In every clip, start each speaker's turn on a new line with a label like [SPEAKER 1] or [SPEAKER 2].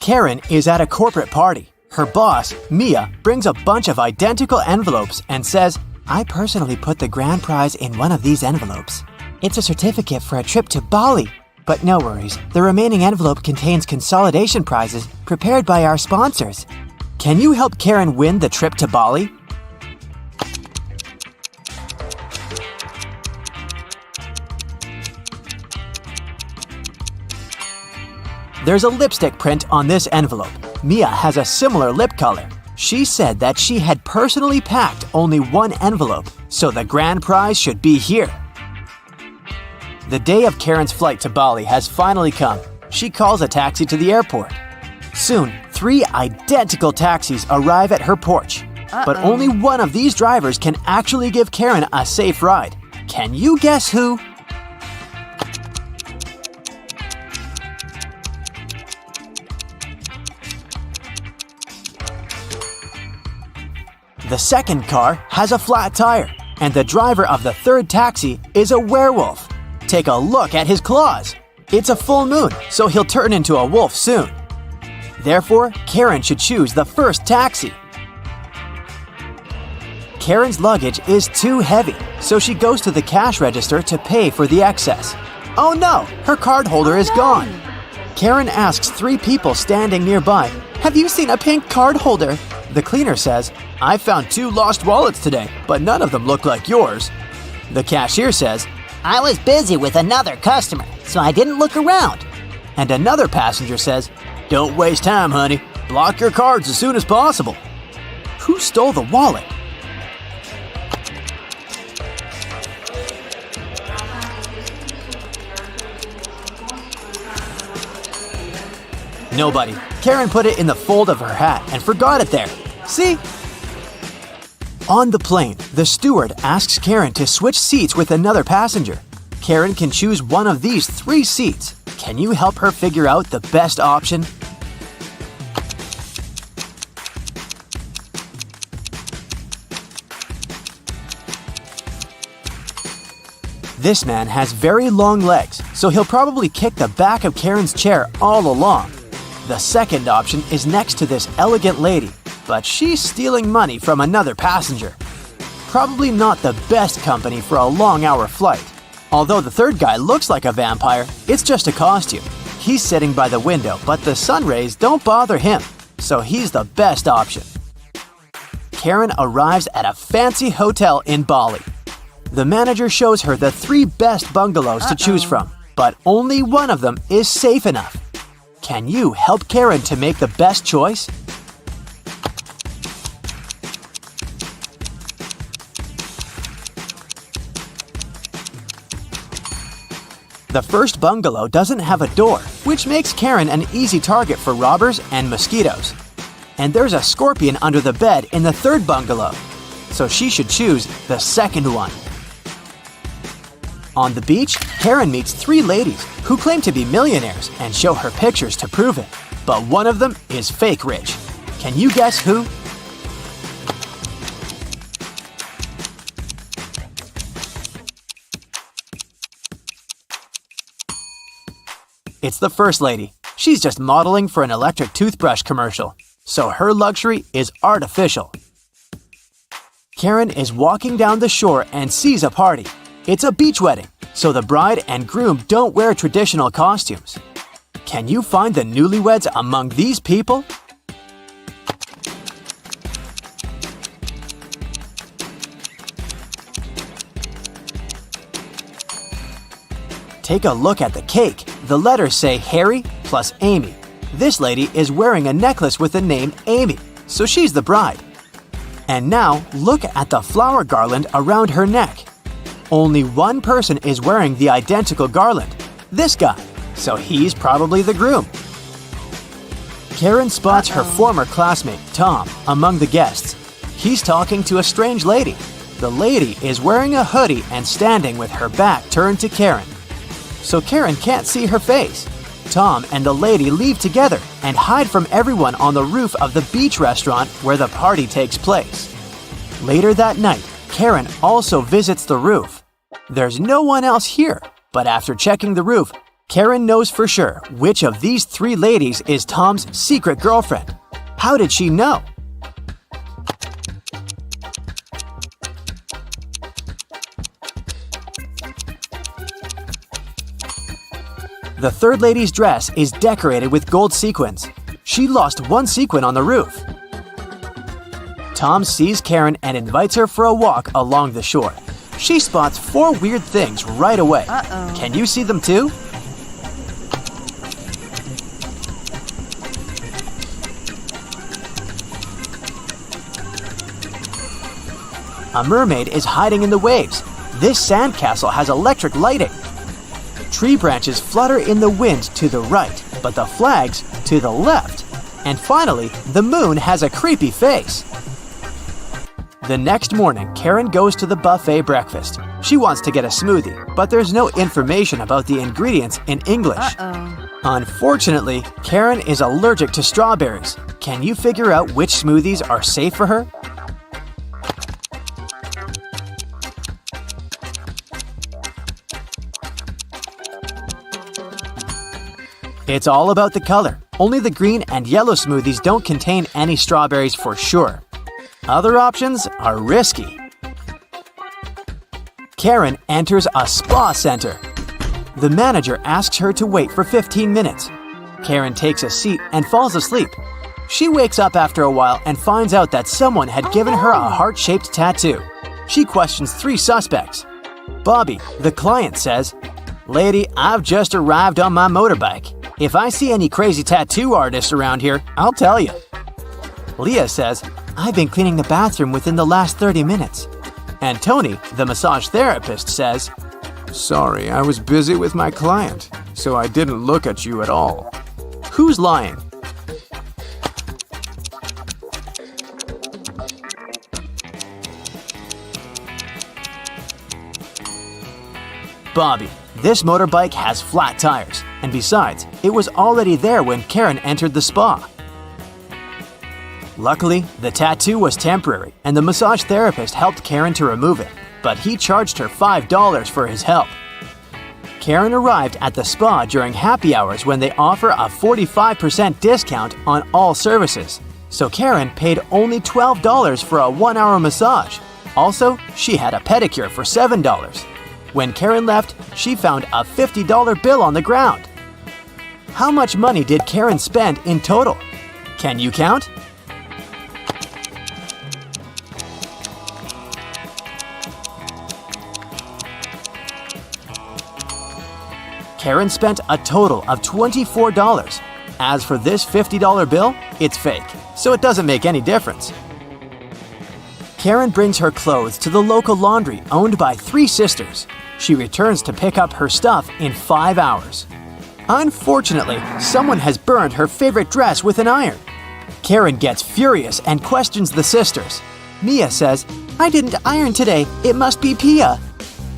[SPEAKER 1] Karen is at a corporate party. Her boss, Mia, brings a bunch of identical envelopes and says, "I personally put the grand prize in one of these envelopes. It's a certificate for a trip to Bali." But no worries, the remaining envelope contains consolidation prizes prepared by our sponsors. Can you help Karen win the trip to Bali? There's a lipstick print on this envelope. Mia has a similar lip color. She said that she had personally packed only one envelope, so the grand prize should be here. The day of Karen's flight to Bali has finally come. She calls a taxi to the airport. Soon, 3 identical taxis arrive at her porch. But only one of these drivers can actually give Karen a safe ride. Can you guess who? The second car has a flat tire, and the driver of the third taxi is a werewolf. Take a look at his claws. It's a full moon, so he'll turn into a wolf soon. Therefore, Karen should choose the first taxi. Karen's luggage is too heavy, so she goes to the cash register to pay for the excess. Oh no, her card holder is gone. Karen asks 3 people standing nearby, "Have you seen a pink card holder?" The cleaner says, "I found 2 lost wallets today, but none of them look like yours." The cashier says,
[SPEAKER 2] "I was busy with another customer, so I didn't look around."
[SPEAKER 1] And another passenger says, "Don't waste time, honey. Block your cards as soon as possible." Who stole the wallet? Nobody. Karen put it in the fold of her hat and forgot it there. See? On the plane, the steward asks Karen to switch seats with another passenger. Karen can choose one of these 3 seats. Can you help her figure out the best option? This man has very long legs, so he'll probably kick the back of Karen's chair all along. The second option is next to this elegant lady, but she's stealing money from another passenger. Probably not the best company for a long-hour flight. Although the third guy looks like a vampire, it's just a costume. He's sitting by the window, but the sun rays don't bother him, so he's the best option. Karen arrives at a fancy hotel in Bali. The manager shows her the 3 best bungalows to choose from, but only one of them is safe enough. Can you help Karen to make the best choice? The first bungalow doesn't have a door, which makes Karen an easy target for robbers and mosquitoes. And there's a scorpion under the bed in the third bungalow, so she should choose the second one. On the beach, Karen meets 3 ladies who claim to be millionaires and show her pictures to prove it. But one of them is fake rich. Can you guess who? It's the first lady. She's just modeling for an electric toothbrush commercial, so her luxury is artificial. Karen is walking down the shore and sees a party. It's a beach wedding, so the bride and groom don't wear traditional costumes. Can you find the newlyweds among these people? Take a look at the cake. The letters say Harry plus Amy. This lady is wearing a necklace with the name Amy, so she's the bride. And now, look at the flower garland around her neck. Only one person is wearing the identical garland, this guy, so he's probably the groom. Karen spots her former classmate, Tom, among the guests. He's talking to a strange lady. The lady is wearing a hoodie and standing with her back turned to Karen, so Karen can't see her face. Tom and the lady leave together and hide from everyone on the roof of the beach restaurant where the party takes place. Later that night, Karen also visits the roof. There's no one else here, but after checking the roof, Karen knows for sure which of these three ladies is Tom's secret girlfriend. How did she know? The third lady's dress is decorated with gold sequins. She lost one sequin on the roof. Tom sees Karen and invites her for a walk along the shore. She spots four weird things right away. Can you see them too? A mermaid is hiding in the waves. This sandcastle has electric lighting. Tree branches flutter in the wind to the right, but the flags to the left. And finally, the moon has a creepy face. The next morning, Karen goes to the buffet breakfast. She wants to get a smoothie, but there's no information about the ingredients in English. Unfortunately, Karen is allergic to strawberries. Can you figure out which smoothies are safe for her? It's all about the color. Only the green and yellow smoothies don't contain any strawberries for sure. Other options are risky. Karen enters a spa center. The manager asks her to wait for 15 minutes. Karen takes a seat and falls asleep. She wakes up after a while and finds out that someone had given her a heart-shaped tattoo. She questions three suspects. Bobby, the client, says, "Lady, I've just arrived on my motorbike. If I see any crazy tattoo artists around here, I'll tell you." Leah says, "I've been cleaning the bathroom within the last 30 minutes. And Tony, the massage therapist, says, "Sorry, I was busy with my client, so I didn't look at you at all." Who's lying? Bobby. This motorbike has flat tires, and besides, it was already there when Karen entered the spa. Luckily, the tattoo was temporary, and the massage therapist helped Karen to remove it, but he charged her $5 for his help. Karen arrived at the spa during happy hours when they offer a 45% discount on all services, so Karen paid only $12 for a 1-hour massage. Also, she had a pedicure for $7. When Karen left, she found a $50 bill on the ground. How much money did Karen spend in total? Can you count? Karen spent a total of $24. As for this $50 bill, it's fake, so it doesn't make any difference. Karen brings her clothes to the local laundry owned by three sisters. She returns to pick up her stuff in 5 hours. Unfortunately, someone has burned her favorite dress with an iron. Karen gets furious and questions the sisters. Mia says, "I didn't iron today. It must be Pia."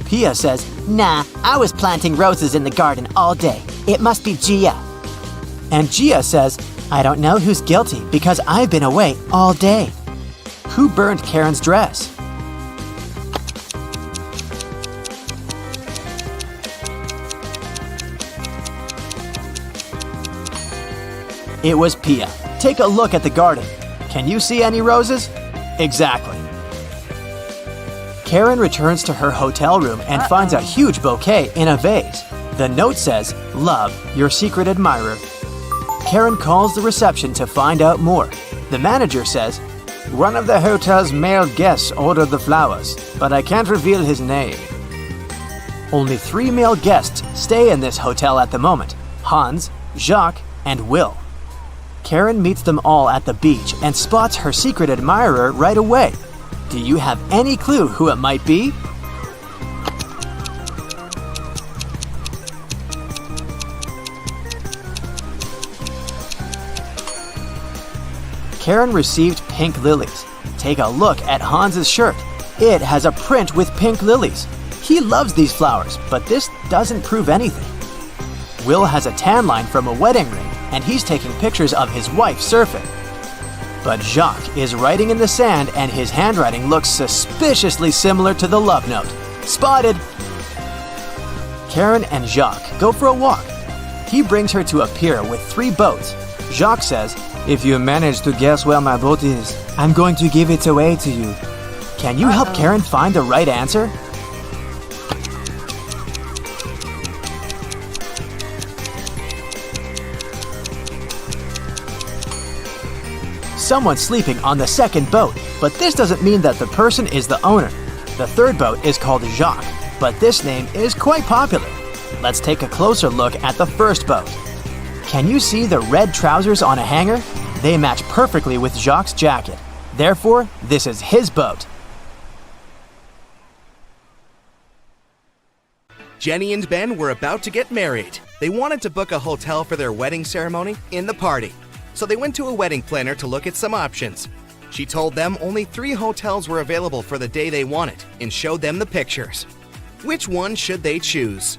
[SPEAKER 1] Pia says,
[SPEAKER 2] Nah, I was planting roses in the garden all day. It must be Gia.
[SPEAKER 1] and Gia says, "I don't know who's guilty because I've been away all day." Who burned Karen's dress? It was Pia. Take a look at the garden. Can you see any roses? Exactly. Karen returns to her hotel room and finds a huge bouquet in a vase. The note says, "Love, your secret admirer." Karen calls the reception to find out more. The manager says, "One of the hotel's male guests ordered the flowers, but I can't reveal his name." Only 3 male guests stay in this hotel at the moment: Hans, Jacques, and Will. Karen meets them all at the beach and spots her secret admirer right away. Do you have any clue who it might be? Karen received pink lilies. Take a look at Hans's shirt. It has a print with pink lilies. He loves these flowers, but this doesn't prove anything. Will has a tan line from a wedding ring, and he's taking pictures of his wife surfing. But Jacques is writing in the sand, and his handwriting looks suspiciously similar to the love note. Spotted! Karen and Jacques go for a walk. He brings her to a pier with 3 boats. Jacques says, "If you manage to guess where my boat is, I'm going to give it away to you. Can you help Karen find the right answer?" Someone's sleeping on the second boat, but this doesn't mean that the person is the owner. The third boat is called Jacques, but this name is quite popular. Let's take a closer look at the first boat. Can you see the red trousers on a hanger? They match perfectly with Jacques' jacket. Therefore, this is his boat.
[SPEAKER 3] Jenny and Ben were about to get married. They wanted to book a hotel for their wedding ceremony in the party. So they went to a wedding planner to look at some options. She told them only 3 hotels were available for the day they wanted and showed them the pictures. Which one should they choose?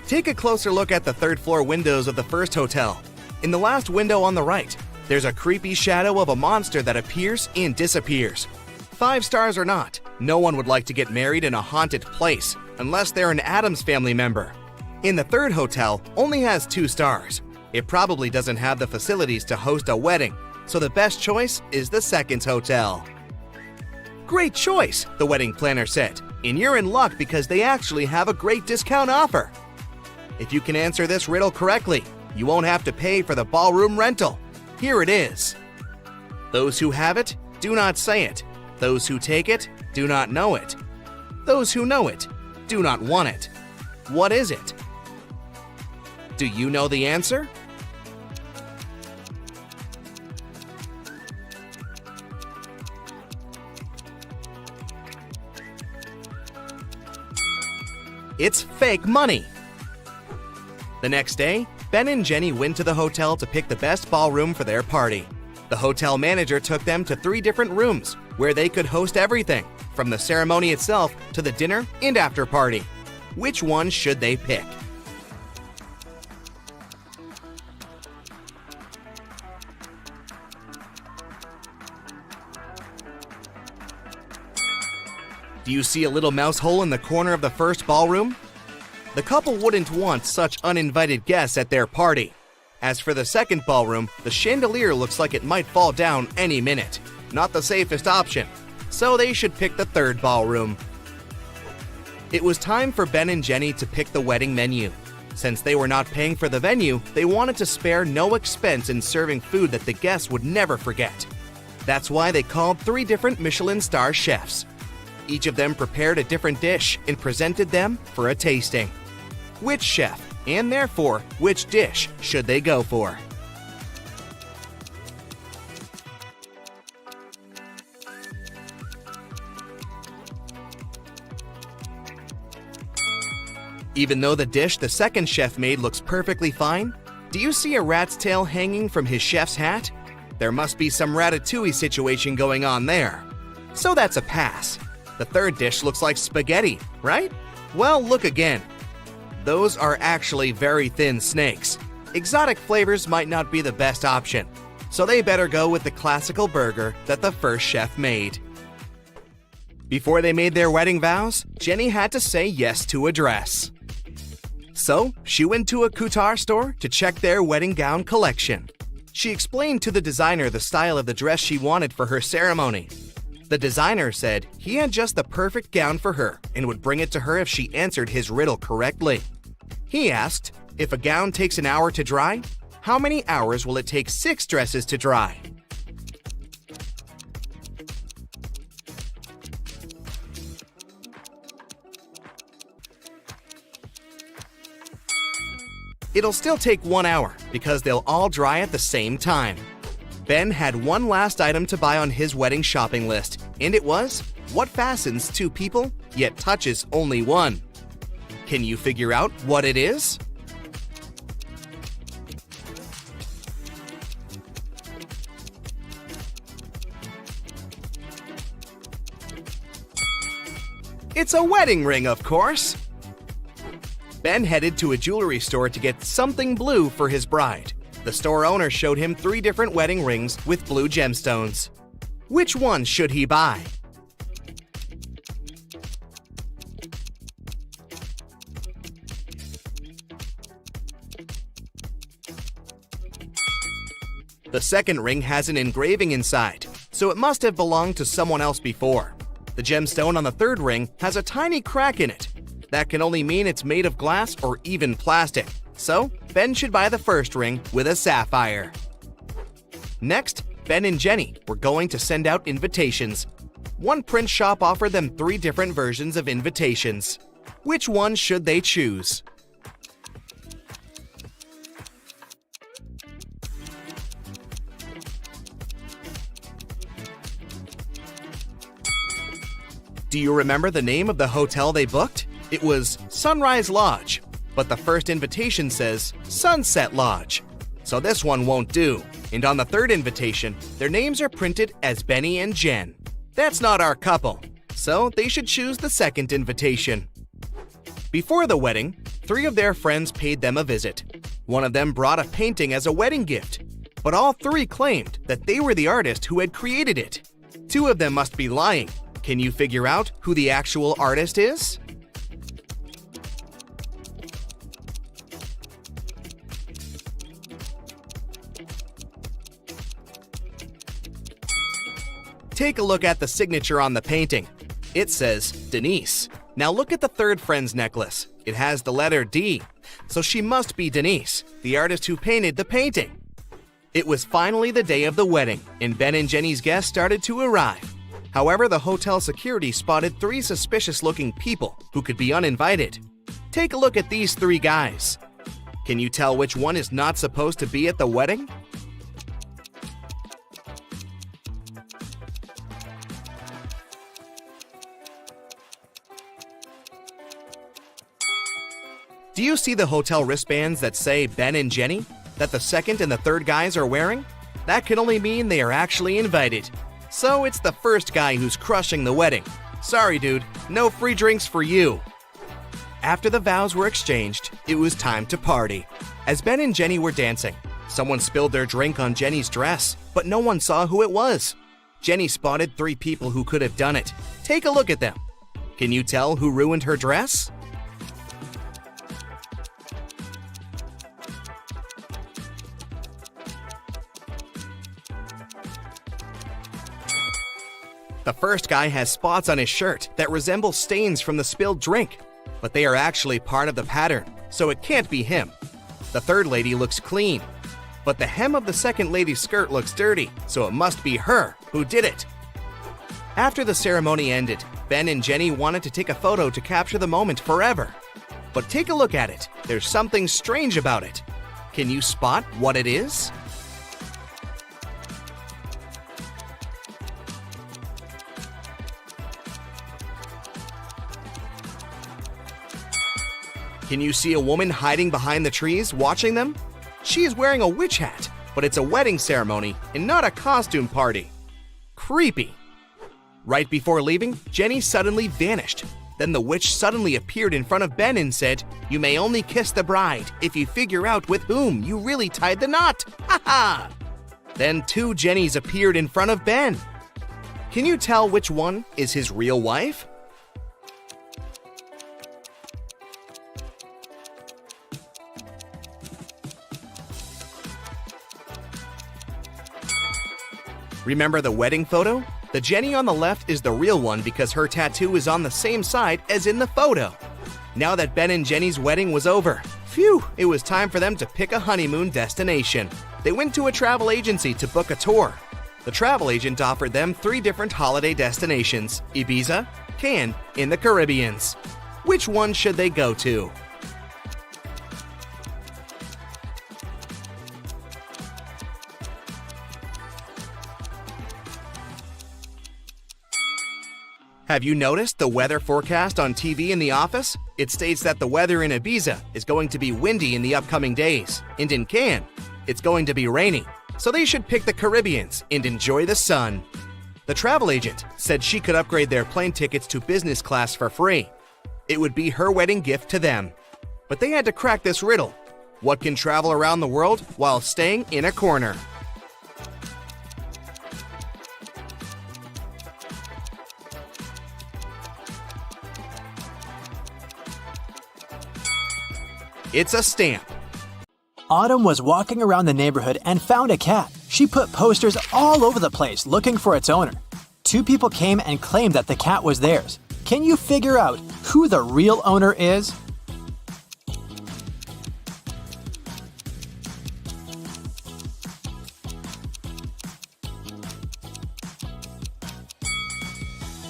[SPEAKER 3] Take a closer look at the 3rd floor windows of the first hotel. In the last window on the right, there's a creepy shadow of a monster that appears and disappears. 5 stars or not, no one would like to get married in a haunted place unless they're an Addams family member. In the 3rd hotel, only has 2 stars. It probably doesn't have the facilities to host a wedding, so the best choice is the 2nd hotel. Great choice, the wedding planner said, and you're in luck because they actually have a great discount offer. If you can answer this riddle correctly, you won't have to pay for the ballroom rental. Here it is. Those who have it, do not say it. Those who take it, do not know it. Those who know it, do not want it. What is it? Do you know the answer? It's fake money. The next day, Ben and Jenny went to the hotel to pick the best ballroom for their party. The hotel manager took them to 3 different rooms where they could host everything, from the ceremony itself to the dinner and after party. Which one should they pick? Do you see a little mouse hole in the corner of the first ballroom? The couple wouldn't want such uninvited guests at their party. As for the second ballroom, the chandelier looks like it might fall down any minute. Not the safest option, so they should pick the 3rd ballroom. It was time for Ben and Jenny to pick the wedding menu. Since they were not paying for the venue, they wanted to spare no expense in serving food that the guests would never forget. That's why they called 3 different Michelin star chefs. Each of them prepared a different dish and presented them for a tasting. Which chef, and therefore which dish, should they go for? Even though the dish the second chef made looks perfectly fine, do you see a rat's tail hanging from his chef's hat? There must be some ratatouille situation going on there. So that's a pass. The 3rd dish looks like spaghetti, right? Well, look again. Those are actually very thin snakes. Exotic flavors might not be the best option, so they better go with the classical burger that the first chef made. Before they made their wedding vows, Jenny had to say yes to a dress. So, she went to a couture store to check their wedding gown collection. She explained to the designer the style of the dress she wanted for her ceremony. The designer said he had just the perfect gown for her and would bring it to her if she answered his riddle correctly. He asked, if a gown takes an hour to dry, how many hours will it take 6 dresses to dry? It'll still take 1 hour because they'll all dry at the same time. Ben had one last item to buy on his wedding shopping list, and it was what fastens 2 people yet touches only 1. Can you figure out what it is? It's a wedding ring, of course. Ben headed to a jewelry store to get something blue for his bride. The store owner showed him 3 different wedding rings with blue gemstones. Which one should he buy? The second ring has an engraving inside, so it must have belonged to someone else before. The gemstone on the third ring has a tiny crack in it. That can only mean it's made of glass or even plastic, so Ben should buy the first ring with a sapphire. Next, Ben and Jenny were going to send out invitations. One print shop offered them 3 different versions of invitations. Which one should they choose? Do you remember the name of the hotel they booked? It was Sunrise Lodge, but the first invitation says Sunset Lodge. So this one won't do. And on the third invitation, their names are printed as Benny and Jen. That's not our couple, so they should choose the second invitation. Before the wedding, 3 of their friends paid them a visit. One of them brought a painting as a wedding gift, but all 3 claimed that they were the artist who had created it. 2 of them must be lying. Can you figure out who the actual artist is? Take a look at the signature on the painting. It says Denise. Now look at the third friend's necklace. It has the letter D, so she must be Denise, the artist who painted the painting. It was finally the day of the wedding, and Ben and Jenny's guests started to arrive. However, the hotel security spotted 3 suspicious-looking people who could be uninvited. Take a look at these 3 guys. Can you tell which one is not supposed to be at the wedding? Do you see the hotel wristbands that say Ben and Jenny, that the second and the third guys are wearing? That can only mean they are actually invited. So it's the first guy who's crushing the wedding. Sorry, dude, no free drinks for you. After the vows were exchanged, it was time to party. As Ben and Jenny were dancing, someone spilled their drink on Jenny's dress, but no one saw who it was. Jenny spotted 3 people who could have done it. Take a look at them. Can you tell who ruined her dress? The first guy has spots on his shirt that resemble stains from the spilled drink, but they are actually part of the pattern, so it can't be him. The third lady looks clean, but the hem of the second lady's skirt looks dirty, so it must be her who did it. After the ceremony ended, Ben and Jenny wanted to take a photo to capture the moment forever. But take a look at it. There's something strange about it. Can you spot what it is? Can you see a woman hiding behind the trees watching them? She is wearing a witch hat, but it's a wedding ceremony and not a costume party. Creepy. Right before leaving, Jenny suddenly vanished. Then the witch suddenly appeared in front of Ben and said, "You may only kiss the bride if you figure out with whom you really tied the knot. Ha ha!" Then 2 Jennys appeared in front of Ben. Can you tell which one is his real wife? Remember the wedding photo? The Jenny on the left is the real one because her tattoo is on the same side as in the photo. Now that Ben and Jenny's wedding was over, phew, it was time for them to pick a honeymoon destination. They went to a travel agency to book a tour. The travel agent offered them 3 different holiday destinations: Ibiza, Cannes, and the Caribbeans. Which one should they go to? Have you noticed the weather forecast on TV in the office? It states that the weather in Ibiza is going to be windy in the upcoming days, and in Cannes, it's going to be rainy. So they should pick the Caribbeans and enjoy the sun. The travel agent said she could upgrade their plane tickets to business class for free. It would be her wedding gift to them. But they had to crack this riddle. What can travel around the world while staying in a corner? It's a stamp.
[SPEAKER 1] Autumn was walking around the neighborhood and found a cat. She put posters all over the place looking for its owner. 2 people came and claimed that the cat was theirs. Can you figure out who the real owner is?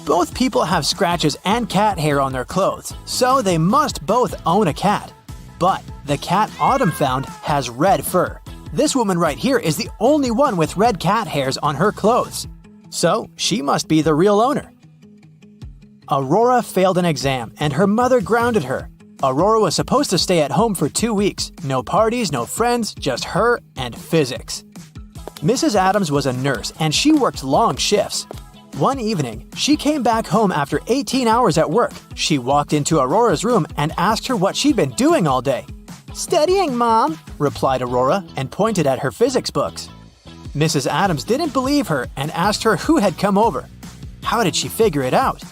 [SPEAKER 1] Both people have scratches and cat hair on their clothes, so they must both own a cat. But the cat Autumn found has red fur. This woman right here is the only one with red cat hairs on her clothes. So she must be the real owner. Aurora failed an exam and her mother grounded her. Aurora was supposed to stay at home for 2 weeks. No parties, no friends, just her and physics. Mrs. Adams was a nurse and she worked long shifts. One evening, she came back home after 18 hours at work. She walked into Aurora's room and asked her what she'd been doing all day. "Studying, Mom," replied Aurora and pointed at her physics books. Mrs. Adams didn't believe her and asked her who had come over. How did she figure it out?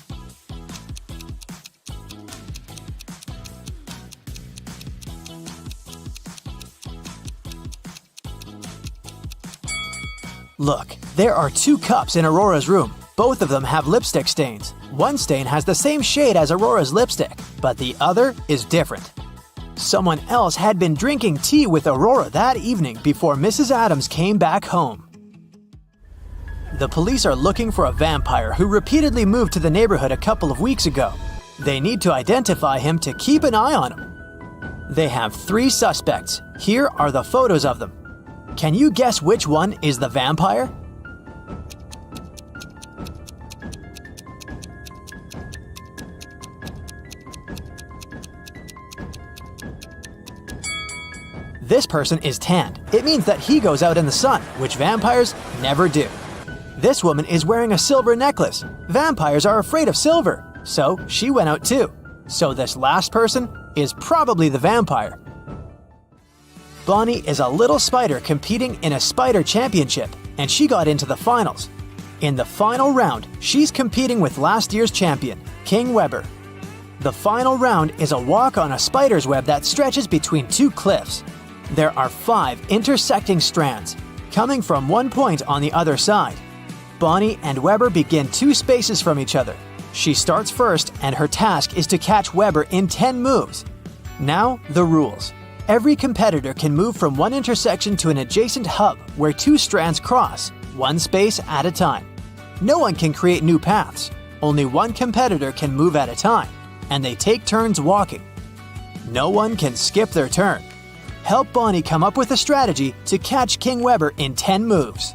[SPEAKER 1] Look, there are 2 cups in Aurora's room. Both of them have lipstick stains. One stain has the same shade as Aurora's lipstick, but the other is different. Someone else had been drinking tea with Aurora that evening before Mrs. Adams came back home. The police are looking for a vampire who repeatedly moved to the neighborhood a couple of weeks ago. They need to identify him to keep an eye on him. They have 3 suspects. Here are the photos of them. Can you guess which one is the vampire? This person is tanned. It means that he goes out in the sun, which vampires never do. This woman is wearing a silver necklace. Vampires are afraid of silver, so she went out too. So this last person is probably the vampire. Bonnie is a little spider competing in a spider championship, and she got into the finals. In the final round, she's competing with last year's champion, King Weber. The final round is a walk on a spider's web that stretches between 2 cliffs. There are 5 intersecting strands, coming from one point on the other side. Bonnie and Weber begin 2 spaces from each other. She starts first, and her task is to catch Weber in 10 moves. Now, the rules. Every competitor can move from one intersection to an adjacent hub where 2 strands cross, 1 space at a time. No one can create new paths. Only one competitor can move at a time, and they take turns walking. No one can skip their turn. Help Bonnie come up with a strategy to catch King Weber in 10 moves.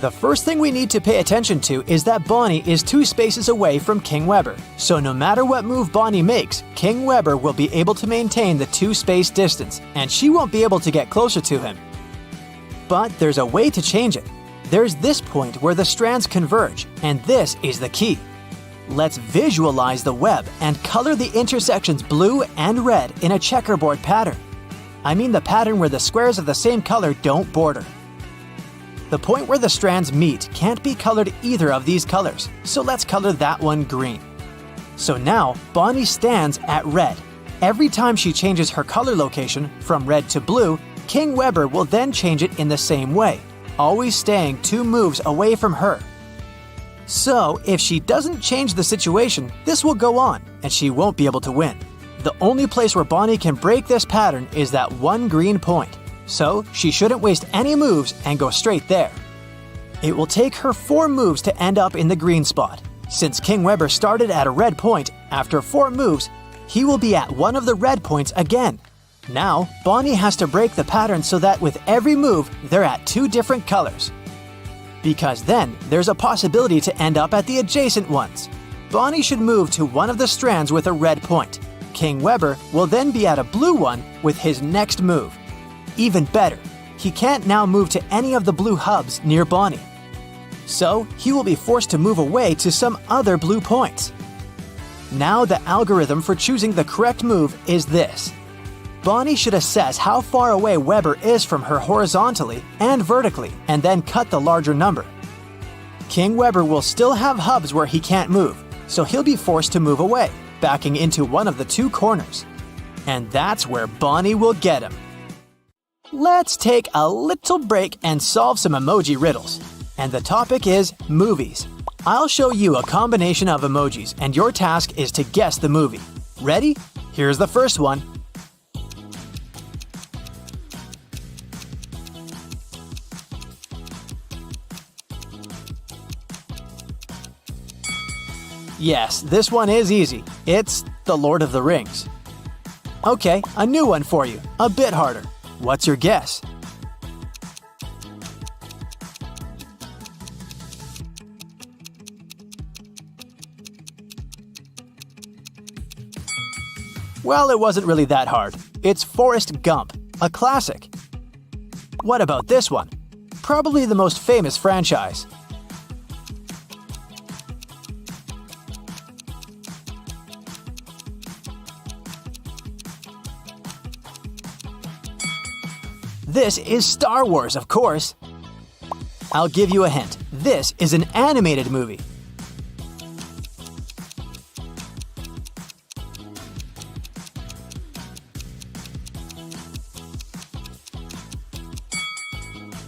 [SPEAKER 1] The first thing we need to pay attention to is that Bonnie is 2 spaces away from King Weber. So no matter what move Bonnie makes, King Weber will be able to maintain the 2-space distance, and she won't be able to get closer to him. But there's a way to change it. There's this point where the strands converge, and this is the key. Let's visualize the web and color the intersections blue and red in a checkerboard pattern. I mean the pattern where the squares of the same color don't border. The point where the strands meet can't be colored either of these colors, so let's color that one green. So now, Bonnie stands at red. Every time she changes her color location from red to blue, King Weber will then change it in the same way, always staying 2 moves away from her. So, if she doesn't change the situation, this will go on, and she won't be able to win. The only place where Bonnie can break this pattern is that one green point. So, she shouldn't waste any moves and go straight there. It will take her 4 moves to end up in the green spot. Since King Weber started at a red point, after 4 moves, he will be at one of the red points again. Now, Bonnie has to break the pattern so that with every move, they're at 2 different colors. Because then, there's a possibility to end up at the adjacent ones. Bonnie should move to one of the strands with a red point. King Weber will then be at a blue one with his next move. Even better, he can't now move to any of the blue hubs near Bonnie. So, he will be forced to move away to some other blue points. Now the algorithm for choosing the correct move is this. Bonnie should assess how far away Weber is from her horizontally and vertically, and then cut the larger number. King Weber will still have hubs where he can't move, so he'll be forced to move away, backing into one of the two corners. And that's where Bonnie will get him. Let's take a little break and solve some emoji riddles. And the topic is movies. I'll show you a combination of emojis, and your task is to guess the movie. Ready? Here's the first one. Yes, this one is easy. It's The Lord of the Rings. Okay, a new one for you, a bit harder. What's your guess? Well, it wasn't really that hard. It's Forrest Gump, a classic. What about this one? Probably the most famous franchise. This is Star Wars, of course. I'll give you a hint. This is an animated movie.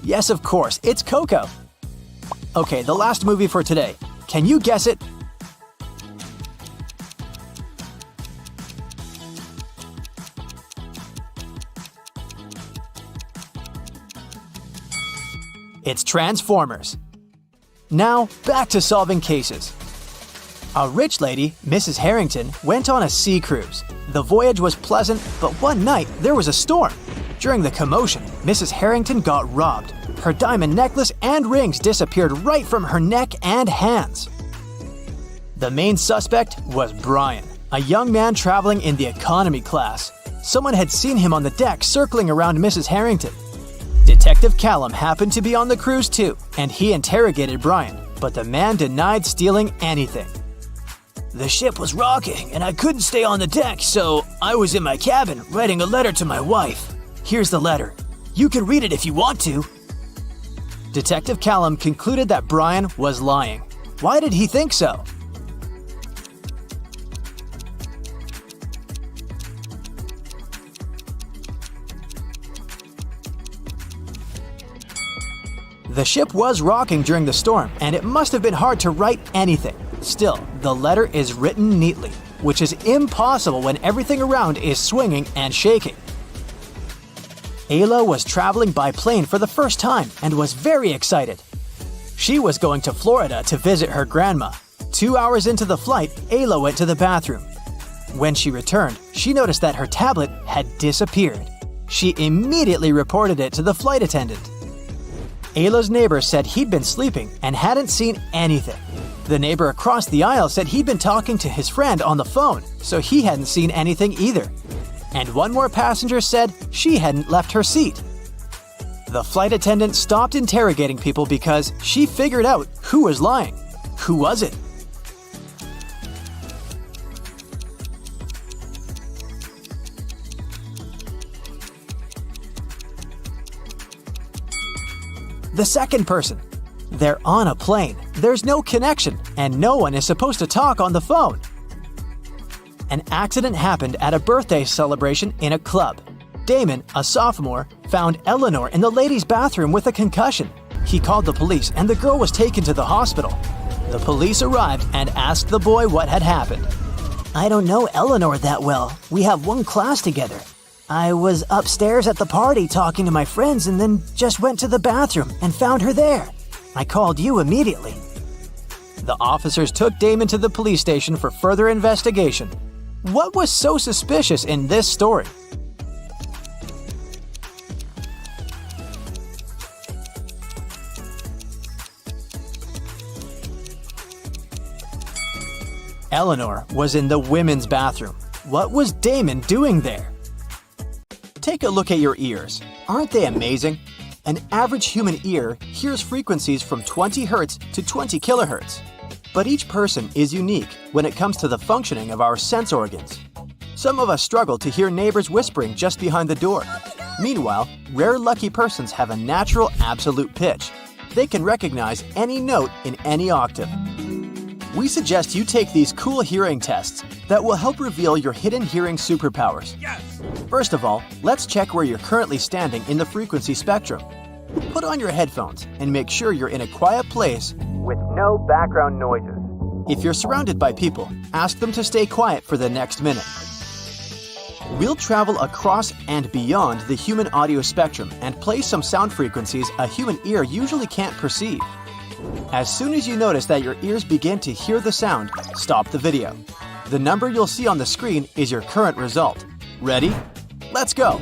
[SPEAKER 1] Yes, of course, it's Coco. Okay, the last movie for today. Can you guess it? It's Transformers. Now, back to solving cases. A rich lady, Mrs. Harrington, went on a sea cruise. The voyage was pleasant, but one night there was a storm. During the commotion, Mrs. Harrington got robbed. Her diamond necklace and rings disappeared right from her neck and hands. The main suspect was Brian, a young man traveling in the economy class. Someone had seen him on the deck circling around Mrs. Harrington. Detective Callum happened to be on the cruise too, and he interrogated Brian, but the man denied stealing anything.
[SPEAKER 4] The ship was rocking, and I couldn't stay on the deck, so I was in my cabin writing a letter to my wife. Here's the letter. You can read it if you want to.
[SPEAKER 1] Detective Callum concluded that Brian was lying. Why did he think so? The ship was rocking during the storm, and it must have been hard to write anything. Still, the letter is written neatly, which is impossible when everything around is swinging and shaking. Ayla was traveling by plane for the first time and was very excited. She was going to Florida to visit her grandma. 2 hours into the flight, Ayla went to the bathroom. When she returned, she noticed that her tablet had disappeared. She immediately reported it to the flight attendant. Ayla's neighbor said he'd been sleeping and hadn't seen anything. The neighbor across the aisle said he'd been talking to his friend on the phone, so he hadn't seen anything either. And one more passenger said she hadn't left her seat. The flight attendant stopped interrogating people because she figured out who was lying. Who was it? The second person. They're on a plane, there's no connection, and no one is supposed to talk on the phone. An accident happened at a birthday celebration in a club. Damon, a sophomore, found Eleanor in the ladies' bathroom with a concussion. He called the police and the girl was taken to the hospital. The police arrived and asked the boy what had happened.
[SPEAKER 2] I don't know Eleanor that well. We have one class together. I was upstairs at the party talking to my friends and then just went to the bathroom and found her there. I called you immediately.
[SPEAKER 1] The officers took Damon to the police station for further investigation. What was so suspicious in this story? Eleanor was in the women's bathroom. What was Damon doing there? Take a look at your ears. Aren't they amazing? An average human ear hears frequencies from 20 Hz to 20 kHz. But each person is unique when it comes to the functioning of our sense organs. Some of us struggle to hear neighbors whispering just behind the door. Meanwhile, rare lucky persons have a natural absolute pitch. They can recognize any note in any octave. We suggest you take these cool hearing tests that will help reveal your hidden hearing superpowers. Yes! First of all, let's check where you're currently standing in the frequency spectrum. Put on your headphones and make sure you're in a quiet place with no background noises. If you're surrounded by people, ask them to stay quiet for the next minute. We'll travel across and beyond the human audio spectrum and play some sound frequencies a human ear usually can't perceive. As soon as you notice that your ears begin to hear the sound, stop the video. The number you'll see on the screen is your current result. Ready? Let's go!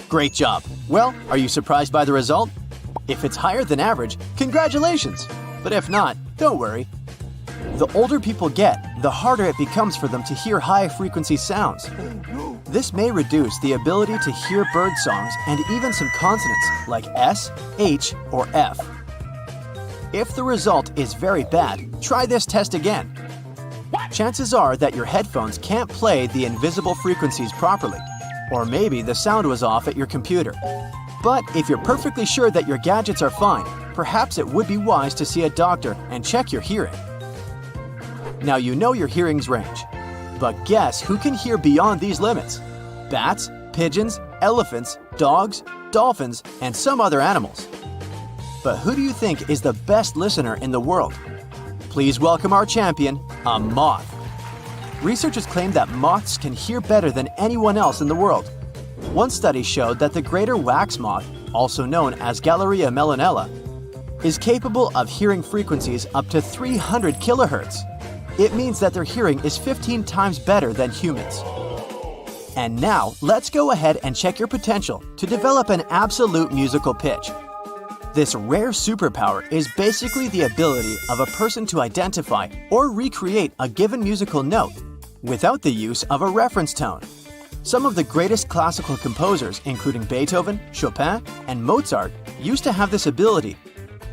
[SPEAKER 1] Great job! Well, are you surprised by the result? If it's higher than average, congratulations! But if not, don't worry. The older people get, the harder it becomes for them to hear high-frequency sounds. This may reduce the ability to hear bird songs and even some consonants like S, H, or F. If the result is very bad, try this test again. Chances are that your headphones can't play the invisible frequencies properly. Or maybe the sound was off at your computer. But if you're perfectly sure that your gadgets are fine, perhaps it would be wise to see a doctor and check your hearing. Now you know your hearing's range. But guess who can hear beyond these limits? Bats, pigeons, elephants, dogs, dolphins, and some other animals. But who do you think is the best listener in the world? Please welcome our champion, a moth. Researchers claim that moths can hear better than anyone else in the world. One study showed that the greater wax moth, also known as Galleria melanella, is capable of hearing frequencies up to 300 kilohertz. It means that their hearing is 15 times better than humans. And now, let's go ahead and check your potential to develop an absolute musical pitch. This rare superpower is basically the ability of a person to identify or recreate a given musical note without the use of a reference tone. Some of the greatest classical composers, including Beethoven, Chopin, and Mozart, used to have this ability,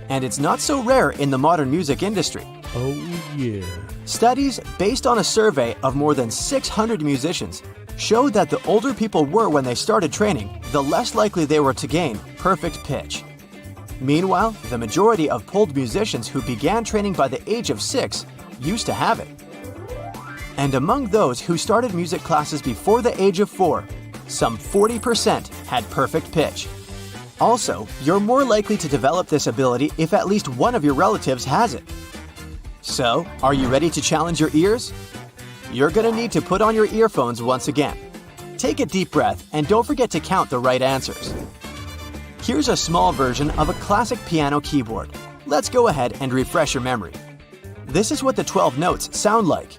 [SPEAKER 1] and it's not so rare in the modern music industry.
[SPEAKER 5] Oh yeah.
[SPEAKER 1] Studies based on a survey of more than 600 musicians showed that the older people were when they started training, the less likely they were to gain perfect pitch. Meanwhile, the majority of polled musicians who began training by the age of 6 used to have it. And among those who started music classes before the age of 4, some 40% had perfect pitch. Also, you're more likely to develop this ability if at least one of your relatives has it. So, are you ready to challenge your ears? You're gonna need to put on your earphones once again. Take a deep breath and don't forget to count the right answers. Here's a small version of a classic piano keyboard. Let's go ahead and refresh your memory. This is what the 12 notes sound like.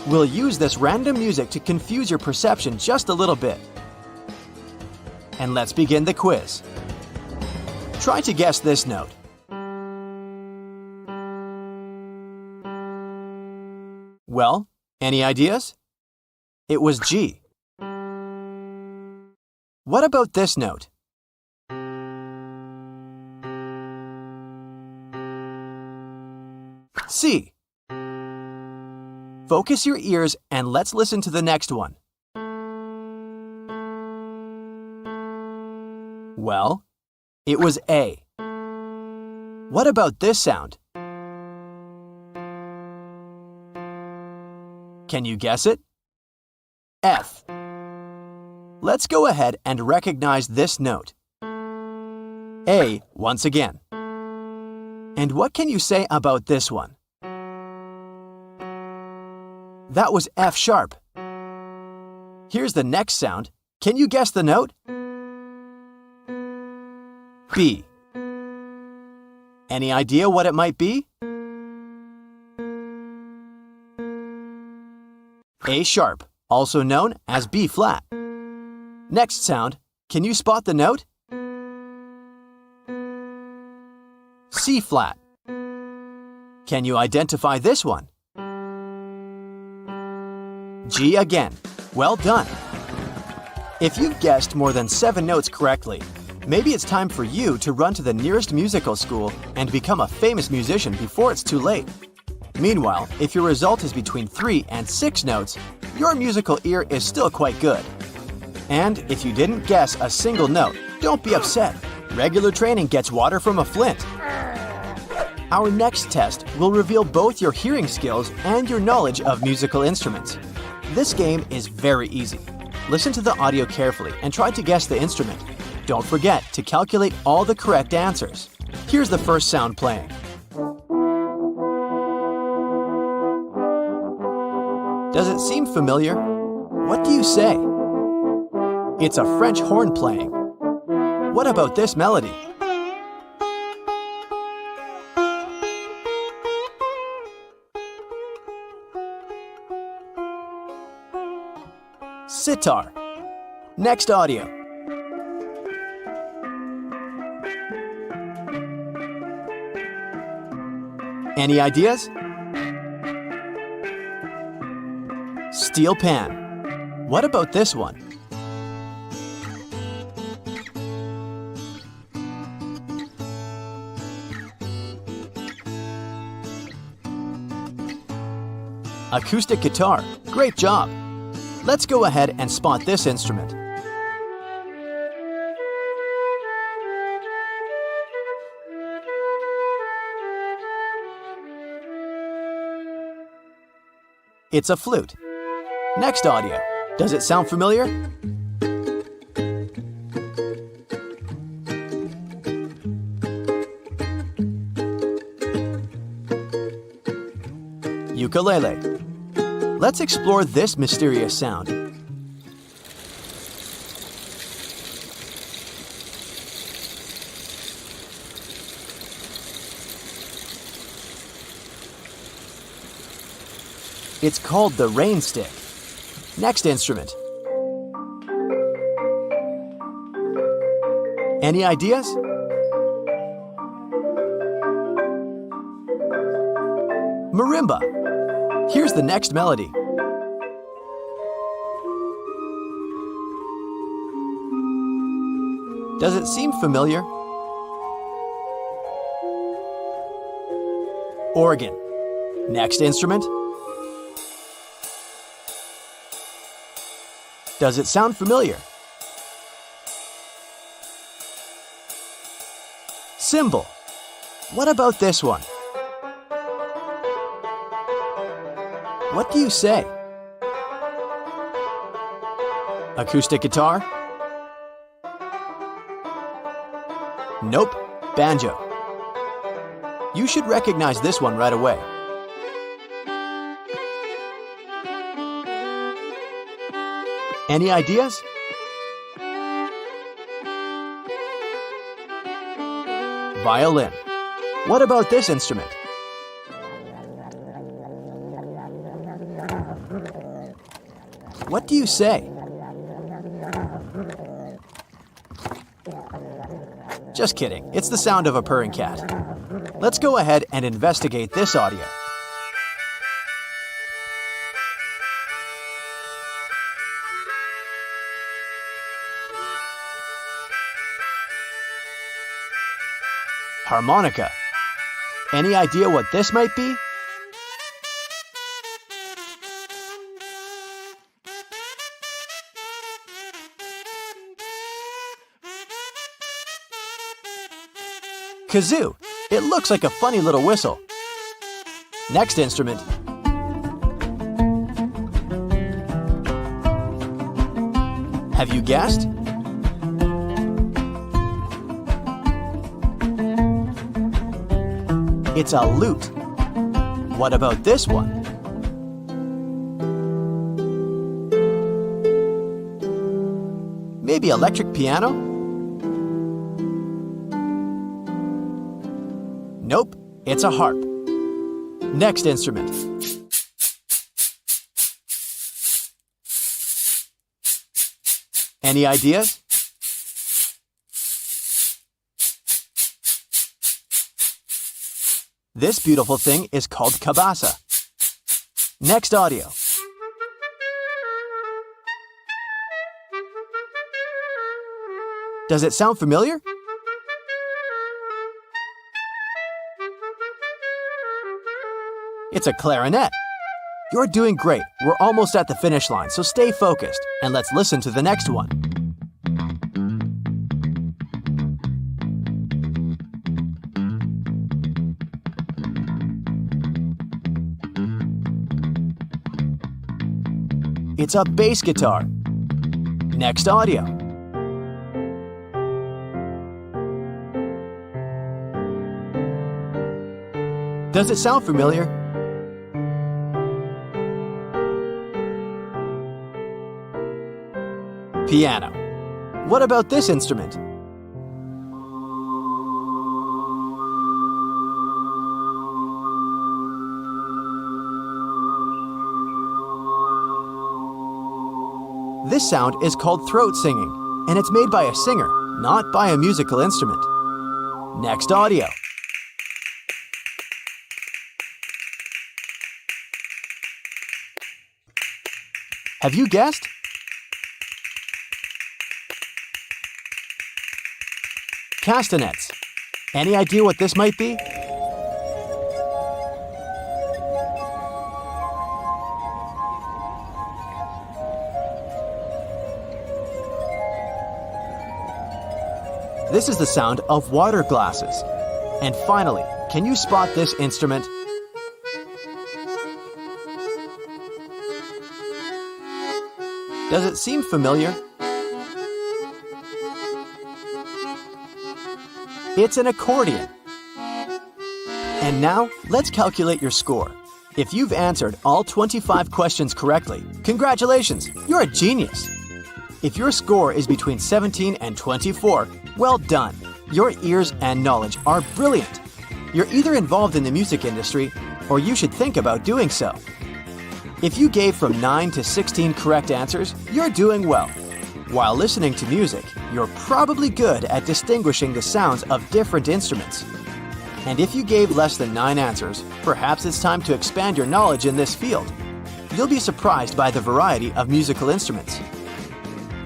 [SPEAKER 1] We'll use this random music to confuse your perception just a little bit. And let's begin the quiz. Try to guess this note. Well, any ideas? It was G. What about this note? C. Focus your ears and let's listen to the next one. Well, it was A. What about this sound? Can you guess it? F. Let's go ahead and recognize this note. A once again. And what can you say about this one? That was F sharp. Here's the next sound. Can you guess the note? B. Any idea what it might be? A sharp, also known as B flat. Next sound, can you spot the note? C flat. Can you identify this one? G again. Well done. If you've guessed more than 7 notes correctly, maybe it's time for you to run to the nearest musical school and become a famous musician before it's too late. Meanwhile, if your result is between 3 and 6 notes, your musical ear is still quite good. And if you didn't guess a single note, don't be upset. Regular training gets water from a flint. Our next test will reveal both your hearing skills and your knowledge of musical instruments. This game is very easy. Listen to the audio carefully and try to guess the instrument. Don't forget to calculate all the correct answers. Here's the first sound playing. Does it seem familiar? What do you say? It's a French horn playing. What about this melody? Sitar. Next audio. Any ideas? Steel pan. What about this one? Acoustic guitar. Great job. Let's go ahead and spot this instrument. It's a flute. Next audio. Does it sound familiar? Ukulele. Let's explore this mysterious sound. It's called the rain stick. Next instrument. Any ideas? Marimba. Here's the next melody. Does it seem familiar? Organ. Next instrument. Does it sound familiar? Cymbal. What about this one? What do you say? Acoustic guitar? Nope, banjo. You should recognize this one right away. Any ideas? Violin. What about this instrument? What do you say? Just kidding, it's the sound of a purring cat. Let's go ahead and investigate this audio. Harmonica. Any idea what this might be? Kazoo. It looks like a funny little whistle. Next instrument. Have you guessed? It's a lute. What about this one? Maybe electric piano? Nope, it's a harp. Next instrument. Any ideas? This beautiful thing is called cabasa. Next audio. Does it sound familiar? It's a clarinet. You're doing great. We're almost at the finish line, so stay focused, and let's listen to the next one. It's a bass guitar. Next audio. Does it sound familiar? Piano. What about this instrument? This sound is called throat singing, and it's made by a singer, not by a musical instrument. Next audio. Have you guessed? Castanets. Any idea what this might be? This is the sound of water glasses. And finally, can you spot this instrument? Does it seem familiar? It's an accordion. And now, let's calculate your score. If you've answered all 25 questions correctly, congratulations, you're a genius. If your score is between 17 and 24, well done. Your ears and knowledge are brilliant. You're either involved in the music industry, or you should think about doing so. If you gave from 9 to 16 correct answers, you're doing well. While listening to music, you're probably good at distinguishing the sounds of different instruments. And if you gave less than 9 answers, perhaps it's time to expand your knowledge in this field. You'll be surprised by the variety of musical instruments.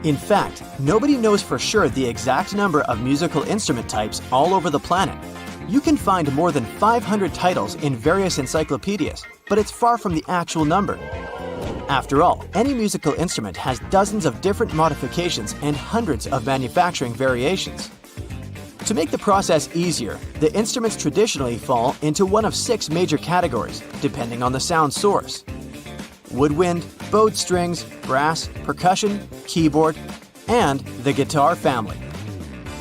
[SPEAKER 1] In fact, nobody knows for sure the exact number of musical instrument types all over the planet. You can find more than 500 titles in various encyclopedias, but it's far from the actual number. After all, any musical instrument has dozens of different modifications and hundreds of manufacturing variations. To make the process easier, the instruments traditionally fall into one of 6 major categories, depending on the sound source: woodwind, bowed strings, brass, percussion, keyboard, and the guitar family.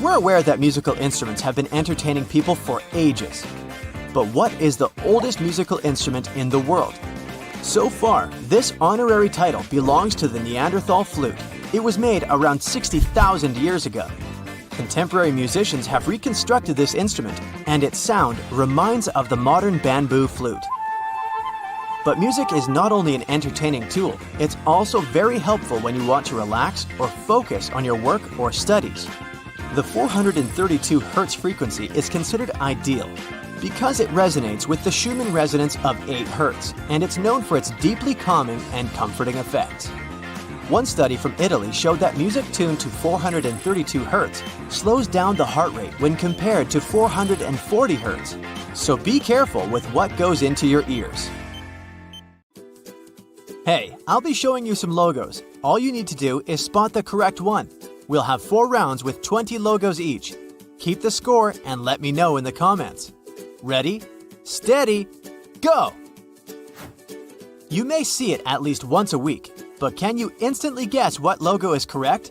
[SPEAKER 1] We're aware that musical instruments have been entertaining people for ages. But what is the oldest musical instrument in the world? So far, this honorary title belongs to the Neanderthal flute. It was made around 60,000 years ago. Contemporary musicians have reconstructed this instrument, and its sound reminds of the modern bamboo flute. But music is not only an entertaining tool, it's also very helpful when you want to relax or focus on your work or studies. The 432 Hz frequency is considered ideal because it resonates with the Schumann resonance of 8 Hz, and it's known for its deeply calming and comforting effects. One study from Italy showed that music tuned to 432 Hz slows down the heart rate when compared to 440 Hz. So be careful with what goes into your ears. Hey, I'll be showing you some logos. All you need to do is spot the correct one. We'll have 4 rounds with 20 logos each. Keep the score and let me know in the comments. Ready, steady, go! You may see it at least once a week, but can you instantly guess what logo is correct?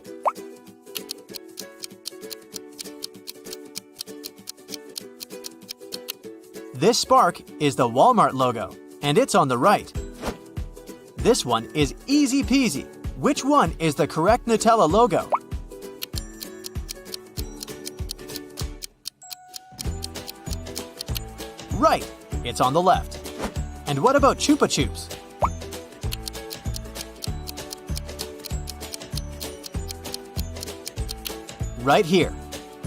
[SPEAKER 1] This spark is the Walmart logo, and it's on the right. This one is easy peasy. Which one is the correct Nutella logo? Right, it's on the left. And what about Chupa Chups? Right here.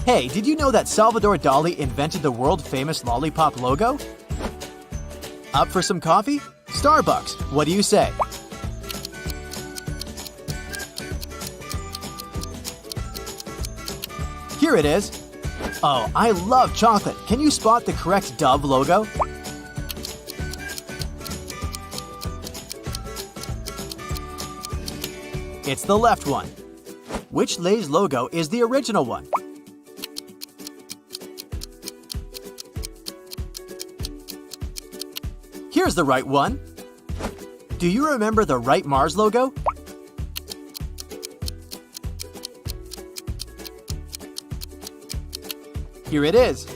[SPEAKER 1] Hey, did you know that Salvador Dali invented the world-famous lollipop logo? Up for some coffee? Starbucks, what do you say? Here it is. Oh, I love chocolate. Can you spot the correct Dove logo? It's the left one. Which Lay's logo is the original one? Here's the right one. Do you remember the right Mars logo? Here it is.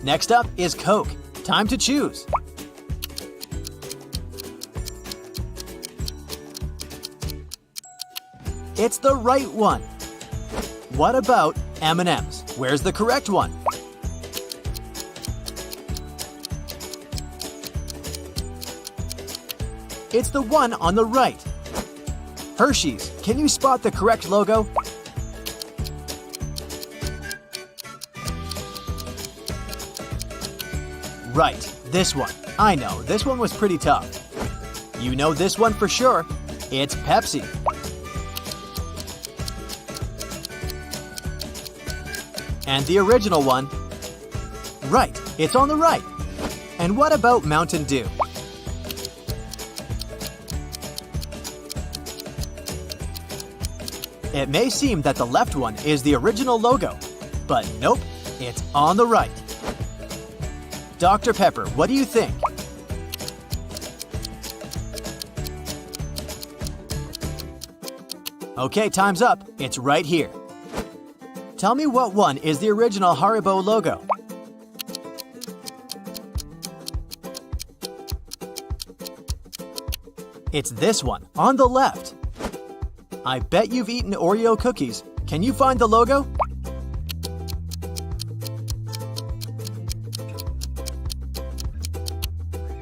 [SPEAKER 1] Next up is Coke. Time to choose. It's the right one. What about M&M's? Where's the correct one? It's the one on the right. Hershey's, can you spot the correct logo? Right, this one. I know, this one was pretty tough. You know this one for sure. It's Pepsi. And the original one? Right, it's on the right. And what about Mountain Dew? It may seem that the left one is the original logo, but nope, it's on the right. Dr. Pepper, what do you think? Okay, time's up. It's right here. Tell me what one is the original Haribo logo. It's this one, on the left. I bet you've eaten Oreo cookies. Can you find the logo?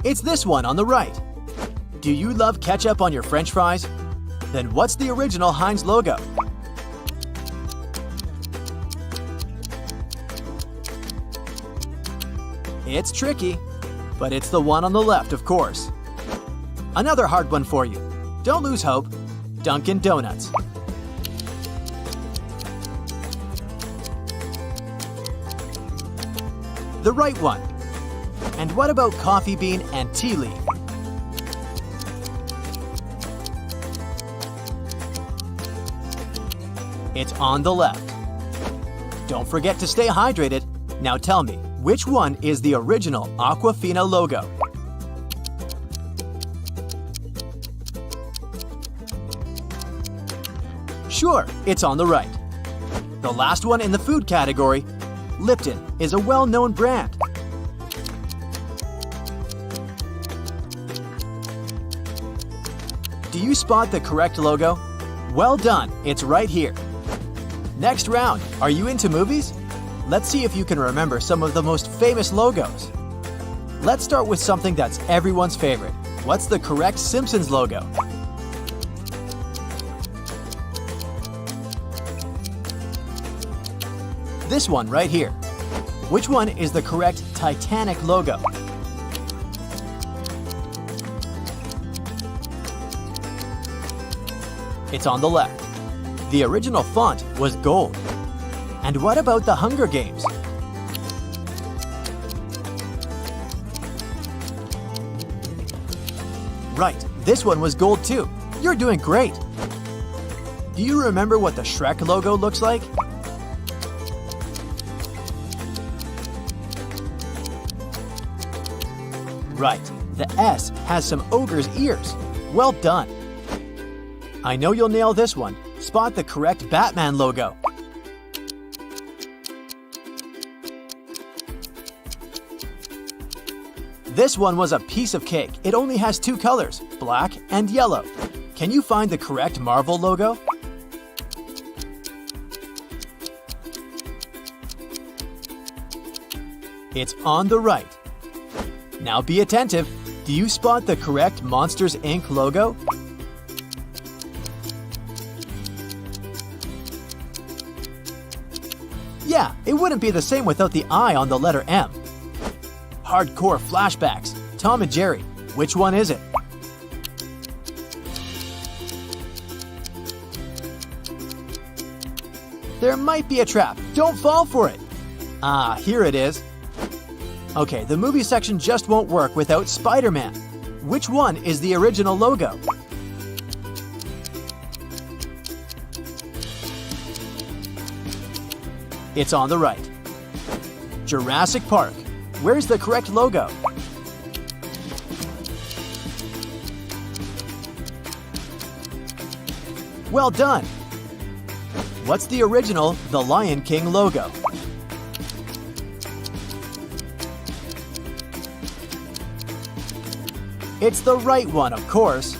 [SPEAKER 1] It's this one on the right. Do you love ketchup on your French fries? Then what's the original Heinz logo? It's tricky, but it's the one on the left, of course. Another hard one for you. Don't lose hope. Dunkin' Donuts. The right one. And what about Coffee Bean and Tea Leaf? It's on the left. Don't forget to stay hydrated. Now tell me, which one is the original Aquafina logo? Sure, it's on the right. The last one in the food category, Lipton, is a well-known brand. Do you spot the correct logo? Well done, it's right here. Next round, are you into movies? Let's see if you can remember some of the most famous logos. Let's start with something that's everyone's favorite. What's the correct Simpsons logo? This one right here. Which one is the correct Titanic logo? It's on the left. The original font was gold. And what about the Hunger Games? Right, this one was gold too. You're doing great. Do you remember what the Shrek logo looks like? Right, the S has some ogre's ears. Well done. I know you'll nail this one. Spot the correct Batman logo. This one was a piece of cake. It only has two colors, black and yellow. Can you find the correct Marvel logo? It's on the right. Now be attentive. Do you spot the correct Monsters, Inc. logo? Yeah, it wouldn't be the same without the I on the letter M. Hardcore flashbacks. Tom and Jerry. Which one is it? There might be a trap. Don't fall for it. Ah, here it is. Okay, the movie section just won't work without Spider-Man. Which one is the original logo? It's on the right. Jurassic Park. Where's the correct logo? Well done! What's the original The Lion King logo? It's the right one, of course.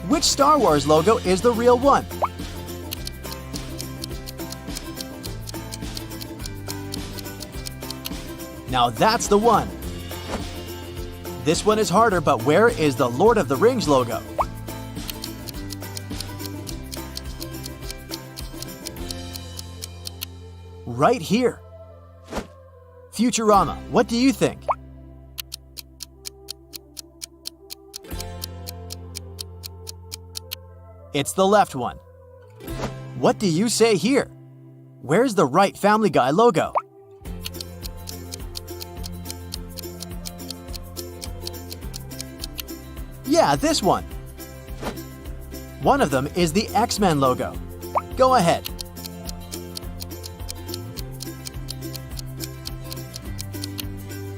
[SPEAKER 1] Which Star Wars logo is the real one? Now that's the one. This one is harder, but where is the Lord of the Rings logo? Right here. Futurama, what do you think? It's the left one. What do you say here? Where's the right Family Guy logo? Yeah, this one. One of them is the X-Men logo. Go ahead.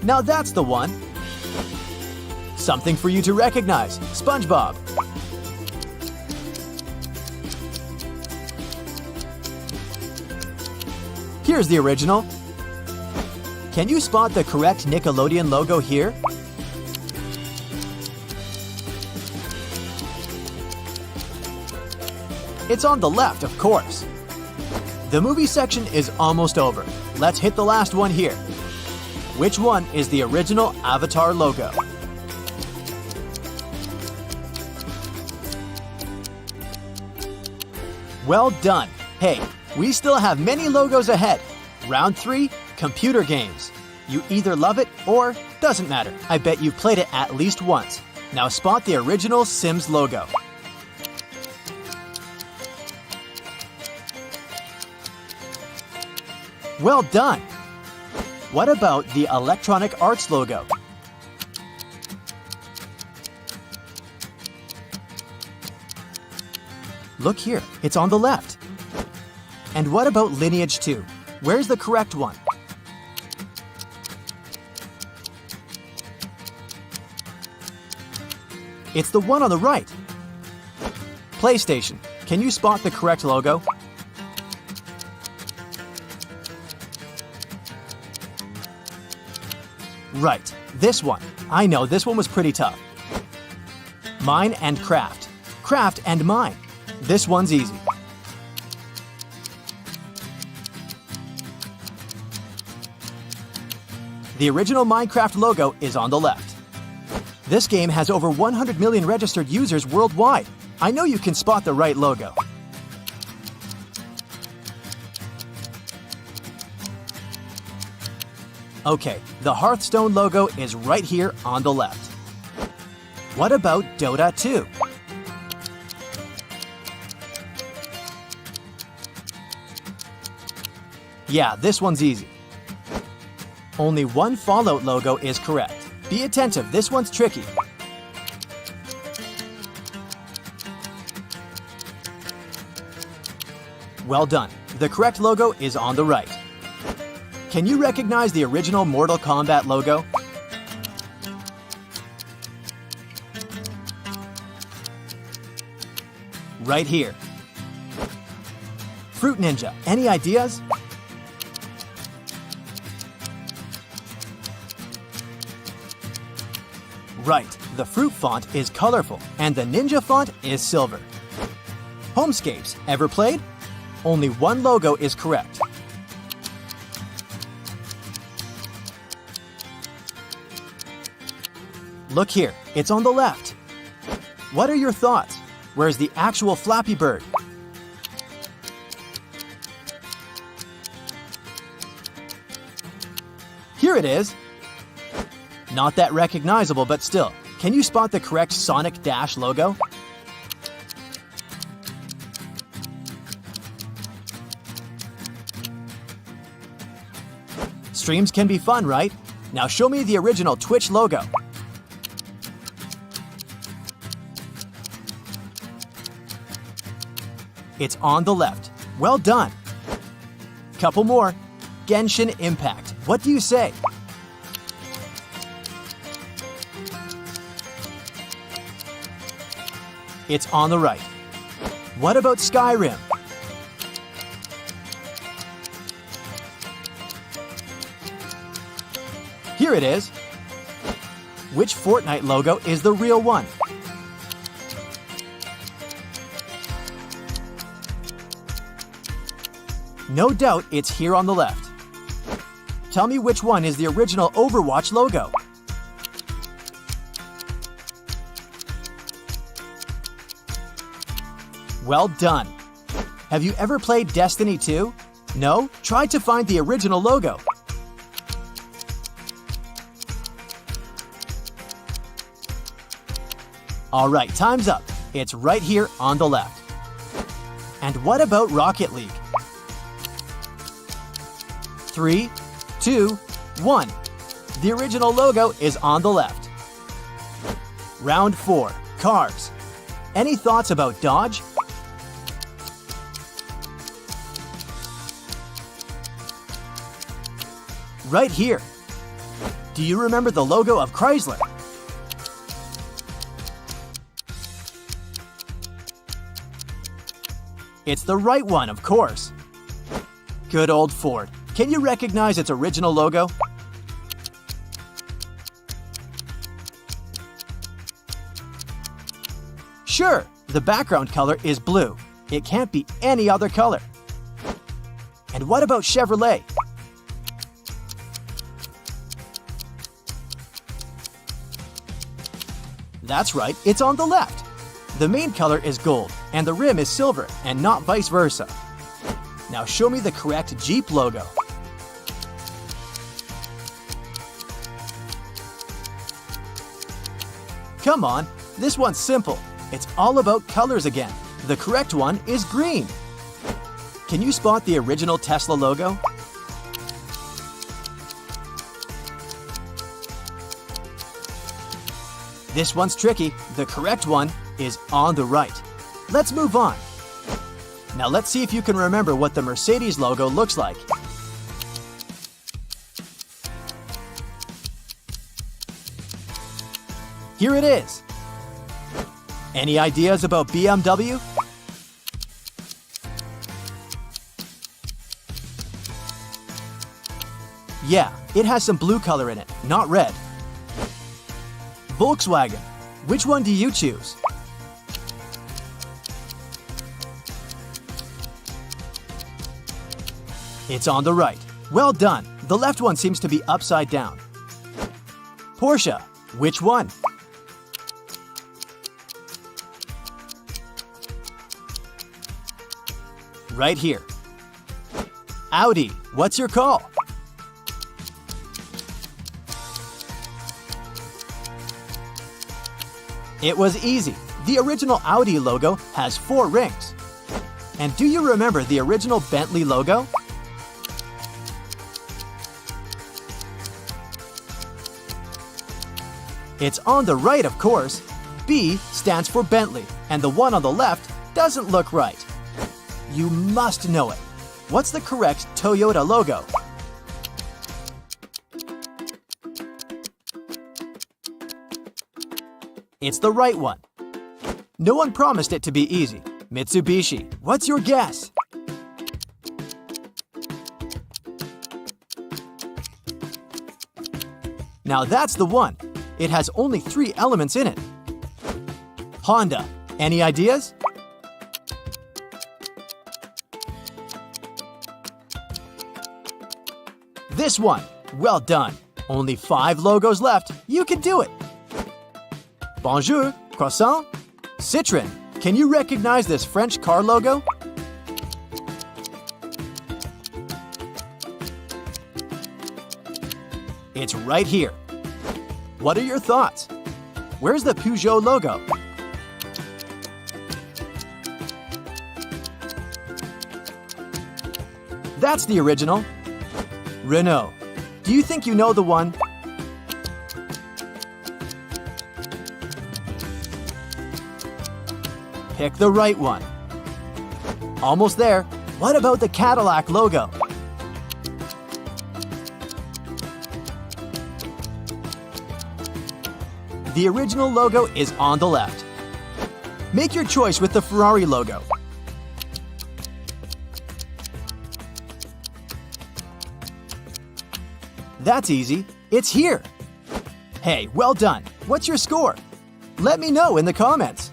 [SPEAKER 1] Now that's the one. Something for you to recognize. SpongeBob. Here's the original. Can you spot the correct Nickelodeon logo here? It's on the left, of course. The movie section is almost over. Let's hit the last one here. Which one is the original Avatar logo? Well done. Hey, we still have many logos ahead. Round 3, computer games. You either love it or doesn't matter. I bet you've played it at least once. Now spot the original Sims logo. Well done. What about the Electronic Arts logo? Look here, it's on the left. And what about Lineage 2? Where's the correct one? It's the one on the right. PlayStation, can you spot the correct logo? Right, this one. I know, this one was pretty tough. Mine and Craft. Craft and Mine. This one's easy. The original Minecraft logo is on the left. This game has over 100 million registered users worldwide. I know you can spot the right logo. Okay, the Hearthstone logo is right here on the left. What about Dota 2? Yeah, this one's easy. Only one Fallout logo is correct. Be attentive, this one's tricky. Well done. The correct logo is on the right. Can you recognize the original Mortal Kombat logo? Right here. Fruit Ninja, any ideas? Right, the fruit font is colorful and the ninja font is silver. Homescapes, ever played? Only one logo is correct. Look here, it's on the left. What are your thoughts? Where's the actual Flappy Bird? Here it is. Not that recognizable, but still. Can you spot the correct Sonic Dash logo? Streams can be fun, right? Now show me the original Twitch logo. It's on the left. Well done. Couple more. Genshin Impact. What do you say? It's on the right. What about Skyrim? Here it is. Which Fortnite logo is the real one? No doubt it's here on the left. Tell me which one is the original Overwatch logo. Well done. Have you ever played Destiny 2? No? Try to find the original logo. Alright, time's up. It's right here on the left. And what about Rocket League? 3, 2, 1. The original logo is on the left. Round 4. Cars. Any thoughts about Dodge? Right here. Do you remember the logo of Chrysler? It's the right one, of course. Good old Ford. Can you recognize its original logo? Sure, the background color is blue. It can't be any other color. And what about Chevrolet? That's right, it's on the left. The main color is gold, and the rim is silver, and not vice versa. Now show me the correct Jeep logo. Come on, this one's simple. It's all about colors again. The correct one is green. Can you spot the original Tesla logo? This one's tricky. The correct one is on the right. Let's move on. Now let's see if you can remember what the Mercedes logo looks like. Here it is. Any ideas about BMW? Yeah, it has some blue color in it, not red. Volkswagen. Which one do you choose? It's on the right. Well done. The left one seems to be upside down. Porsche. Which one? Right here. Audi. What's your call? It was easy. The original Audi logo has 4 rings. And do you remember the original Bentley logo? It's on the right, of course. B stands for Bentley, and the one on the left doesn't look right. You must know it. What's the correct Toyota logo? It's the right one. No one promised it to be easy. Mitsubishi. What's your guess? Now that's the one. It has only 3 elements in it. Honda. Any ideas? This one. Well done. Only 5 logos left. You can do it. Bonjour. Croissant. Citroën. Can you recognize this French car logo? It's right here. What are your thoughts? Where's the Peugeot logo? That's the original. Renault. Do you think you know the one? Pick the right one. Almost there. What about the Cadillac logo? The original logo is on the left. Make your choice with the Ferrari logo. That's easy. It's here. Hey, well done. What's your score? Let me know in the comments.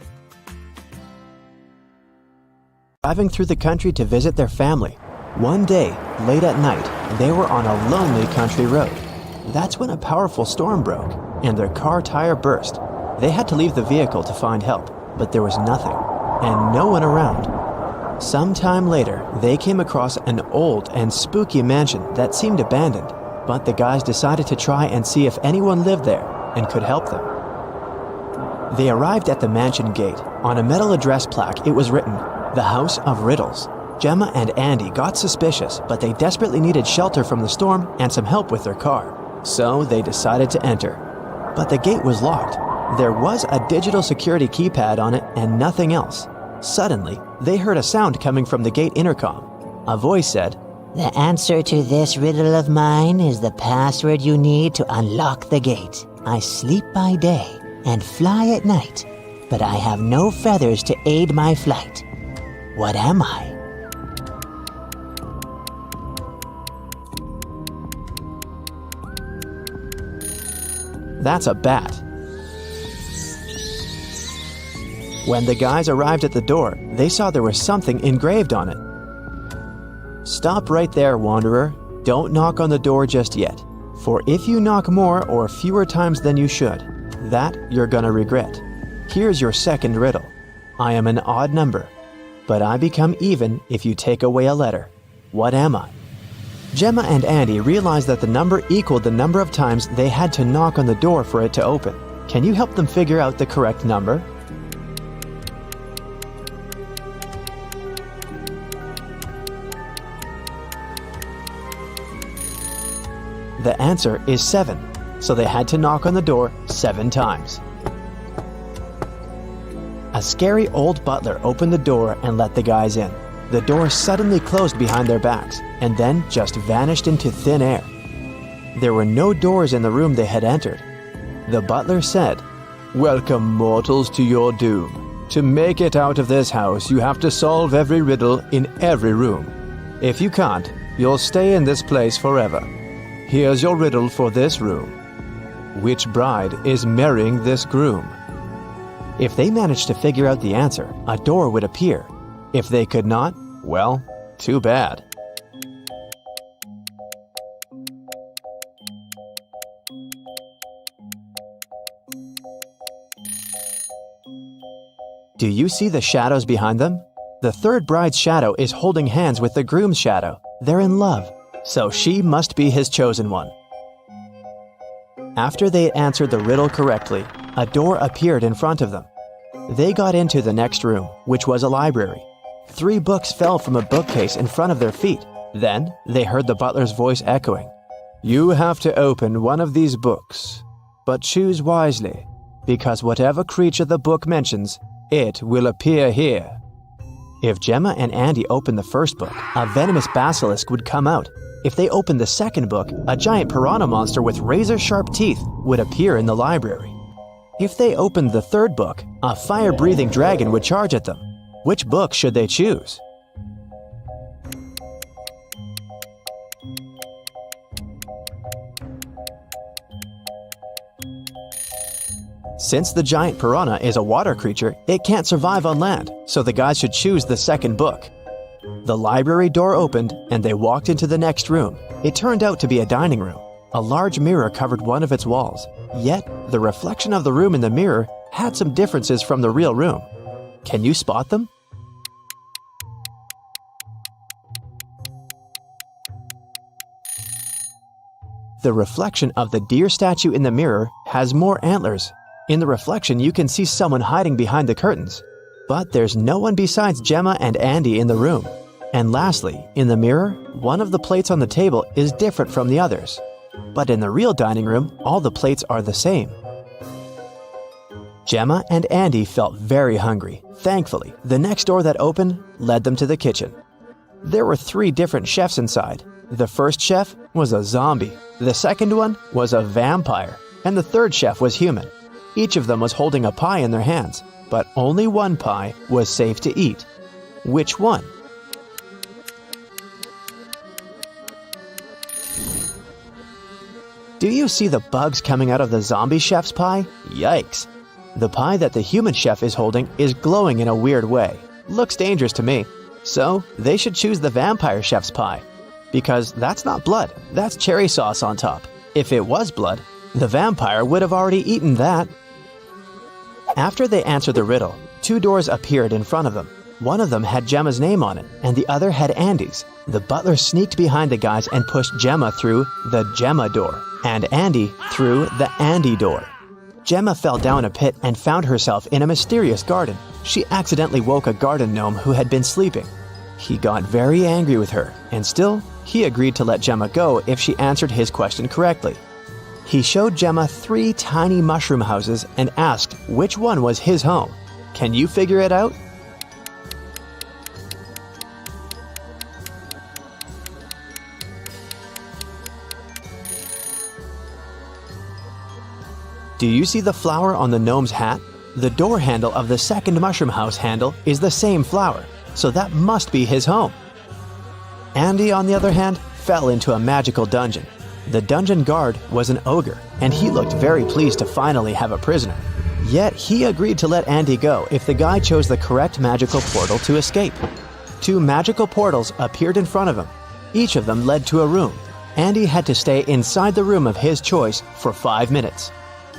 [SPEAKER 1] Driving through the country to visit their family. One day, late at night, they were on a lonely country road. That's when a powerful storm broke, and their car tire burst. They had to leave the vehicle to find help, but there was nothing, and no one around. Sometime later, they came across an old and spooky mansion that seemed abandoned, but the guys decided to try and see if anyone lived there and could help them. They arrived at the mansion gate. On a metal address plaque, it was written, "The House of Riddles." Gemma and Andy got suspicious, but they desperately needed shelter from the storm and some help with their car. So they decided to enter. But the gate was locked. There was a digital security keypad on it and nothing else. Suddenly, they heard a sound coming from the gate intercom. A voice said,
[SPEAKER 2] The answer to this riddle of mine is the password you need to unlock the gate. I sleep by day and fly at night, but I have no feathers to aid my flight. What am I?
[SPEAKER 1] "That's a bat." When the guys arrived at the door, they saw there was something engraved on it. "Stop right there, wanderer. Don't knock on the door just yet. For if you knock more or fewer times than you should, that you're gonna regret. Here's your second riddle. I am an odd number, but I become even if you take away a letter. What am I?" Gemma and Andy realized that the number equaled the number of times they had to knock on the door for it to open. Can you help them figure out the correct number? The answer is 7, so they had to knock on the door 7 times. A scary old butler opened the door and let the guys in. The door suddenly closed behind their backs and then just vanished into thin air. There were no doors in the room they had entered. The butler said, "Welcome, mortals, to your doom. To make it out of this house, you have to solve every riddle in every room. If you can't, you'll stay in this place forever. Here's your riddle for this room. Which bride is marrying this groom?" If they managed to figure out the answer, a door would appear. If they could not, well, too bad. Do you see the shadows behind them? The third bride's shadow is holding hands with the groom's shadow. They're in love, so she must be his chosen one. After they answered the riddle correctly, a door appeared in front of them. They got into the next room, which was a library. 3 books fell from a bookcase in front of their feet. Then they heard the butler's voice echoing. "You have to open one of these books, but choose wisely, because whatever creature the book mentions, it will appear here." If Gemma and Andy opened the first book, a venomous basilisk would come out. If they opened the second book, a giant piranha monster with razor-sharp teeth would appear in the library. If they opened the third book, a fire-breathing dragon would charge at them. Which book should they choose? Since the giant piranha is a water creature, it can't survive on land, so the guys should choose the second book. The library door opened, and they walked into the next room. It turned out to be a dining room. A large mirror covered one of its walls, yet the reflection of the room in the mirror had some differences from the real room. Can you spot them? The reflection of the deer statue in the mirror has more antlers. In the reflection, you can see someone hiding behind the curtains. But there's no one besides Gemma and Andy in the room. And lastly, in the mirror, one of the plates on the table is different from the others. But in the real dining room, all the plates are the same. Gemma and Andy felt very hungry. Thankfully, the next door that opened led them to the kitchen. There were 3 different chefs inside. The first chef was a zombie, the second one was a vampire, and the third chef was human. Each of them was holding a pie in their hands, but only one pie was safe to eat. Which one? Do you see the bugs coming out of the zombie chef's pie? Yikes! The pie that the human chef is holding is glowing in a weird way. Looks dangerous to me. So, they should choose the vampire chef's pie. Because that's not blood, that's cherry sauce on top. If it was blood, the vampire would have already eaten that. After they answered the riddle, 2 doors appeared in front of them. One of them had Gemma's name on it, and the other had Andy's. The butler sneaked behind the guys and pushed Gemma through the Gemma door, and Andy through the Andy door. Gemma fell down a pit and found herself in a mysterious garden. She accidentally woke a garden gnome who had been sleeping. He got very angry with her, and still, he agreed to let Gemma go if she answered his question correctly. He showed Gemma 3 tiny mushroom houses and asked which one was his home. Can you figure it out? Do you see the flower on the gnome's hat? The door handle of the second mushroom house handle is the same flower, so that must be his home. Andy, on the other hand, fell into a magical dungeon. The dungeon guard was an ogre, and he looked very pleased to finally have a prisoner. Yet he agreed to let Andy go if the guy chose the correct magical portal to escape. 2 magical portals appeared in front of him. Each of them led to a room. Andy had to stay inside the room of his choice for 5 minutes.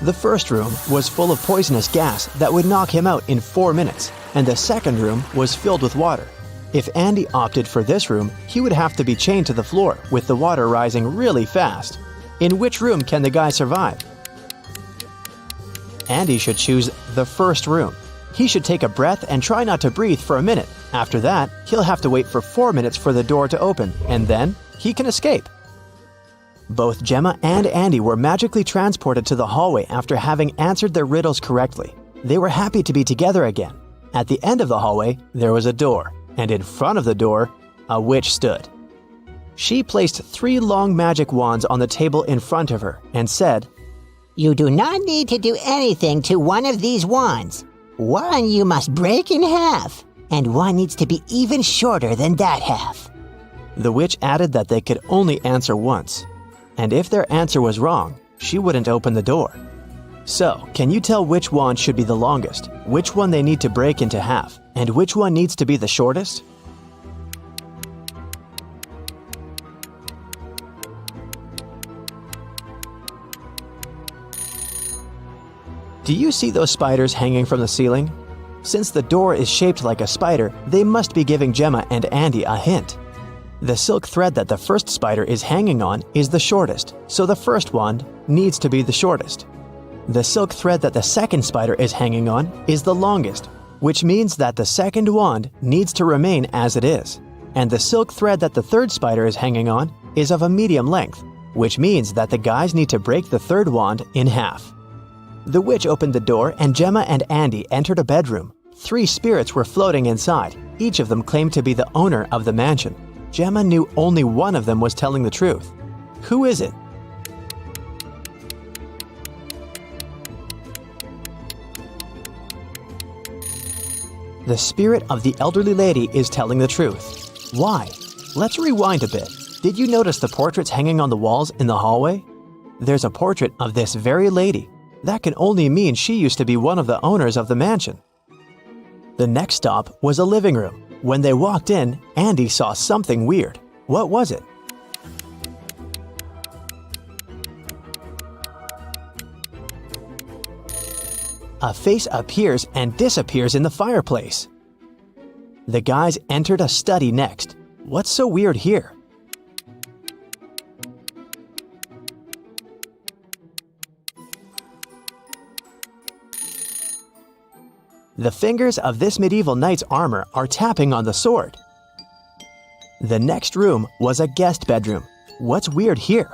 [SPEAKER 1] The first room was full of poisonous gas that would knock him out in 4 minutes, and the second room was filled with water. If Andy opted for this room, he would have to be chained to the floor with the water rising really fast. In which room can the guy survive? Andy should choose the first room. He should take a breath and try not to breathe for a minute. After that, he'll have to wait for 4 minutes for the door to open, and then he can escape. Both Gemma and Andy were magically transported to the hallway after having answered their riddles correctly. They were happy to be together again. At the end of the hallway, there was a door, and in front of the door, a witch stood. She placed 3 long magic wands on the table in front of her and said,
[SPEAKER 2] You do not need to do anything to one of these wands. One you must break in half, and one needs to be even shorter than that half.
[SPEAKER 1] The witch added that they could only answer once, and if their answer was wrong, she wouldn't open the door. So, can you tell which wand should be the longest, which one they need to break into half, and which one needs to be the shortest? Do you see those spiders hanging from the ceiling? Since the door is shaped like a spider, they must be giving Gemma and Andy a hint. The silk thread that the first spider is hanging on is the shortest, so the first wand needs to be the shortest. The silk thread that the second spider is hanging on is the longest, which means that the second wand needs to remain as it is. And the silk thread that the third spider is hanging on is of a medium length, which means that the guys need to break the third wand in half. The witch opened the door and Gemma and Andy entered a bedroom. 3 spirits were floating inside. Each of them claimed to be the owner of the mansion. Gemma knew only one of them was telling the truth. Who is it? The spirit of the elderly lady is telling the truth. Why? Let's rewind a bit. Did you notice the portraits hanging on the walls in the hallway? There's a portrait of this very lady. That can only mean she used to be one of the owners of the mansion. The next stop was a living room. When they walked in, Andy saw something weird. What was it? A face appears and disappears in the fireplace. The guys entered a study next. What's so weird here? The fingers of this medieval knight's armor are tapping on the sword. The next room was a guest bedroom. What's weird here?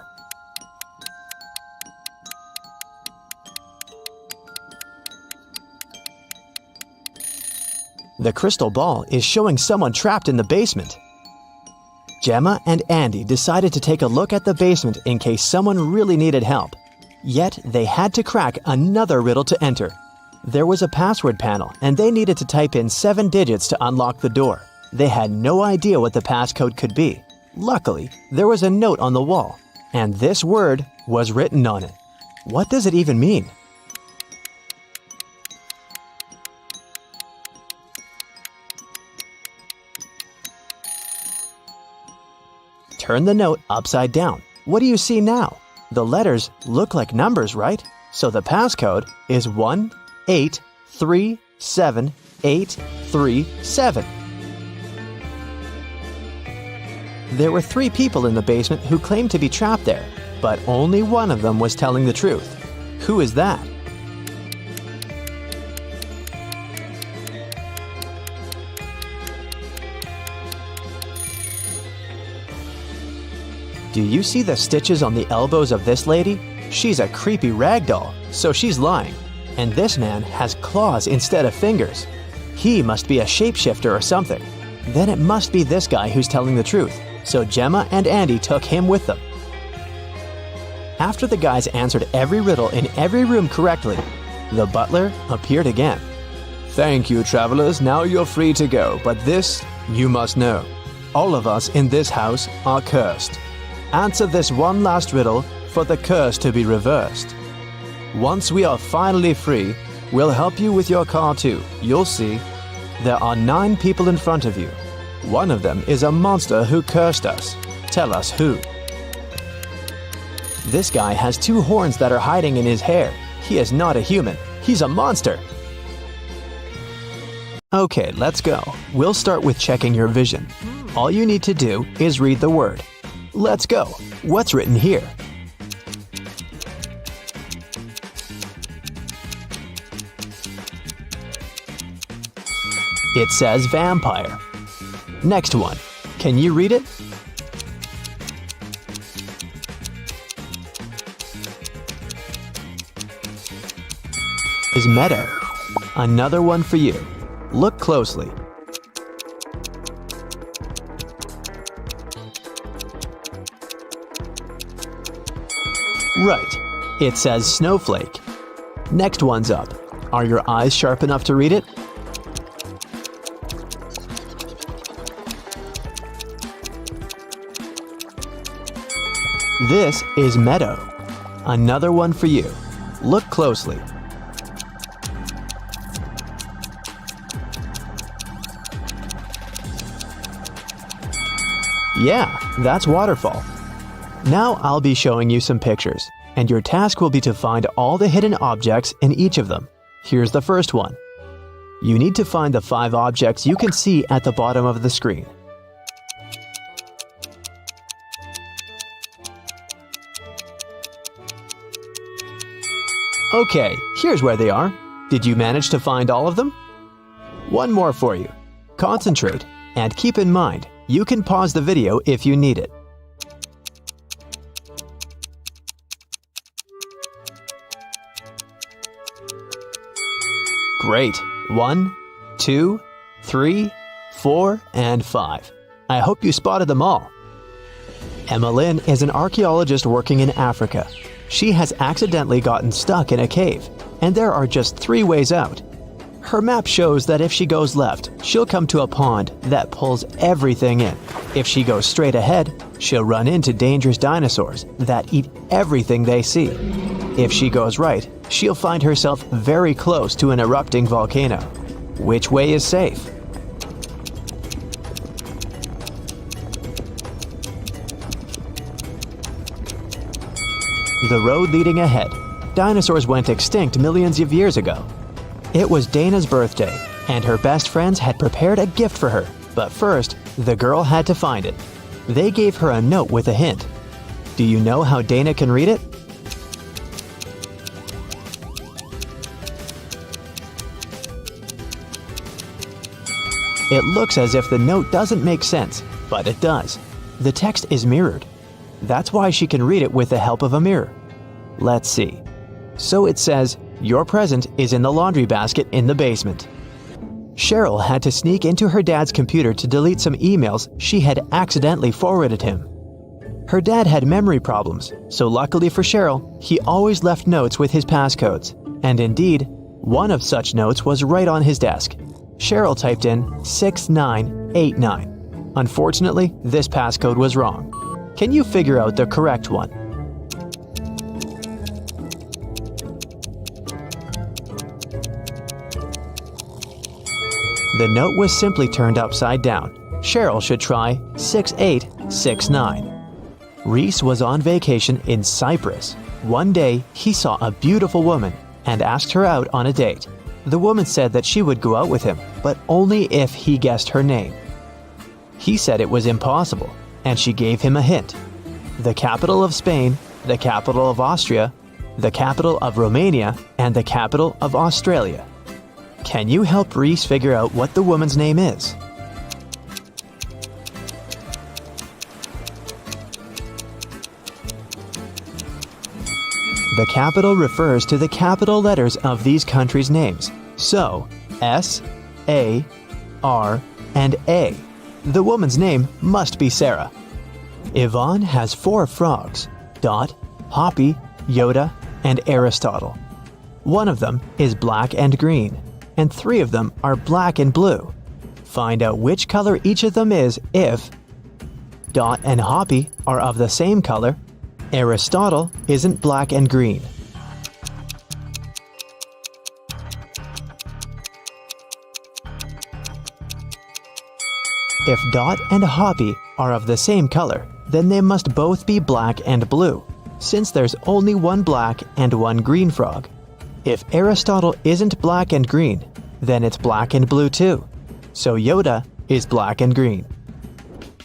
[SPEAKER 1] The crystal ball is showing someone trapped in the basement. Gemma and Andy decided to take a look at the basement in case someone really needed help. Yet they had to crack another riddle to enter. There was a password panel and they needed to type in 7 digits to unlock the door. They had no idea what the passcode could be. Luckily, there was a note on the wall, and this word was written on it. What does it even mean? Turn the note upside down. What do you see now? The letters look like numbers, right? So the passcode is 1837837. There were 3 people in the basement who claimed to be trapped there, but only one of them was telling the truth. Who is that? Do you see the stitches on the elbows of this lady? She's a creepy rag doll, so she's lying. And this man has claws instead of fingers. He must be a shapeshifter or something. Then it must be this guy who's telling the truth, so Gemma and Andy took him with them. After the guys answered every riddle in every room correctly, the butler appeared again. "Thank you, travelers, now you're free to go, but this you must know. All of us in this house are cursed. Answer this one last riddle for the curse to be reversed. Once we are finally free, we'll help you with your car too. You'll see. There are 9 people in front of you. One of them is a monster who cursed us. Tell us who." This guy has 2 horns that are hiding in his hair. He is not a human. He's a monster. Okay, let's go. We'll start with checking your vision. All you need to do is read the word. Let's go. What's written here? It says vampire. Next one. Can you read it? Is meadow. Another one for you. Look closely. Right. It says snowflake. Next one's up. Are your eyes sharp enough to read it? This is meadow. Another one for you. Look closely. Yeah, that's waterfall. Now I'll be showing you some pictures, and your task will be to find all the hidden objects in each of them. Here's the first one. You need to find the 5 objects you can see at the bottom of the screen. Okay, here's where they are. Did you manage to find all of them? One more for you. Concentrate, and keep in mind, you can pause the video if you need it. Great. 1, 2, 3, 4, and 5. I hope you spotted them all. Emmeline is an archaeologist working in Africa. She has accidentally gotten stuck in a cave, and there are just 3 ways out. Her map shows that if she goes left, she'll come to a pond that pulls everything in. If she goes straight ahead, she'll run into dangerous dinosaurs that eat everything they see. If she goes right, she'll find herself very close to an erupting volcano. Which way is safe? The road leading ahead. Dinosaurs went extinct millions of years ago. It was Dana's birthday, and her best friends had prepared a gift for her. But first, the girl had to find it. They gave her a note with a hint. Do you know how Dana can read it? It looks as if the note doesn't make sense, but it does. The text is mirrored. That's why she can read it with the help of a mirror. Let's see. So it says, "Your present is in the laundry basket in the basement." Cheryl had to sneak into her dad's computer to delete some emails she had accidentally forwarded him. Her dad had memory problems, so luckily for Cheryl, he always left notes with his passcodes. And indeed, one of such notes was right on his desk. Cheryl typed in 6989. Unfortunately, this passcode was wrong. Can you figure out the correct one? The note was simply turned upside down. Cheryl should try 6869. Reese was on vacation in Cyprus. One day, he saw a beautiful woman and asked her out on a date. The woman said that she would go out with him, but only if he guessed her name. He said it was impossible, and she gave him a hint. The capital of Spain, the capital of Austria, the capital of Romania, and the capital of Australia. Can you help Reese figure out what the woman's name is? The capital refers to the capital letters of these countries' names. So, S, A, R, and A. The woman's name must be Sarah. Yvonne has 4 frogs: Dot, Hoppy, Yoda, and Aristotle. One of them is black and green, and 3 of them are black and blue. Find out which color each of them is if Dot and Hoppy are of the same color, Aristotle isn't black and green. If Dot and Hoppy are of the same color, then they must both be black and blue, since there's only one black and one green frog. If Aristotle isn't black and green, then it's black and blue too. So Yoda is black and green.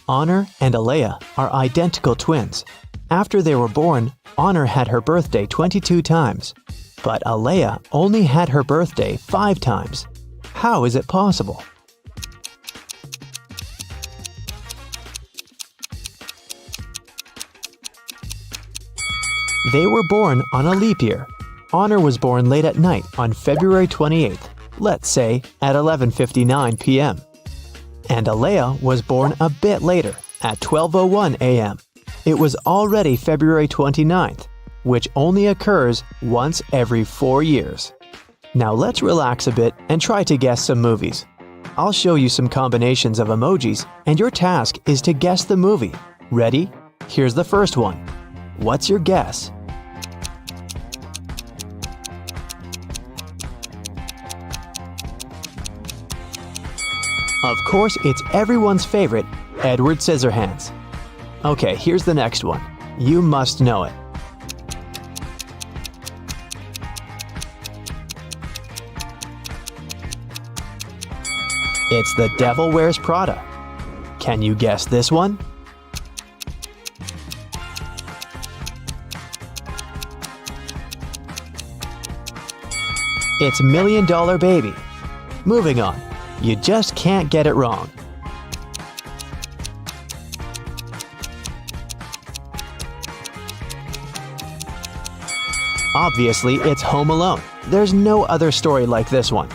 [SPEAKER 1] Honor and Alea are identical twins. After they were born, Honor had her birthday 22 times, but Alea only had her birthday 5 times. How is it possible? They were born on a leap year. Honor was born late at night on February 28th, let's say at 11:59 p.m. And Alea was born a bit later, at 12:01 a.m. It was already February 29th, which only occurs once every 4 years. Now let's relax a bit and try to guess some movies. I'll show you some combinations of emojis, and your task is to guess the movie. Ready? Here's the first one. What's your guess? Of course, it's everyone's favorite, Edward Scissorhands. Okay, here's the next one. You must know it. It's The Devil Wears Prada. Can you guess this one? It's $1 Million Baby. Moving on. You just can't get it wrong. Obviously, it's Home Alone. There's no other story like this one.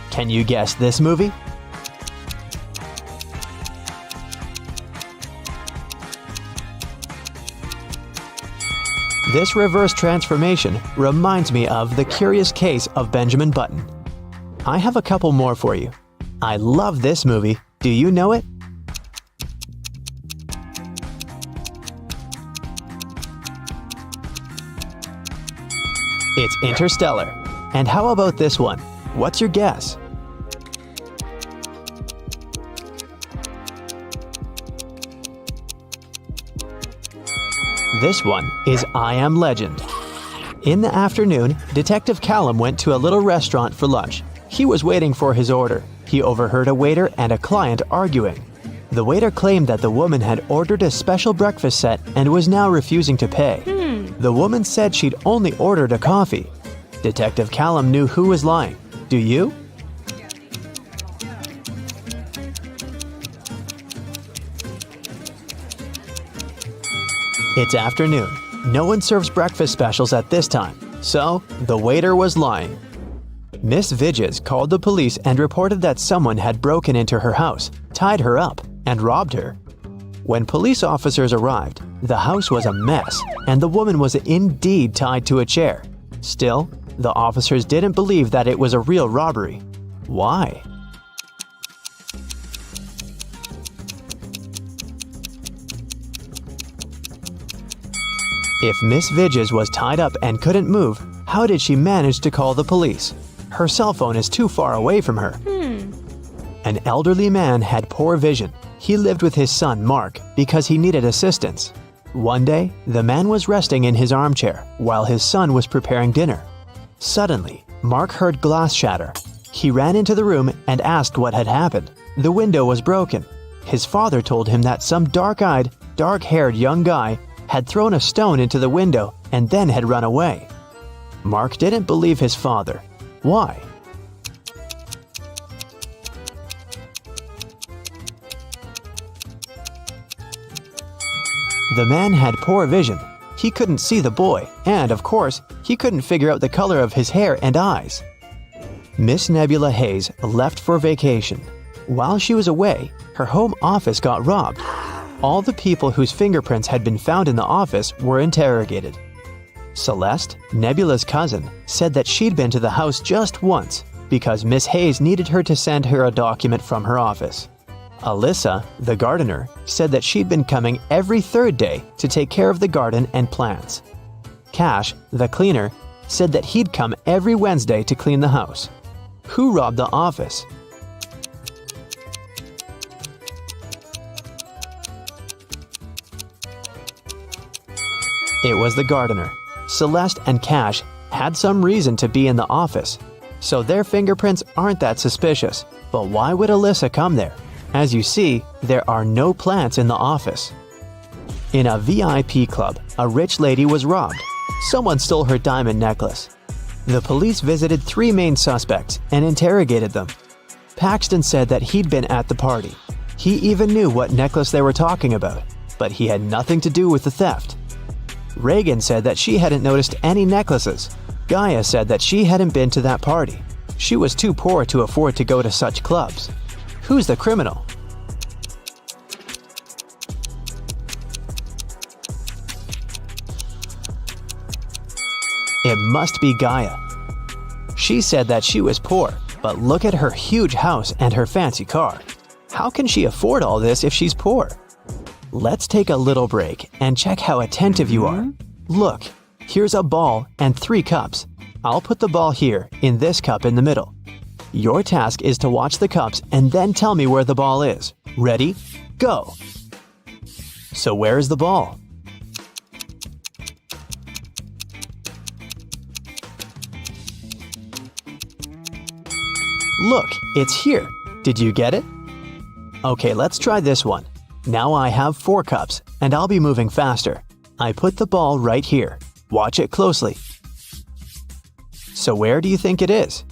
[SPEAKER 1] Can you guess this movie? This reverse transformation reminds me of The Curious Case of Benjamin Button. I have a couple more for you. I love this movie. Do you know it? It's It's Interstellar. And how about this one? What's your guess? This one is I Am Legend. In the afternoon, Detective Callum went to a little restaurant for lunch. He was waiting for his order. He overheard a waiter and a client arguing. The waiter claimed that the woman had ordered a special breakfast set and was now refusing to pay. The woman said she'd only ordered a coffee. Detective Callum knew who was lying. Do you? It's afternoon. No one serves breakfast specials at this time, so the waiter was lying. Miss Vidges called the police and reported that someone had broken into her house, tied her up, and robbed her. When police officers arrived, the house was a mess, and the woman was indeed tied to a chair. Still, the officers didn't believe that it was a real robbery. Why? If Miss Vidges was tied up and couldn't move, how did she manage to call the police? Her cell phone is too far away from her. An elderly man had poor vision. He lived with his son, Mark, because he needed assistance. One day, the man was resting in his armchair while his son was preparing dinner. Suddenly, Mark heard glass shatter. He ran into the room and asked what had happened. The window was broken. His father told him that some dark-eyed, dark-haired young guy had thrown a stone into the window and then had run away. Mark didn't believe his father. Why? The man had poor vision. He couldn't see the boy, and of course, he couldn't figure out the color of his hair and eyes. Miss Nebula Hayes left for vacation. While she was away, her home office got robbed. All the people whose fingerprints had been found in the office were interrogated. Celeste, Nebula's cousin, said that she'd been to the house just once because Miss Hayes needed her to send her a document from her office. Alyssa, the gardener, said that she'd been coming every third day to take care of the garden and plants. Cash, the cleaner, said that he'd come every Wednesday to clean the house. Who robbed the office? It was the gardener. Celeste and Cash had some reason to be in the office, so their fingerprints aren't that suspicious. But why would Alyssa come there? As you see, there are no plants in the office. In a VIP club, a rich lady was robbed. Someone stole her diamond necklace. The police visited 3 main suspects and interrogated them. Paxton said that he'd been at the party. He even knew what necklace they were talking about, but he had nothing to do with the theft. Reagan said that she hadn't noticed any necklaces. Gaia said that she hadn't been to that party. She was too poor to afford to go to such clubs. Who's the criminal? It must be Gaia. She said that she was poor, but look at her huge house and her fancy car. How can she afford all this if she's poor? Let's take a little break and check how attentive you are. Look, here's a ball and 3 cups. I'll put the ball here, in this cup in the middle. Your task is to watch the cups and then tell me where the ball is. Ready? Go! So where is the ball? Look, it's here. Did you get it? Okay, let's try this one. Now I have 4 cups, and I'll be moving faster. I put the ball right here. Watch it closely. So where do you think it is?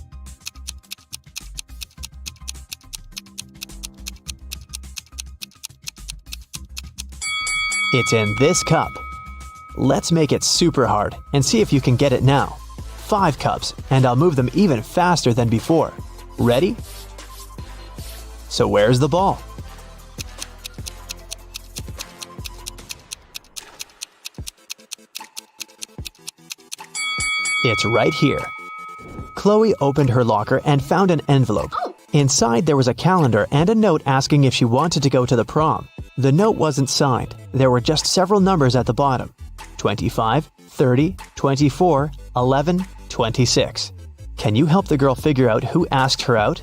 [SPEAKER 1] It's in this cup. Let's make it super hard and see if you can get it now. 5 cups, and I'll move them even faster than before. Ready? So where's the ball? It's right here. Chloe opened her locker and found an envelope. Inside there was a calendar and a note asking if she wanted to go to the prom. The note wasn't signed. There were just several numbers at the bottom. 25, 30, 24, 11, 26. Can you help the girl figure out who asked her out?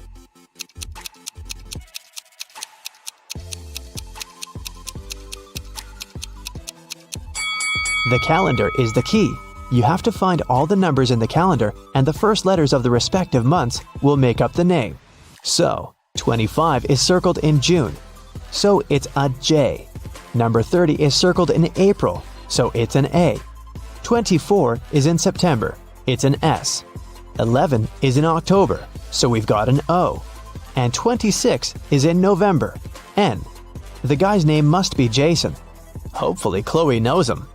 [SPEAKER 1] The calendar is the key. You have to find all the numbers in the calendar, and the first letters of the respective months will make up the name. So, 25 is circled in June, so it's a J. Number 30 is circled in April, so it's an A. 24 is in September, it's an S. 11 is in October, so we've got an O. And 26 is in November, N. The guy's name must be Jason. Hopefully Chloe knows him.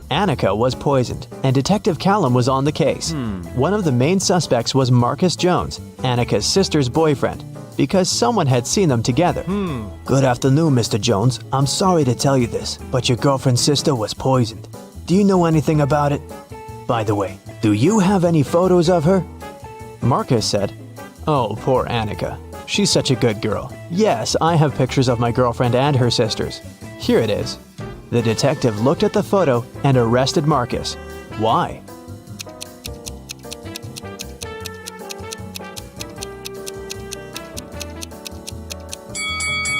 [SPEAKER 1] Annika was poisoned, and Detective Callum was on the case. One of the main suspects was Marcus Jones, Annika's sister's boyfriend, because someone had seen them together.
[SPEAKER 4] Good afternoon, Mr. Jones. I'm sorry to tell you this, but your girlfriend's sister was poisoned. Do you know anything about it? By the way, do you have any photos of her?
[SPEAKER 1] Marcus said, "Oh, poor Annika. She's such a good girl. Yes, I have pictures of my girlfriend and her sisters. Here it is." The detective looked at the photo and arrested Marcus. Why?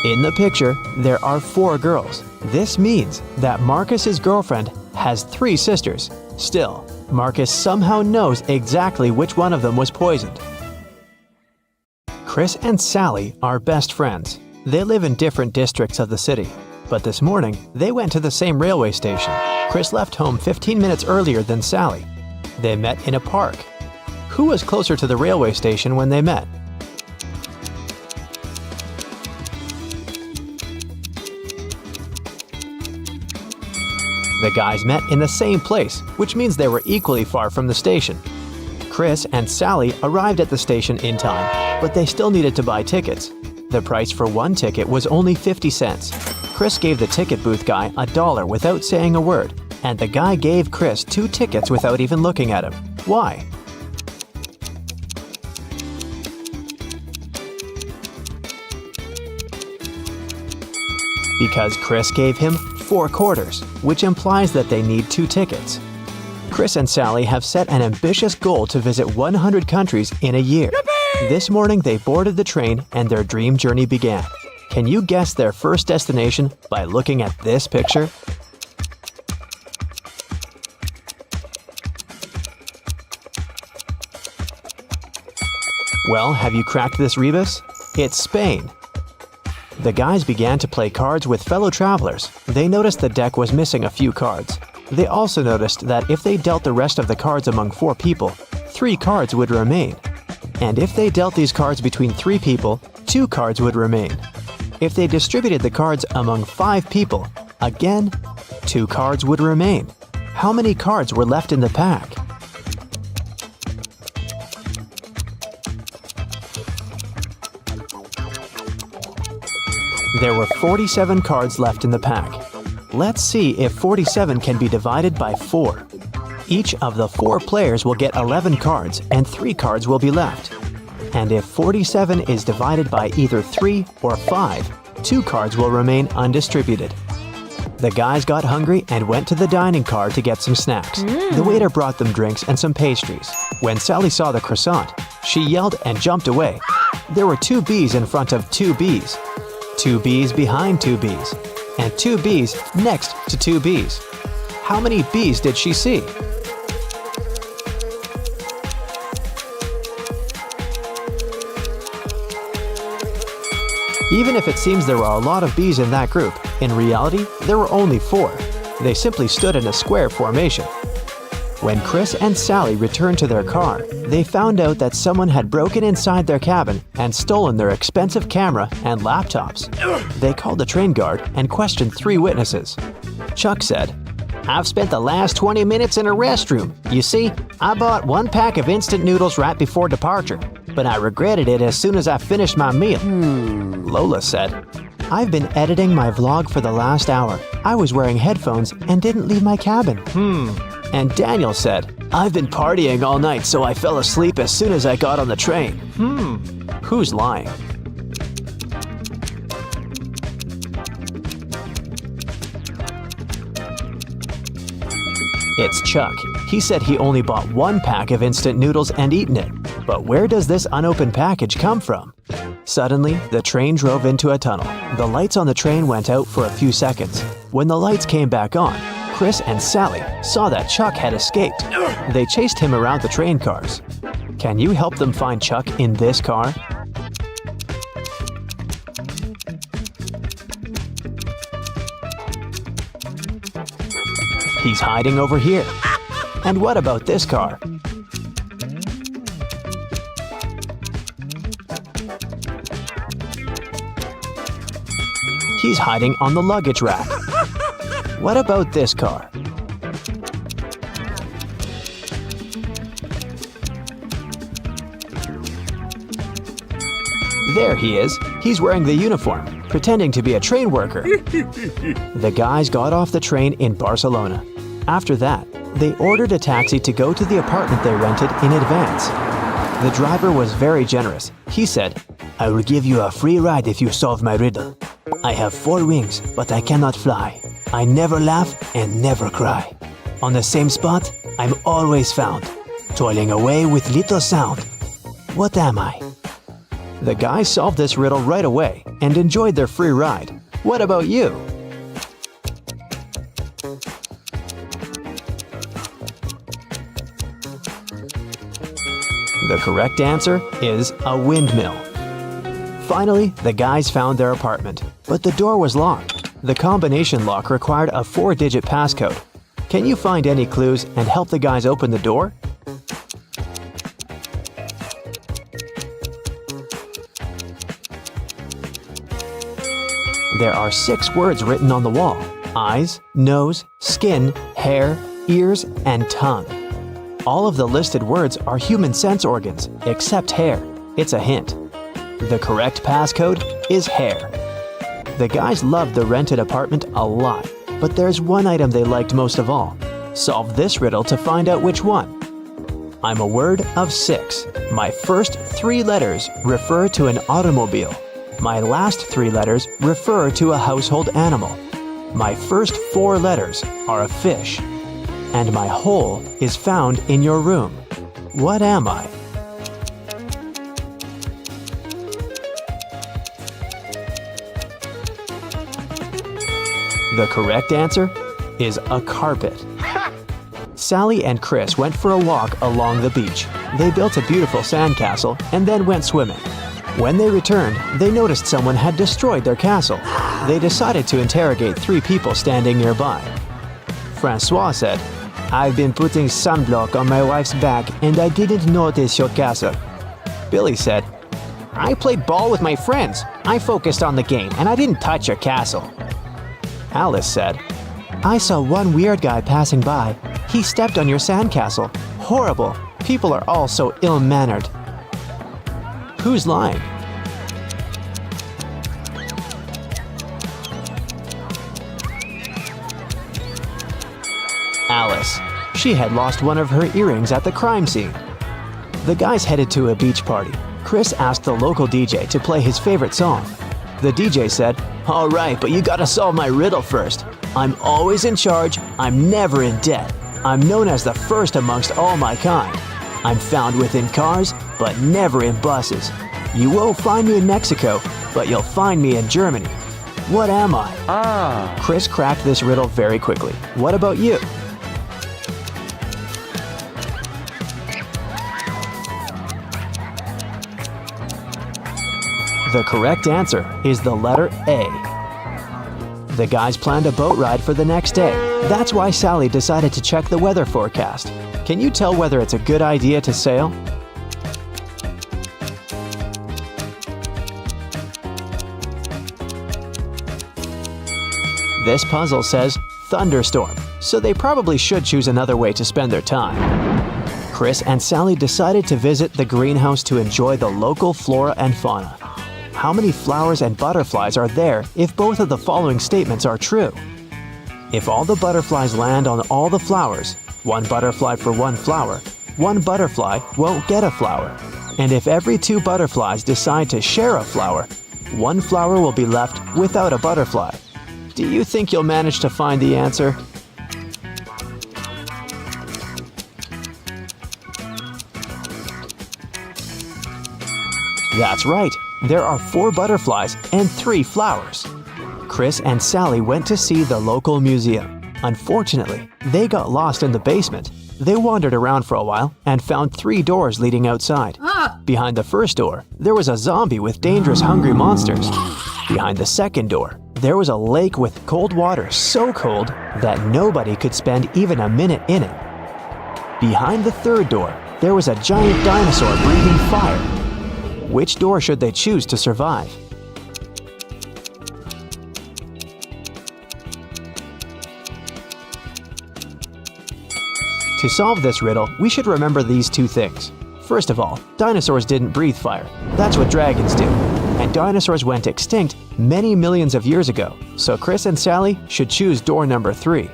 [SPEAKER 1] In the picture, there are 4 girls. This means that Marcus's girlfriend has 3 sisters. Still, Marcus somehow knows exactly which one of them was poisoned. Chris and Sally are best friends. They live in different districts of the city. But this morning, they went to the same railway station. Chris left home 15 minutes earlier than Sally. They met in a park. Who was closer to the railway station when they met? The guys met in the same place, which means they were equally far from the station. Chris and Sally arrived at the station in time, but they still needed to buy tickets. The price for one ticket was only 50 cents. Chris gave the ticket booth guy $1 without saying a word, and the guy gave Chris 2 tickets without even looking at him. Why? Because Chris gave him 4 quarters, which implies that they need 2 tickets. Chris and Sally have set an ambitious goal to visit 100 countries in a year. Yippee! This morning they boarded the train and their dream journey began. Can you guess their first destination by looking at this picture? Well, have you cracked this rebus? It's Spain. The guys began to play cards with fellow travelers. They noticed the deck was missing a few cards. They also noticed that if they dealt the rest of the cards among 4 people, 3 cards would remain. And if they dealt these cards between 3 people, 2 cards would remain. If they distributed the cards among 5 people, again, 2 cards would remain. How many cards were left in the pack? There were 47 cards left in the pack. Let's see if 47 can be divided by 4. Each of the 4 players will get 11 cards and 3 cards will be left. And if 47 is divided by either 3 or 5, 2 cards will remain undistributed. The guys got hungry and went to the dining car to get some snacks. The waiter brought them drinks and some pastries. When Sally saw the croissant, she yelled and jumped away. There were 2 B's in front of 2 B's, 2 B's behind 2 B's, and 2 B's next to 2 B's. How many B's did she see? Even if it seems there were a lot of B's in that group, in reality, there were only 4. They simply stood in a square formation. When Chris and Sally returned to their car, they found out that someone had broken inside their cabin and stolen their expensive camera and laptops. They called the train guard and questioned 3 witnesses. Chuck said, "I've spent the last 20 minutes in a restroom. You see, I bought 1 pack of instant noodles right before departure, but I regretted it as soon as I finished my meal." Lola said, "I've been editing my vlog for the last hour. I was wearing headphones and didn't leave my cabin." And Daniel said, "I've been partying all night, so I fell asleep as soon as I got on the train." Who's lying? It's Chuck. He said he only bought one pack of instant noodles and eaten it. But where does this unopened package come from? Suddenly, the train drove into a tunnel. The lights on the train went out for a few seconds. When the lights came back on, Chris and Sally saw that Chuck had escaped. They chased him around the train cars. Can you help them find Chuck in this car? He's hiding over here. And what about this car? He's hiding on the luggage rack. What about this car? There he is. He's wearing the uniform, pretending to be a train worker. The guys got off the train in Barcelona. After that, they ordered a taxi to go to the apartment they rented in advance. The driver was very generous. He said, "I will give you a free ride if you solve my riddle. I have 4 wings, but I cannot fly. I never laugh and never cry. On the same spot, I'm always found, toiling away with little sound. What am I?" The guys solved this riddle right away and enjoyed their free ride. What about you? The correct answer is a windmill. Finally, the guys found their apartment, but the door was locked. The combination lock required a 4-digit passcode. Can you find any clues and help the guys open the door? There are 6 words written on the wall: eyes, nose, skin, hair, ears, and tongue. All of the listed words are human sense organs, except hair. It's a hint. The correct passcode is hair. The guys loved the rented apartment a lot, but there's one item they liked most of all. Solve this riddle to find out which one. I'm a word of 6. My first 3 letters refer to an automobile. My last 3 letters refer to a household animal. My first 4 letters are a fish. And my whole is found in your room. What am I? The correct answer is a carpet. Sally and Chris went for a walk along the beach. They built a beautiful sandcastle and then went swimming. When they returned, they noticed someone had destroyed their castle. They decided to interrogate 3 people standing nearby. Francois said, "I've been putting sunblock on my wife's back and I didn't notice your castle." Billy said, "I played ball with my friends. I focused on the game and I didn't touch your castle." Alice said, "I saw one weird guy passing by. He stepped on your sandcastle. Horrible. People are all so ill-mannered." Who's lying? Alice. She had lost one of her earrings at the crime scene. The guys headed to a beach party. Chris asked the local DJ to play his favorite song. The DJ said, "All right, but you gotta solve my riddle first. I'm always in charge. I'm never in debt. I'm known as the first amongst all my kind. I'm found within cars, but never in buses. You won't find me in Mexico, but you'll find me in Germany. What am I?" Chris cracked this riddle very quickly. What about you? The correct answer is the letter A. The guys planned a boat ride for the next day. That's why Sally decided to check the weather forecast. Can you tell whether it's a good idea to sail? This puzzle says thunderstorm, so they probably should choose another way to spend their time. Chris and Sally decided to visit the greenhouse to enjoy the local flora and fauna. How many flowers and butterflies are there if both of the following statements are true? If all the butterflies land on all the flowers, 1 butterfly for 1 flower, 1 butterfly won't get a flower. And if every 2 butterflies decide to share a flower, 1 flower will be left without a butterfly. Do you think you'll manage to find the answer? That's right. There are 4 butterflies and 3 flowers. Chris and Sally went to see the local museum. Unfortunately, they got lost in the basement. They wandered around for a while and found 3 doors leading outside. Behind the first door, there was a zombie with dangerous hungry monsters. Behind the second door, there was a lake with cold water so cold that nobody could spend even a minute in it. Behind the third door, there was a giant dinosaur breathing fire. Which door should they choose to survive? To solve this riddle, we should remember these 2 things. First of all, dinosaurs didn't breathe fire. That's what dragons do. And dinosaurs went extinct many millions of years ago, so Chris and Sally should choose door number 3.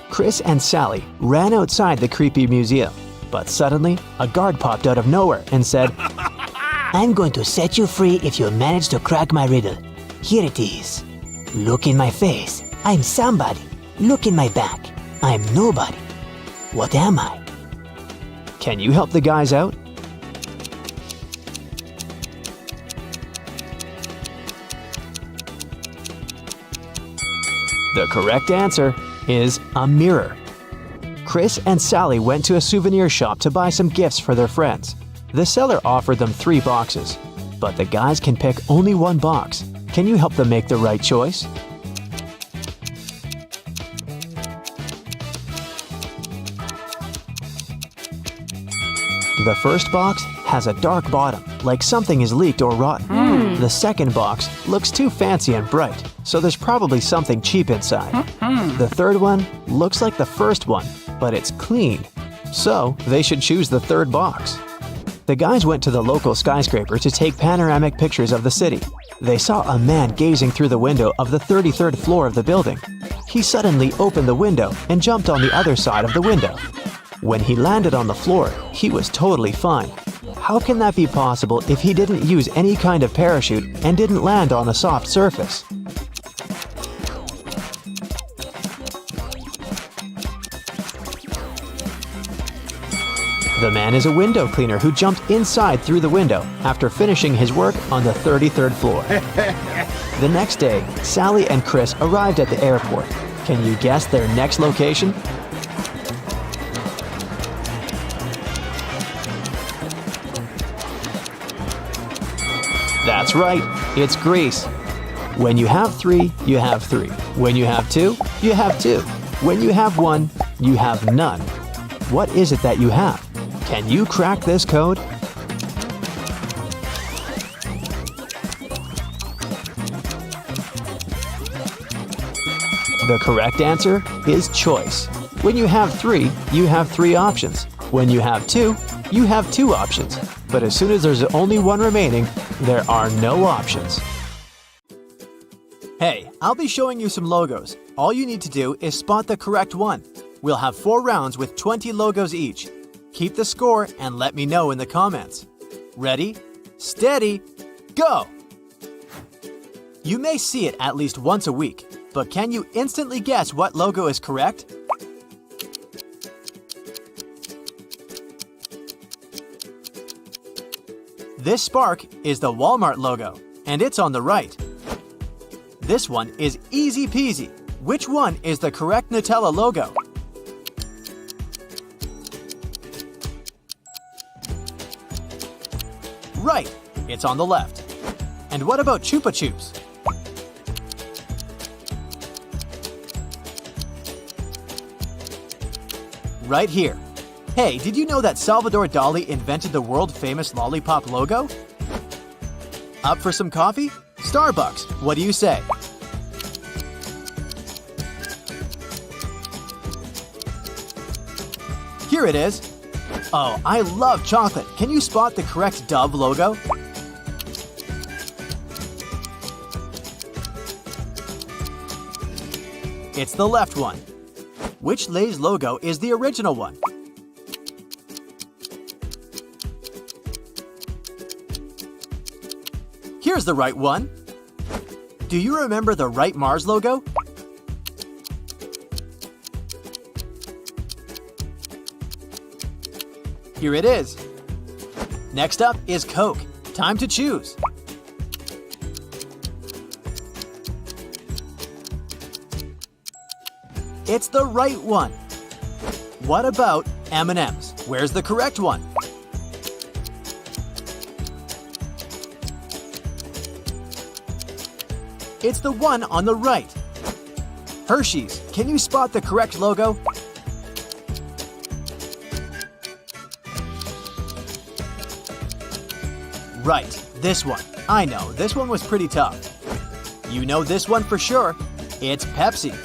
[SPEAKER 1] Chris and Sally ran outside the creepy museum, but suddenly a guard popped out of nowhere and said,
[SPEAKER 2] I'm going to set you free if you manage to crack my riddle. Here it is. Look in my face. I'm somebody. Look in my back. I'm nobody. What am I?
[SPEAKER 1] "Can you help the guys out?" The correct answer is a mirror. Chris and Sally went to a souvenir shop to buy some gifts for their friends. The seller offered them 3 boxes, but the guys can pick only 1 box. Can you help them make the right choice? The first box has a dark bottom, like something is leaked or rotten. The second box looks too fancy and bright, so there's probably something cheap inside. The third one looks like the first one, but it's clean, so they should choose the third box. The guys went to the local skyscraper to take panoramic pictures of the city. They saw a man gazing through the window of the 33rd floor of the building. He suddenly opened the window and jumped on the other side of the window. When he landed on the floor, he was totally fine. How can that be possible if he didn't use any kind of parachute and didn't land on a soft surface? The man is a window cleaner who jumped inside through the window after finishing his work on the 33rd floor. The next day, Sally and Chris arrived at the airport. Can you guess their next location? That's right, it's Greece. When you have 3, you have 3. When you have 2, you have 2. When you have 1, you have none. What is it that you have? Can you crack this code? The correct answer is choice. When you have 3, you have 3 options. When you have 2, you have 2 options. But as soon as there's only 1 remaining, there are no options. Hey, I'll be showing you some logos. All you need to do is spot the correct one. We'll have 4 rounds with 20 logos each. Keep the score and let me know in the comments. Ready, steady, go! You may see it at least once a week, but can you instantly guess what logo is correct? This spark is the Walmart logo, and it's on the right. This one is easy peasy. Which one is the correct Nutella logo? Right, it's on the left. And what about Chupa Chups? Right here. Hey, did you know that Salvador Dali invented the world-famous lollipop logo? Up for some coffee? Starbucks, what do you say? Here it is. Oh, I love chocolate. Can you spot the correct Dove logo? It's the left one. Which Lay's logo is the original one? Here's the right one. Do you remember the right Mars logo? Here it is. Next up is Coke. Time to choose. It's the right one. What about M&M's? Where's the correct one? It's the one on the right. Hershey's, can you spot the correct logo? Right, this one. I know, this one was pretty tough. You know this one for sure. It's Pepsi.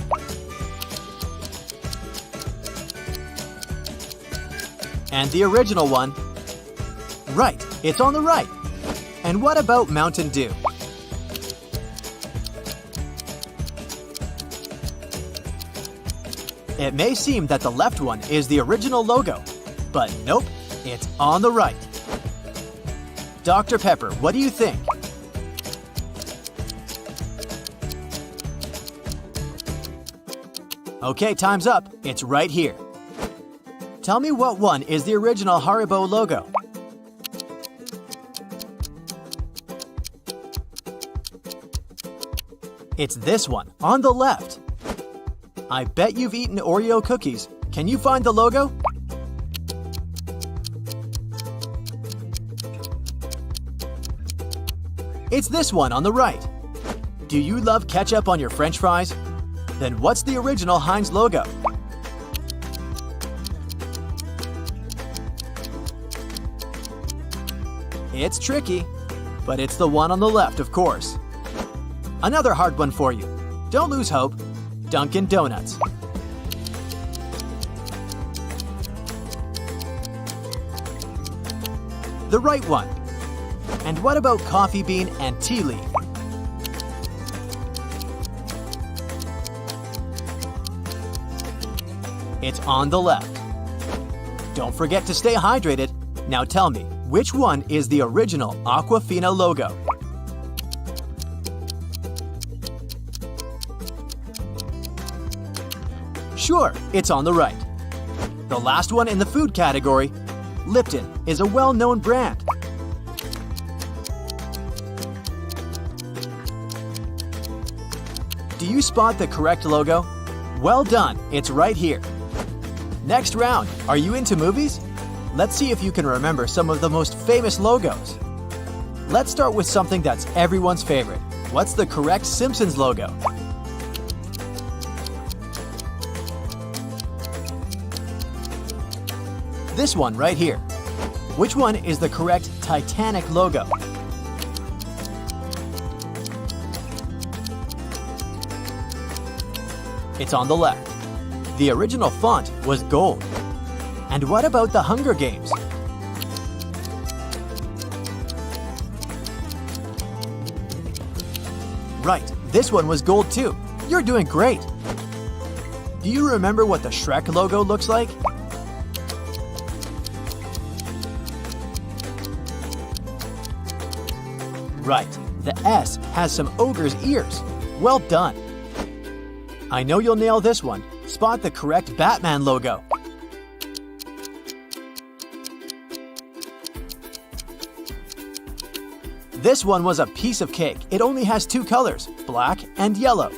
[SPEAKER 1] And the original one? Right, it's on the right. And what about Mountain Dew? It may seem that the left one is the original logo, but nope, it's on the right. Dr. Pepper, what do you think? Okay, time's up. It's right here. Tell me what one is the original Haribo logo. It's this one, on the left. I bet you've eaten Oreo cookies. Can you find the logo? It's this one on the right. Do you love ketchup on your French fries? Then what's the original Heinz logo? It's tricky, but it's the one on the left, of course. Another hard one for you. Don't lose hope. Dunkin' Donuts. The right one. And what about coffee bean and tea leaf? It's on the left. Don't forget to stay hydrated. Now tell me, which one is the original Aquafina logo? Sure, it's on the right. The last one in the food category, Lipton, is a well-known brand. Do you spot the correct logo? Well done, it's right here. Next round, are you into movies? Let's see if you can remember some of the most famous logos. Let's start with something that's everyone's favorite. What's the correct Simpsons logo? This one right here. Which one is the correct Titanic logo? It's on the left. The original font was gold. And what about the Hunger Games? Right, this one was gold too. You're doing great. Do you remember what the Shrek logo looks like? Right, the S has some ogre's ears. Well done. I know you'll nail this one. Spot the correct Batman logo. This one was a piece of cake. It only has two colors, black and yellow.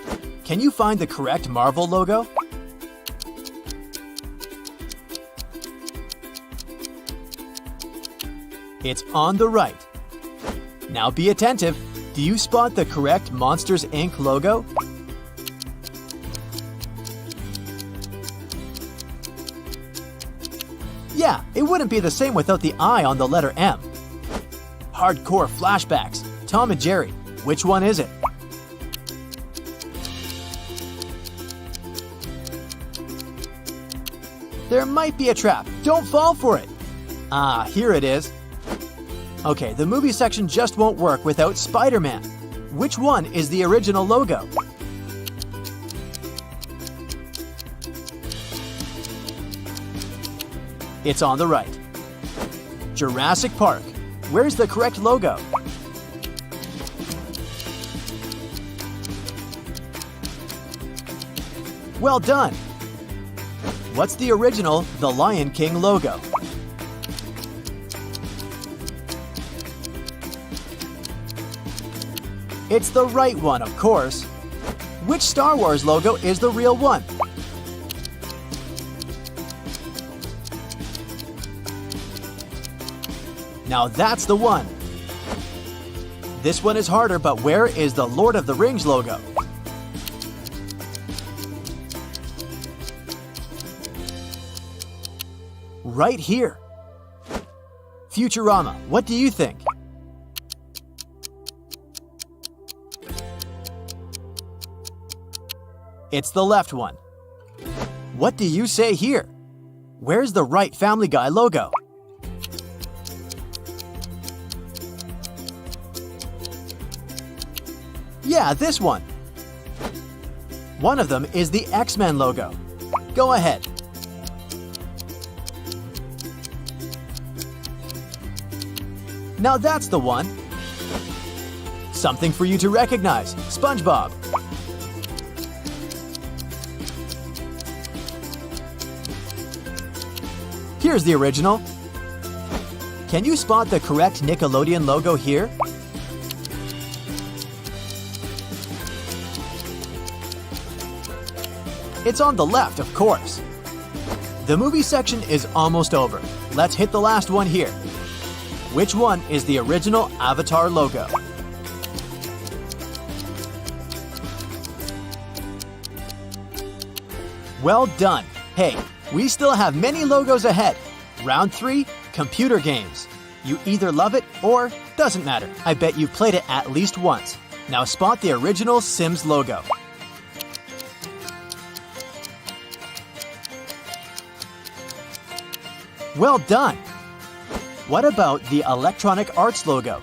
[SPEAKER 1] Can you find the correct Marvel logo? It's on the right. Now be attentive. Do you spot the correct Monsters, Inc. logo? Yeah, it wouldn't be the same without the I on the letter M. Hardcore flashbacks. Tom and Jerry. Which one is it? There might be a trap. Don't fall for it. Ah, here it is. Okay, the movie section just won't work without Spider-Man. Which one is the original logo? It's on the right. Jurassic Park. Where's the correct logo? Well done. What's the original The Lion King logo? It's the right one, of course. Which Star Wars logo is the real one? Now that's the one. This one is harder, but where is the Lord of the Rings logo? Right here. Futurama, what do you think? It's the left one. What do you say here? Where's the right Family Guy logo? Yeah, this one. One of them is the X-Men logo. Go ahead. Now that's the one. Something for you to recognize. SpongeBob. Here's the original. Can you spot the correct Nickelodeon logo here? It's on the left, of course. The movie section is almost over. Let's hit the last one here. Which one is the original Avatar logo? Well done. Hey, we still have many logos ahead. Round 3, computer games. You either love it or doesn't matter. I bet you've played it at least once. Now spot the original Sims logo. Well done. What about the Electronic Arts logo?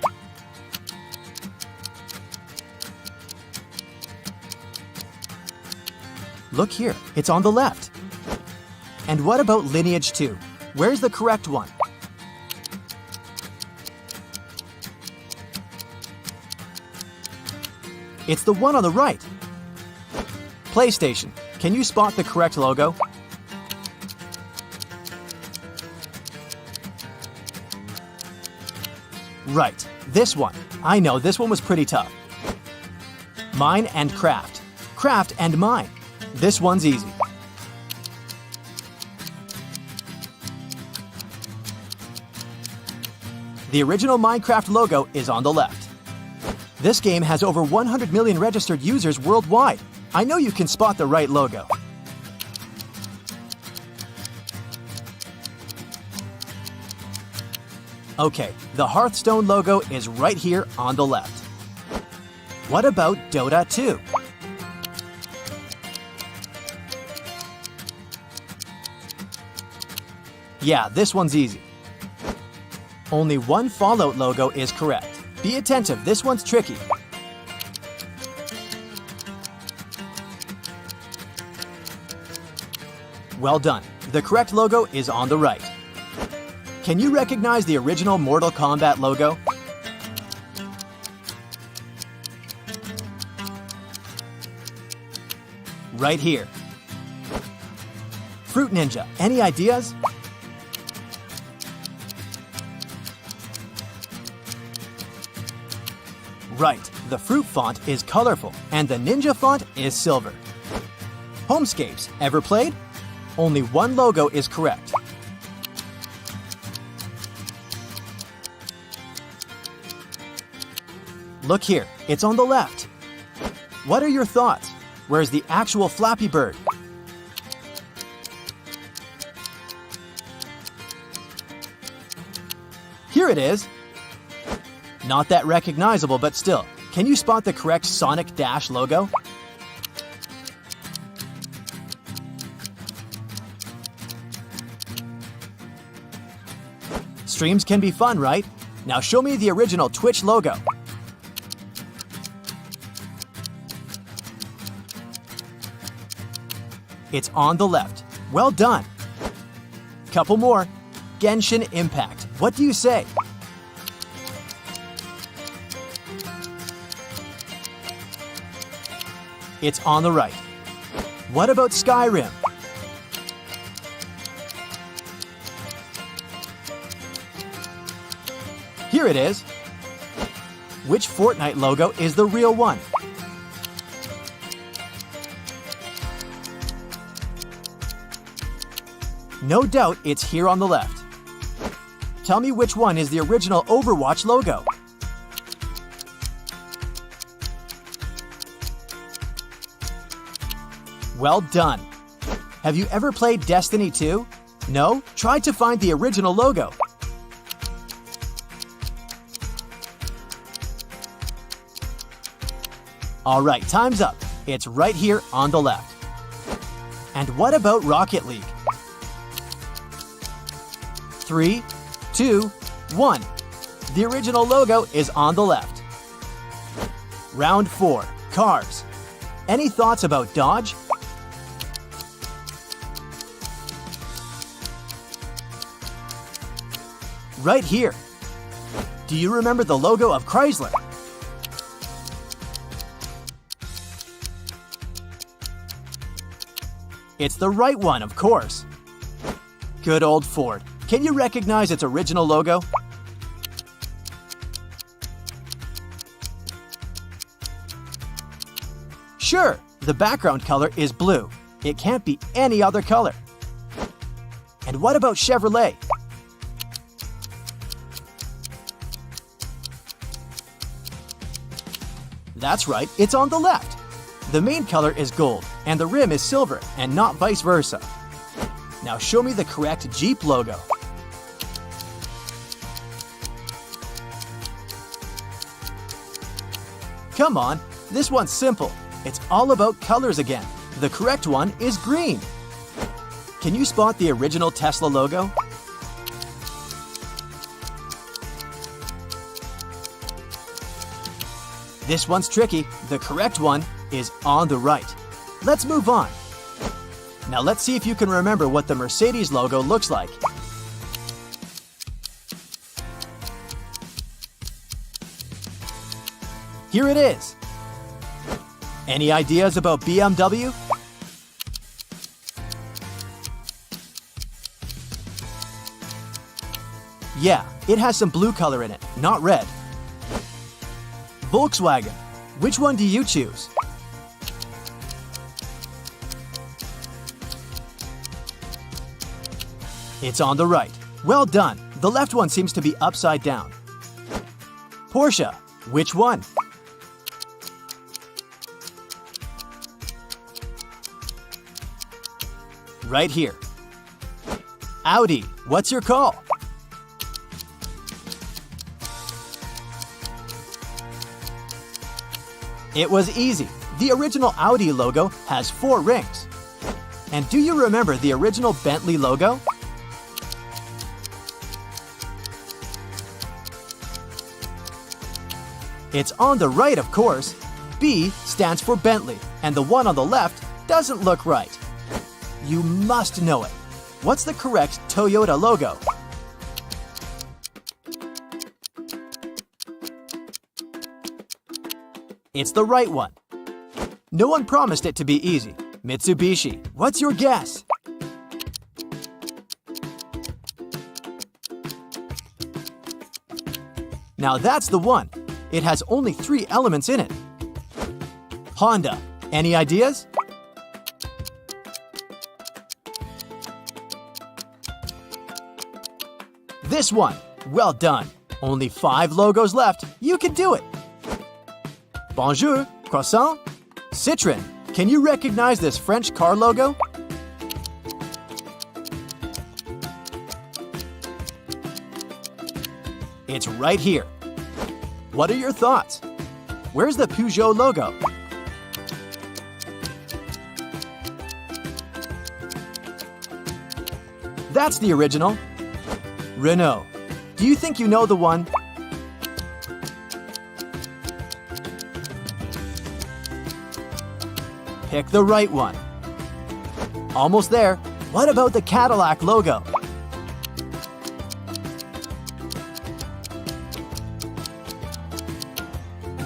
[SPEAKER 1] Look here, it's on the left. And what about Lineage 2? Where's the correct one? It's the one on the right. PlayStation, can you spot the correct logo? Right, this one. I know, this one was pretty tough. Mine and Craft. Craft and Mine. This one's easy. The original Minecraft logo is on the left. This game has over 100 million registered users worldwide. I know you can spot the right logo. Okay, the Hearthstone logo is right here on the left. What about Dota 2? Yeah, this one's easy. Only one Fallout logo is correct. Be attentive, this one's tricky. Well done. The correct logo is on the right. Can you recognize the original Mortal Kombat logo? Right here. Fruit Ninja, any ideas? Right, the fruit font is colorful and the ninja font is silver. Homescapes, ever played? Only one logo is correct. Look here, it's on the left. What are your thoughts? Where's the actual Flappy Bird? Here it is. Not that recognizable, but still. Can you spot the correct Sonic Dash logo? Streams can be fun, right? Now show me the original Twitch logo. It's on the left. Well done. Couple more. Genshin Impact. What do you say? It's on the right. What about Skyrim? Here it is. Which Fortnite logo is the real one? No doubt it's here on the left. Tell me which one is the original Overwatch logo. Well done. Have you ever played Destiny 2? No? Try to find the original logo. Alright, time's up. It's right here on the left. And what about Rocket League? 3, 2, 1. The original logo is on the left. Round 4. Cars. Any thoughts about Dodge? Right here. Do you remember the logo of Chrysler? It's the right one, of course. Good old Ford. Can you recognize its original logo? Sure, the background color is blue. It can't be any other color. And what about Chevrolet? That's right, it's on the left. The main color is gold, and the rim is silver, and not vice versa. Now show me the correct Jeep logo. Come on, this one's simple. It's all about colors again. The correct one is green. Can you spot the original Tesla logo? This one's tricky. The correct one is on the right. Let's move on. Now let's see if you can remember what the Mercedes logo looks like. Here it is. Any ideas about BMW? Yeah, it has some blue color in it, not red. Volkswagen. Which one do you choose? It's on the right. Well done. The left one seems to be upside down. Porsche. Which one? Right here. Audi. What's your call? It was easy. The original Audi logo has 4 rings. And do you remember the original Bentley logo? It's on the right, of course. B stands for Bentley, and the one on the left doesn't look right. You must know it. What's the correct Toyota logo? It's the right one. No one promised it to be easy. Mitsubishi, what's your guess? Now that's the one. It has only 3 elements in it. Honda, any ideas? This one. Well done. Only 5 logos left. You can do it. Bonjour, croissant. Citroën. Can you recognize this French car logo? It's right here. What are your thoughts? Where's the Peugeot logo? That's the original. Renault. Do you think you know the one? Pick the right one. Almost there. What about the Cadillac logo?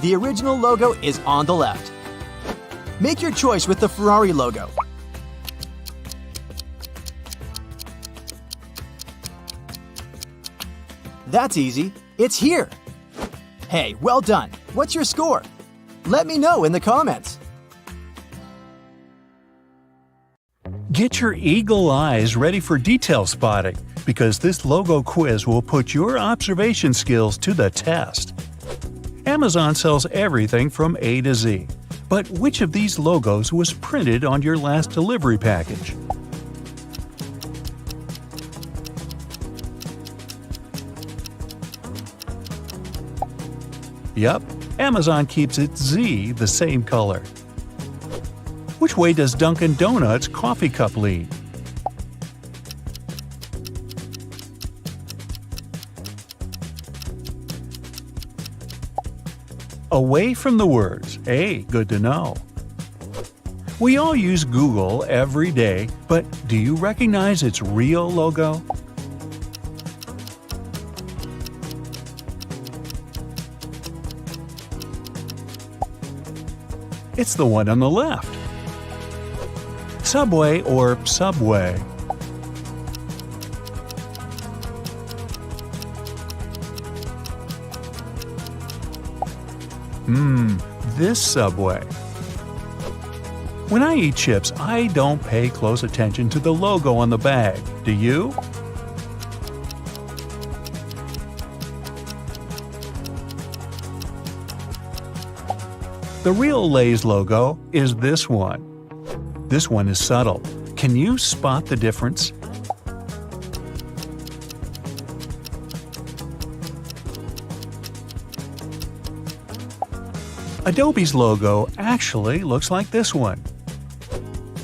[SPEAKER 1] The original logo is on the left. Make your choice with the Ferrari logo. That's easy. It's here. Hey, well done. What's your score? Let me know in the comments.
[SPEAKER 5] Get your eagle eyes ready for detail spotting, because this logo quiz will put your observation skills to the test. Amazon sells everything from A to Z, but which of these logos was printed on your last delivery package? Yup, Amazon keeps its Z the same color. Which way does Dunkin' Donuts coffee cup lead? Away from the words. Hey, good to know. We all use Google every day, but do you recognize its real logo? It's the one on the left. Subway or Subway? This Subway. When I eat chips, I don't pay close attention to the logo on the bag. Do you? The real Lay's logo is this one. This one is subtle. Can you spot the difference? Adobe's logo actually looks like this one.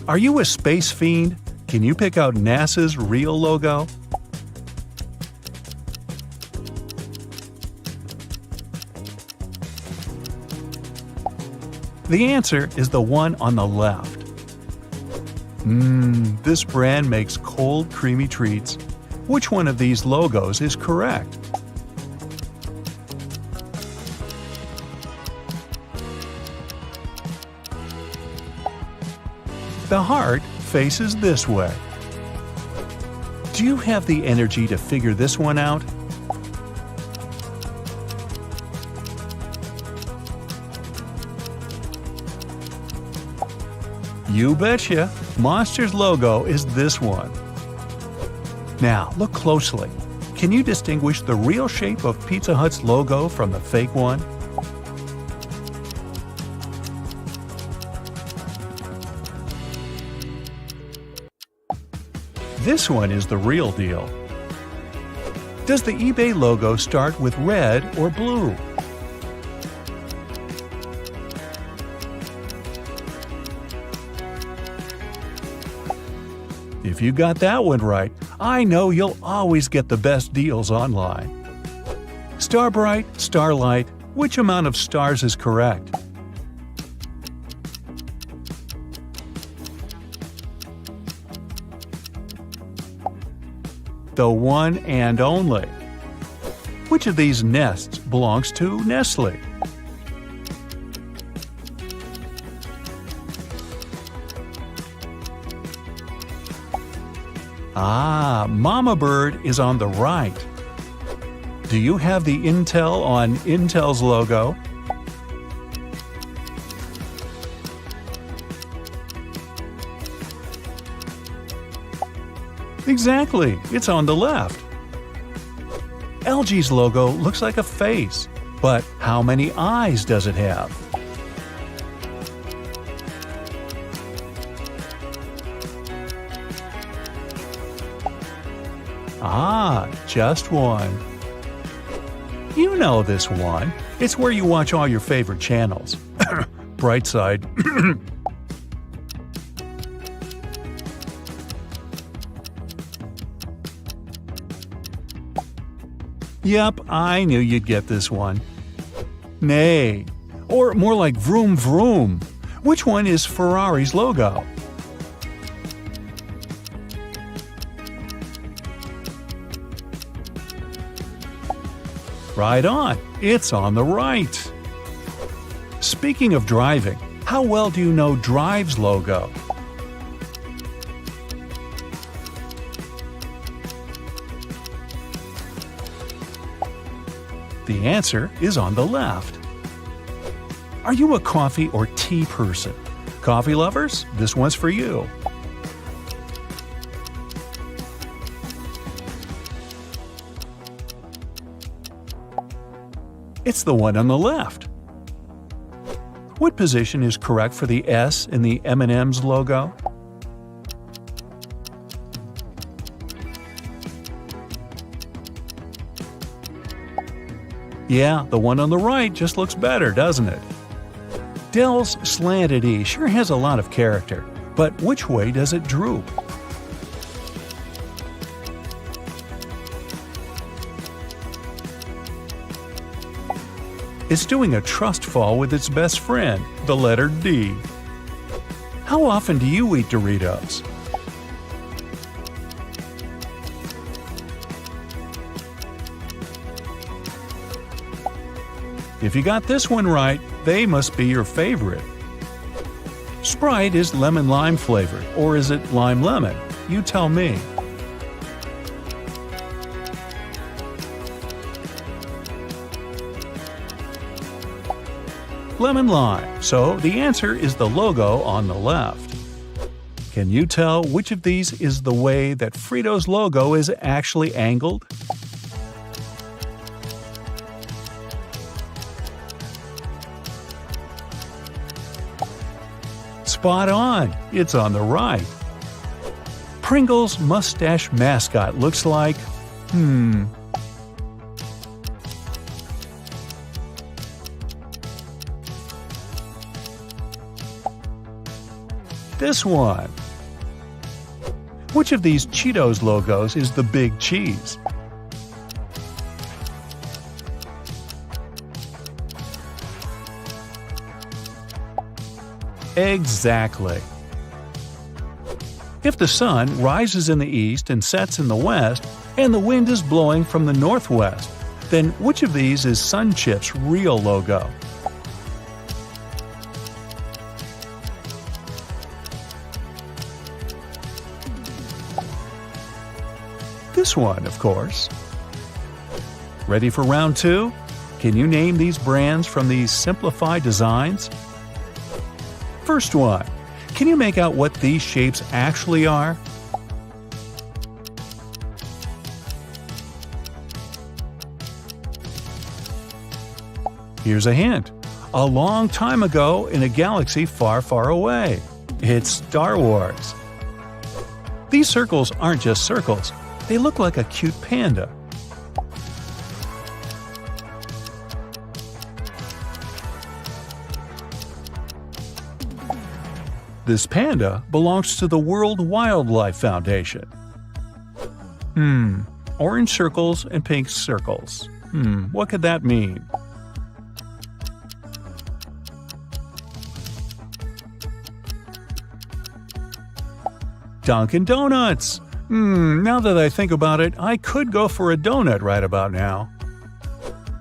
[SPEAKER 5] Are you a space fiend? Can you pick out NASA's real logo? The answer is the one on the left. This brand makes cold, creamy treats. Which one of these logos is correct? The heart faces this way. Do you have the energy to figure this one out? You betcha! Monster's logo is this one. Now, look closely. Can you distinguish the real shape of Pizza Hut's logo from the fake one? This one is the real deal. Does the eBay logo start with red or blue? If you got that one right, I know you'll always get the best deals online. Starbright, Starlight, which amount of stars is correct? The one and only. Which of these nests belongs to Nestle? Mama Bird is on the right. Do you have the Intel on Intel's logo? Exactly, it's on the left. LG's logo looks like a face, but how many eyes does it have? Just one. You know this one. It's where you watch all your favorite channels. Brightside. Yep, I knew you'd get this one. Nay. Or more like vroom vroom. Which one is Ferrari's logo? Right on, it's on the right. Speaking of driving, how well do you know Drive's logo? The answer is on the left. Are you a coffee or tea person? Coffee lovers, this one's for you. It's the one on the left. What position is correct for the S in the M&M's logo? Yeah, the one on the right just looks better, doesn't it? Dell's slanted E sure has a lot of character, but which way does it droop? It's doing a trust fall with its best friend, the letter D. How often do you eat Doritos? If you got this one right, they must be your favorite. Sprite is lemon-lime flavored, or is it lime-lemon? You tell me. Lemon-lime, so the answer is the logo on the left. Can you tell which of these is the way that Frito's logo is actually angled? Spot on! It's on the right. Pringles' mustache mascot looks like… This one. Which of these Cheetos logos is the big cheese? Exactly. If the sun rises in the east and sets in the west, and the wind is blowing from the northwest, then which of these is Sunchip's real logo? This one, of course. Ready for round two? Can you name these brands from these Simplified designs? First one. Can you make out what these shapes actually are? Here's a hint. A long time ago in a galaxy far, far away. It's Star Wars. These circles aren't just circles. They look like a cute panda. This panda belongs to the World Wildlife Foundation. Orange circles and pink circles. What could that mean? Dunkin' Donuts! Now that I think about it, I could go for a donut right about now.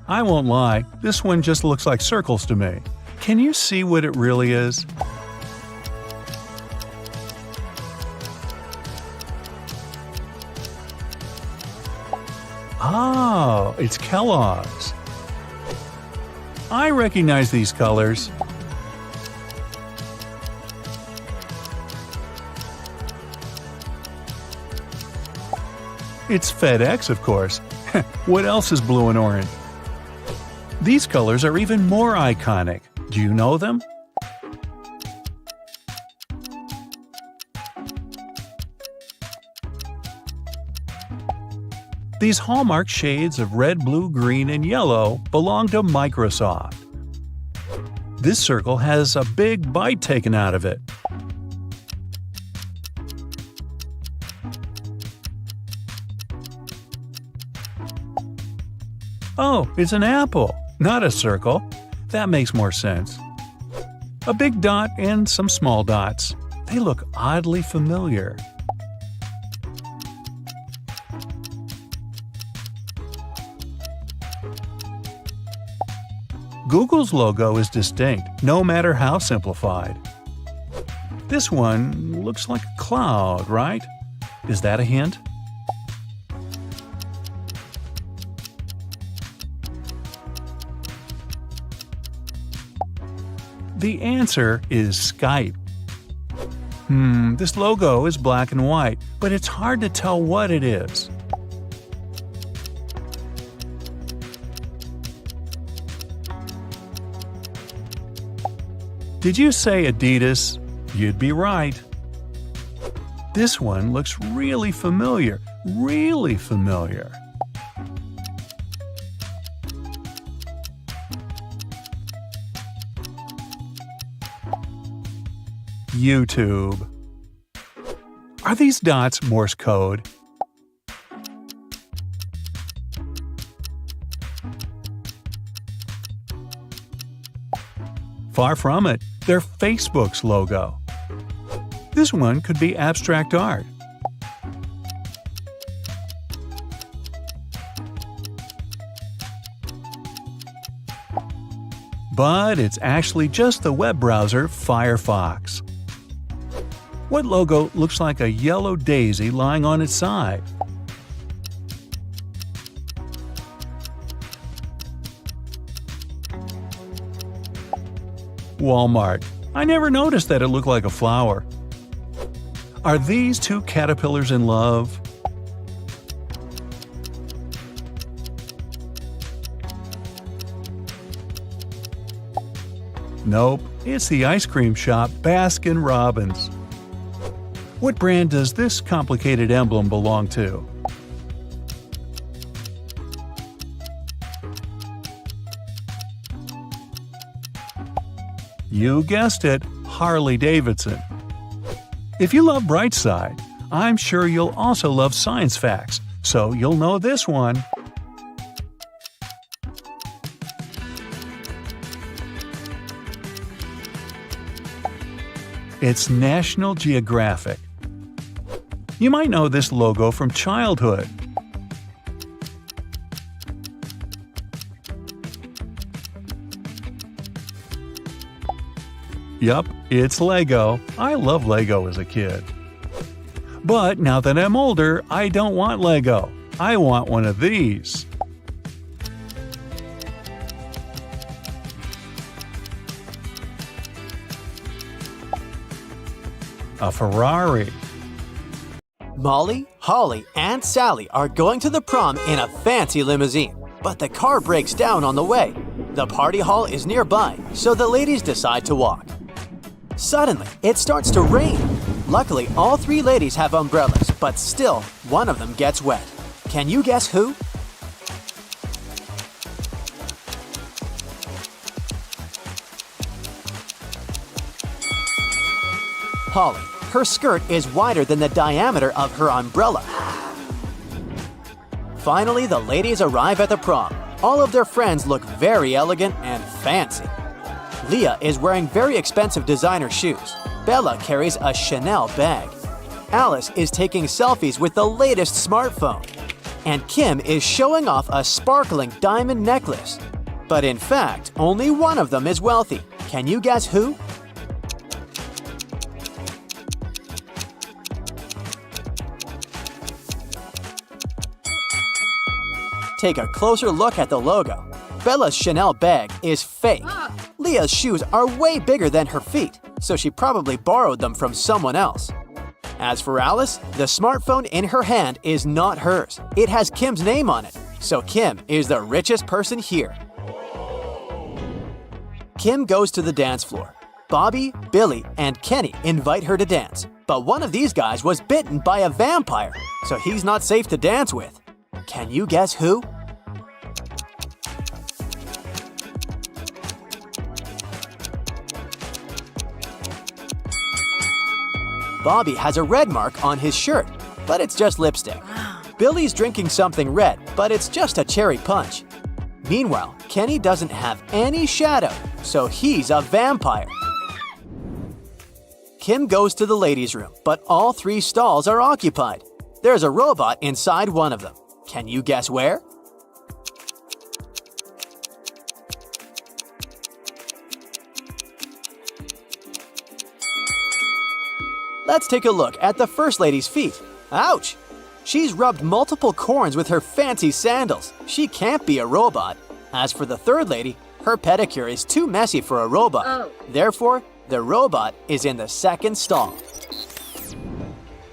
[SPEAKER 5] I won't lie, this one just looks like circles to me. Can you see what it really is? Oh, it's Kellogg's. I recognize these colors. It's FedEx, of course. What else is blue and orange? These colors are even more iconic. Do you know them? These hallmark shades of red, blue, green, and yellow belong to Microsoft. This circle has a big bite taken out of it. Oh, it's an apple, not a circle. That makes more sense. A big dot and some small dots. They look oddly familiar. Google's logo is distinct, no matter how simplified. This one looks like a cloud, right? Is that a hint? The answer is Skype. This logo is black and white, but it's hard to tell what it is. Did you say Adidas? You'd be right. This one looks really familiar, really familiar. YouTube. Are these dots Morse code? Far from it. They're Facebook's logo. This one could be abstract art. But it's actually just the web browser Firefox. What logo looks like a yellow daisy lying on its side? Walmart. I never noticed that it looked like a flower. Are these two caterpillars in love? Nope, it's the ice cream shop Baskin Robbins. What brand does this complicated emblem belong to? You guessed it, Harley-Davidson. If you love Brightside, I'm sure you'll also love science facts, so you'll know this one. It's National Geographic. You might know this logo from childhood. Yup, it's Lego. I love Lego as a kid. But now that I'm older, I don't want Lego. I want one of these. A Ferrari.
[SPEAKER 1] Molly, Holly, and Sally are going to the prom in a fancy limousine, but the car breaks down on the way. The party hall is nearby, so the ladies decide to walk. Suddenly, it starts to rain. Luckily, all three ladies have umbrellas, but still, one of them gets wet. Can you guess who? Holly. Her skirt is wider than the diameter of her umbrella. Finally, the ladies arrive at the prom. All of their friends look very elegant and fancy. Leah is wearing very expensive designer shoes. Bella carries a Chanel bag. Alice is taking selfies with the latest smartphone. And Kim is showing off a sparkling diamond necklace. But in fact, only one of them is wealthy. Can you guess who? Take a closer look at the logo. Bella's Chanel bag is fake. Leah's shoes are way bigger than her feet, so she probably borrowed them from someone else. As for Alice, the smartphone in her hand is not hers. It has Kim's name on it, so Kim is the richest person here. Kim goes to the dance floor. Bobby, Billy, and Kenny invite her to dance, but one of these guys was bitten by a vampire, so he's not safe to dance with. Can you guess who? Bobby has a red mark on his shirt, but it's just lipstick. Billy's drinking something red, but it's just a cherry punch. Meanwhile, Kenny doesn't have any shadow, so he's a vampire. Kim goes to the ladies' room, but all three stalls are occupied. There's a robot inside one of them. Can you guess where? Let's take a look at the first lady's feet. Ouch! She's rubbed multiple corns with her fancy sandals. She can't be a robot. As for the third lady, Her pedicure is too messy for a robot. Therefore, the robot is in the second stall.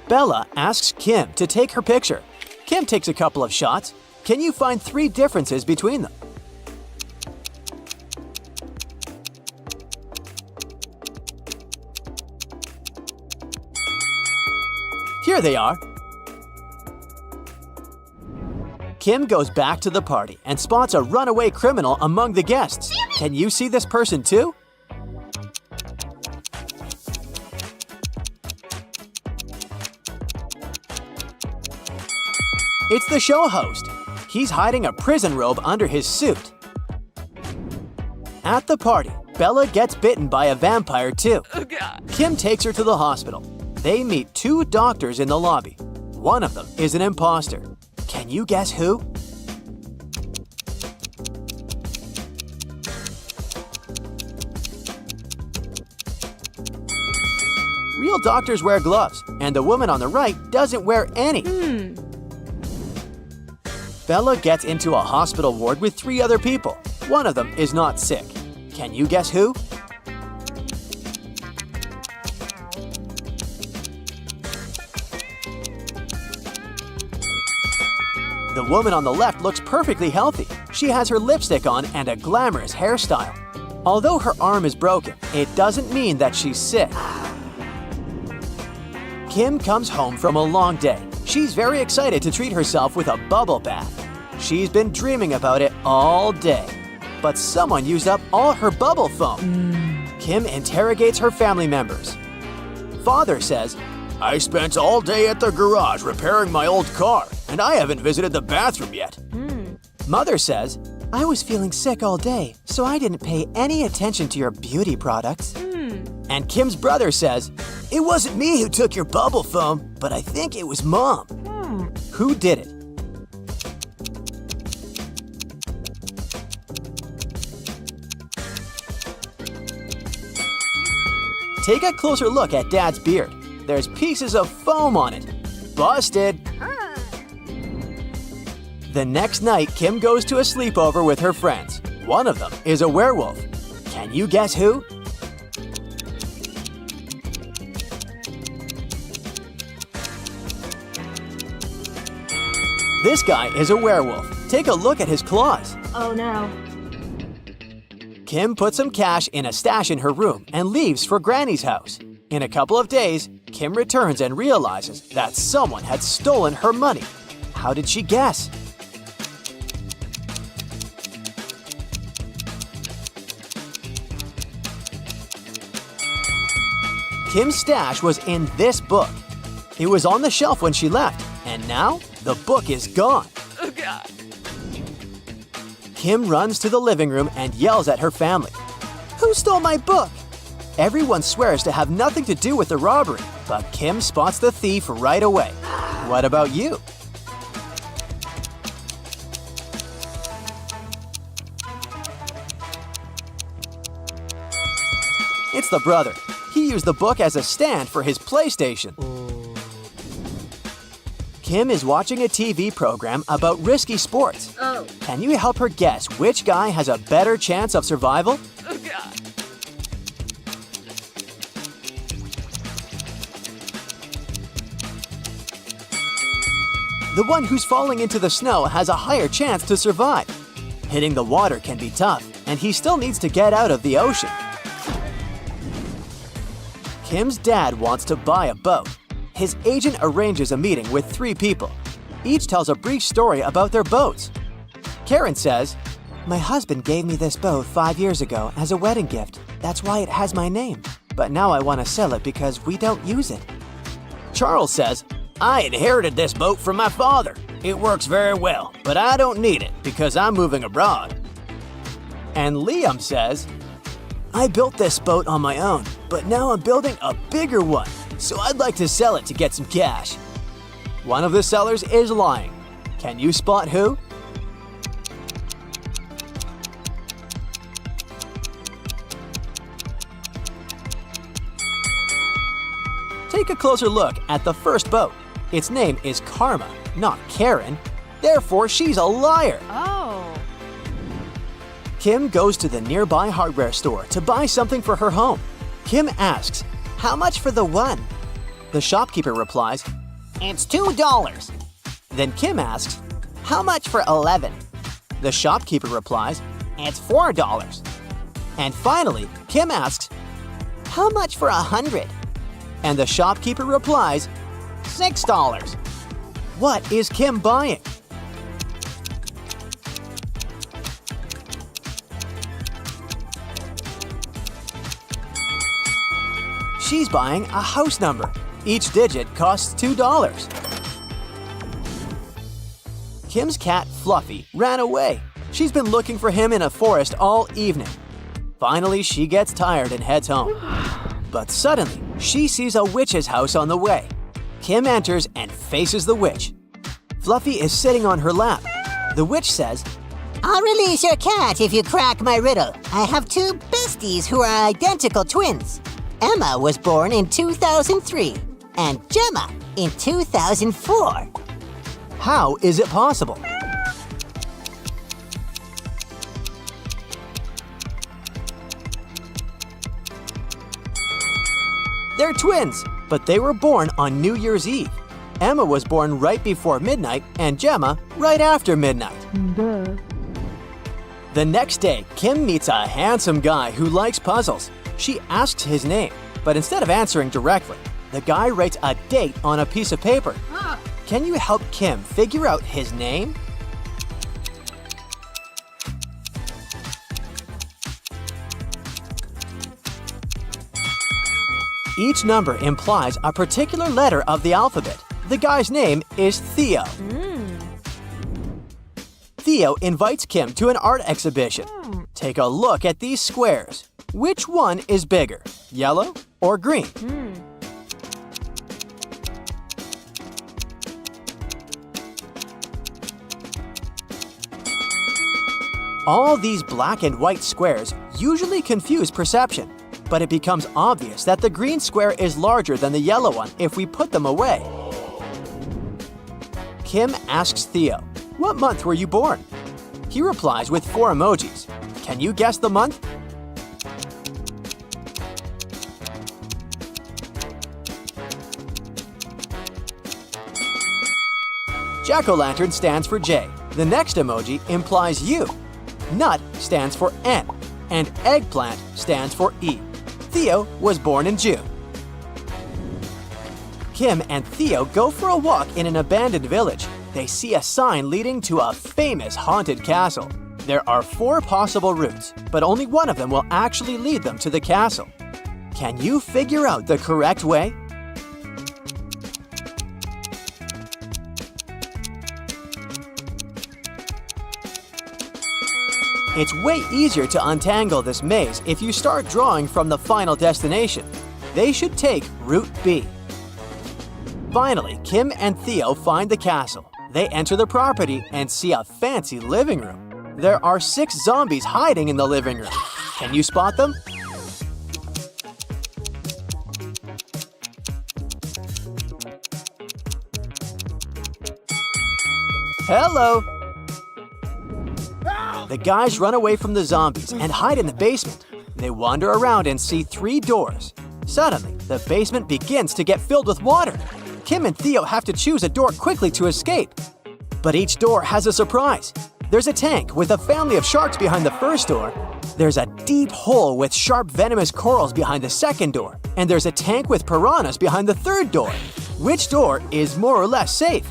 [SPEAKER 1] Bella asks Kim to take her picture. Kim takes a couple of shots. Can you find 3 differences between them? Here they are. Kim goes back to the party and spots a runaway criminal among the guests. Can you see this person too? It's the show host. He's hiding a prison robe under his suit. At the party, Bella gets bitten by a vampire too. Kim takes her to the hospital. They meet 2 doctors in the lobby. One of them is an imposter. Can you guess who? Real doctors wear gloves, and the woman on the right doesn't wear any. Bella gets into a hospital ward with 3 other people. One of them is not sick. Can you guess who? The woman on the left looks perfectly healthy. She has her lipstick on and a glamorous hairstyle. Although her arm is broken, it doesn't mean that she's sick. Kim comes home from a long day. She's very excited to treat herself with a bubble bath. She's been dreaming about it all day. But someone used up all her bubble foam. Kim interrogates her family members. Father says, "I spent all day at the garage repairing my old car, and I haven't visited the bathroom yet." Mother says,
[SPEAKER 2] I was feeling sick all day, so I didn't pay any attention to your beauty products.
[SPEAKER 1] And Kim's brother says,
[SPEAKER 4] It wasn't me who took your bubble foam, but I think it was Mom.
[SPEAKER 1] who did it? Take a closer look at Dad's beard. There's pieces of foam on it. Busted! The next night, Kim goes to a sleepover with her friends. One of them is a werewolf. Can you guess who? This guy is a werewolf. Take a look at his claws.
[SPEAKER 6] Oh no.
[SPEAKER 1] Kim puts some cash in a stash in her room and leaves for Granny's house. In a couple of days, Kim returns and realizes that someone had stolen her money. How did she guess? Kim's stash was in this book. It was on the shelf when she left, and now the book is gone.
[SPEAKER 6] Oh God.
[SPEAKER 1] Kim runs to the living room and yells at her family. Who stole my book? Everyone swears to have nothing to do with the robbery, but Kim spots the thief right away. What about you? It's the brother. He used the book as a stand for his PlayStation. Kim is watching a TV program about risky sports.
[SPEAKER 6] Oh.
[SPEAKER 1] Can you help her guess which guy has a better chance of survival?
[SPEAKER 6] Oh God.
[SPEAKER 1] The one who's falling into the snow has a higher chance to survive. Hitting the water can be tough, and he still needs to get out of the ocean. Kim's dad wants to buy a boat. His agent arranges a meeting with 3 people. Each tells a brief story about their boats. Karen says,
[SPEAKER 2] My husband gave me this boat 5 years ago as a wedding gift. That's why it has my name. But now I want to sell it because we don't use it.
[SPEAKER 1] Charles says,
[SPEAKER 4] I inherited this boat from my father. It works very well, but I don't need it because I'm moving abroad.
[SPEAKER 1] and Liam says,
[SPEAKER 4] I built this boat on my own, but now I'm building a bigger one, so I'd like to sell it to get some cash.
[SPEAKER 1] one of the sellers is lying. Can you spot who? Take a closer look at the first boat. Its name is Karma, not Karen. Therefore, she's a liar.
[SPEAKER 6] Oh.
[SPEAKER 1] Kim goes to the nearby hardware store to buy something for her home. Kim asks, "How much for the one?" The shopkeeper replies,
[SPEAKER 2] It's $2.
[SPEAKER 1] Then Kim asks, "How much for 11?" The shopkeeper replies,
[SPEAKER 2] It's $4.
[SPEAKER 1] and finally, Kim asks,
[SPEAKER 2] How much for 100?
[SPEAKER 1] and the shopkeeper replies,
[SPEAKER 2] $6.
[SPEAKER 1] "What is Kim buying?" She's buying a house number. Each digit costs $2. Kim's cat, Fluffy, ran away. She's been looking for him in a forest all evening. Finally, she gets tired and heads home. But suddenly, she sees a witch's house on the way. Kim enters and faces the witch. Fluffy is sitting on her lap. The witch says,
[SPEAKER 2] I'll release your cat if you crack my riddle. I have two besties who are identical twins. Emma was born in 2003 and Gemma in 2004.
[SPEAKER 1] "How is it possible?" They're twins, but they were born on New Year's Eve. Emma was born right before midnight and Gemma right after midnight. The next day, Kim meets a handsome guy who likes puzzles. She asks his name, but instead of answering directly, the guy writes a date on a piece of paper. Can you help Kim figure out his name? Each number implies a particular letter of the alphabet. The guy's name is Theo. Theo invites Kim to an art exhibition. Take a look at these squares. Which one is bigger, yellow or green? All these black and white squares usually confuse perception, but it becomes obvious that the green square is larger than the yellow one if we put them away. Kim asks Theo, "What month were you born?" He replies with 4 emojis. Can you guess the month? Jack-o'-lantern stands for J. The next emoji implies U. Nut stands for N, and eggplant stands for E. Theo was born in June. Kim and Theo go for a walk in an abandoned village. They see a sign leading to a famous haunted castle. There are 4 possible routes, but only one of them will actually lead them to the castle. Can you figure out the correct way? It's way easier to untangle this maze if you start drawing from the final destination. They should take Route B. Finally, Kim and Theo find the castle. They enter the property and see a fancy living room. There are 6 zombies hiding in the living room. Can you spot them? Hello! The guys run away from the zombies and hide in the basement. They wander around and see 3 doors. Suddenly, the basement begins to get filled with water. Kim and Theo have to choose a door quickly to escape. But each door has a surprise. There's a tank with a family of sharks behind the first door. There's a deep hole with sharp venomous corals behind the second door. And there's a tank with piranhas behind the third door. Which door is more or less safe?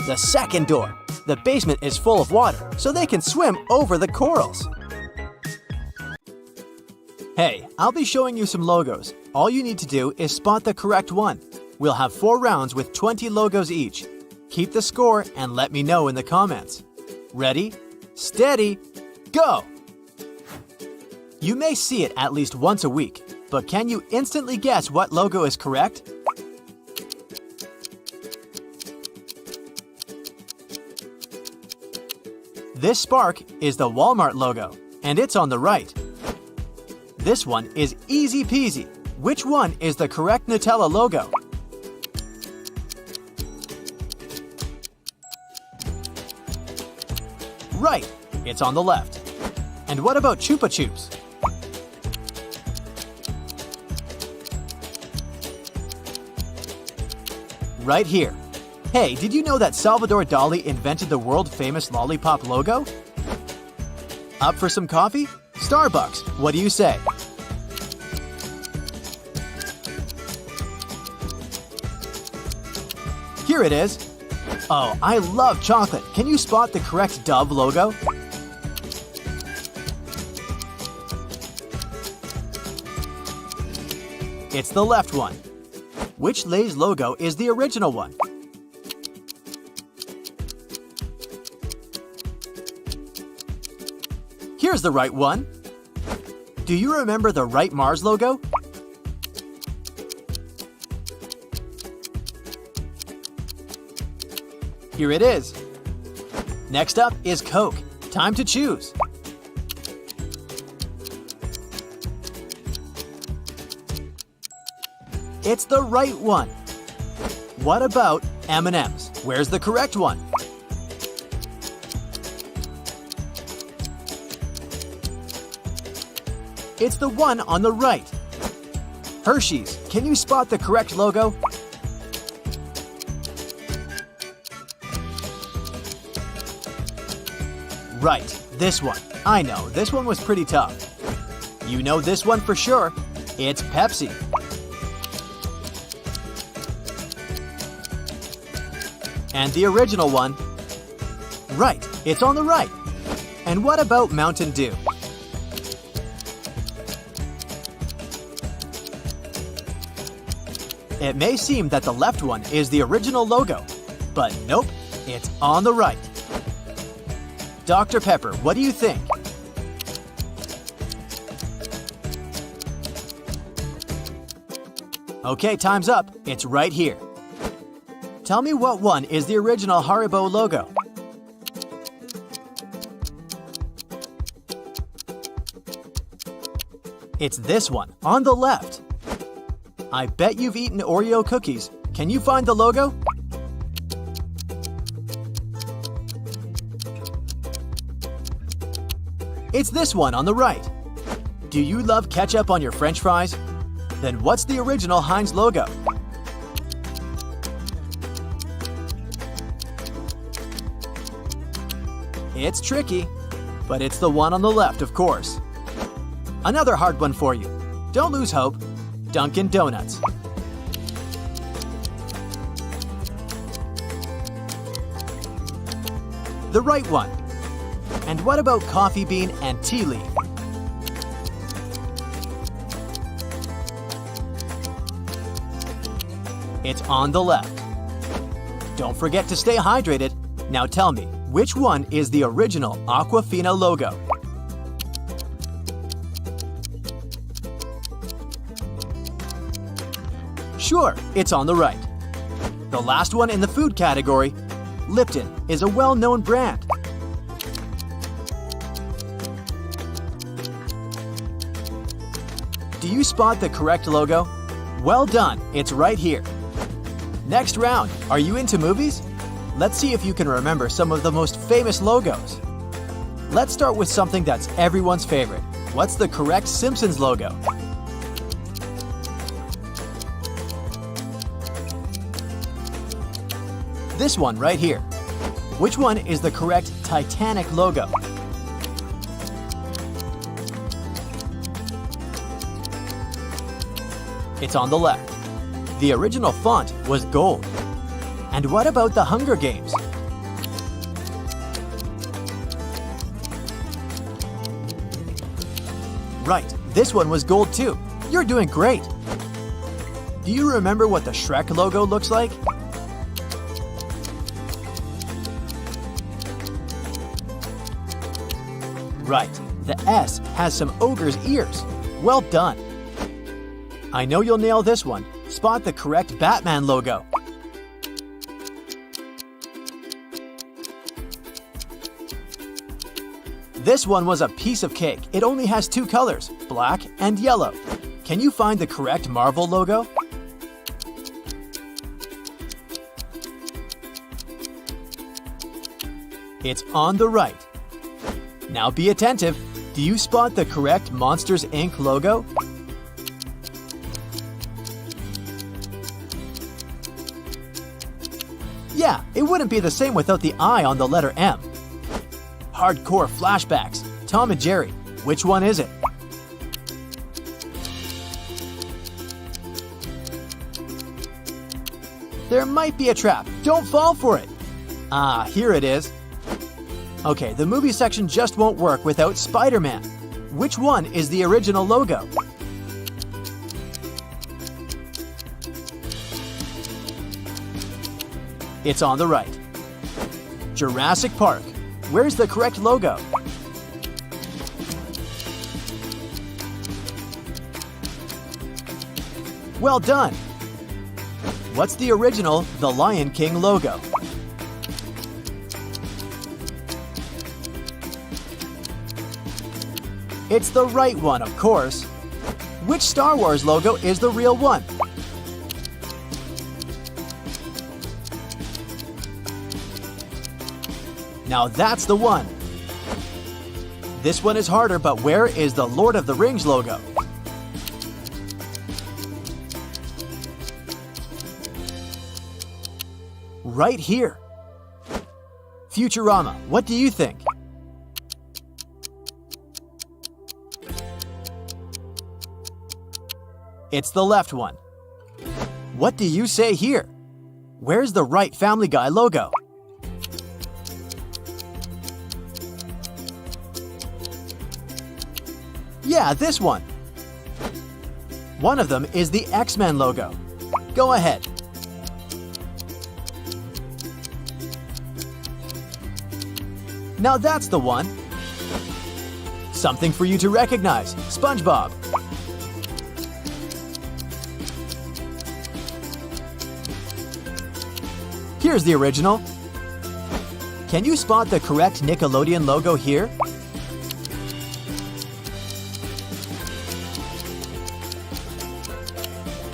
[SPEAKER 1] The second door. The basement is full of water, so they can swim over the corals. Hey, I'll be showing you some logos. All you need to do is spot the correct one. We'll have 4 rounds with 20 logos each. Keep the score and let me know in the comments. Ready, steady, go! You may see it at least once a week, but can you instantly guess what logo is correct? This spark is the Walmart logo, and it's on the right. This one is easy peasy. Which one is the correct Nutella logo? It's on the left. And what about Chupa Chups? Right here. Hey, did you know that Salvador Dali invented the world-famous lollipop logo? Up for some coffee? Starbucks, what do you say? Here it is. Oh, I love chocolate. Can you spot the correct Dove logo? It's the left one. Which Lay's logo is the original one? Here's the right one. Do you remember the right Mars logo? Here it is. Next up is Coke. Time to choose. It's the right one. What about M&M's? Where's the correct one? It's the one on the right. Hershey's, can you spot the correct logo? Right, this one. I know, this one was pretty tough. You know this one for sure. It's Pepsi. And the original one? Right, it's on the right. And what about Mountain Dew? It may seem that the left one is the original logo, but nope, it's on the right. Dr. Pepper, what do you think? Okay, time's up. It's right here. Tell me what one is the original Haribo logo. It's this one, on the left. I bet you've eaten Oreo cookies. Can you find the logo? It's this one on the right. Do you love ketchup on your French fries? Then what's the original Heinz logo? It's tricky, but it's the one on the left, of course. Another hard one for you. Don't lose hope. Dunkin' Donuts. The right one. And what about Coffee Bean and Tea Leaf? It's on the left. Don't forget to stay hydrated. Now tell me, which one is the original Aquafina logo? Sure, it's on the right. The last one in the food category, Lipton, is a well-known brand. Do you spot the correct logo? Well done, it's right here. Next round, are you into movies? Let's see if you can remember some of the most famous logos. Let's start with something that's everyone's favorite. What's the correct Simpsons logo? This one right here. Which one is the correct Titanic logo? It's on the left. The original font was gold. And what about the Hunger Games? Right, this one was gold too. You're doing great. Do you remember what the Shrek logo looks like? Right, the S has some ogre's ears. Well done. I know you'll nail this one. Spot the correct Batman logo. This one was a piece of cake. It only has two colors, black and yellow. Can you find the correct Marvel logo? It's on the right. Now be attentive. Do you spot the correct Monsters, Inc. logo? Yeah, it wouldn't be the same without the I on the letter M. Hardcore flashbacks. Tom and Jerry. Which one is it? There might be a trap. Don't fall for it. Ah, here it is. Okay, the movie section just won't work without Spider-Man. Which one is the original logo? It's on the right. Jurassic Park. Where's the correct logo? Well done! What's the original The Lion King logo? It's the right one, of course. Which Star Wars logo is the real one? Now that's the one. This one is harder, but where is the Lord of the Rings logo? Right here. Futurama, what do you think? It's the left one. What do you say here? Where's the right Family Guy logo? Yeah, this one. One of them is the X-Men logo. Go ahead. Now that's the one. Something for you to recognize. SpongeBob. Here's the original. Can you spot the correct Nickelodeon logo here?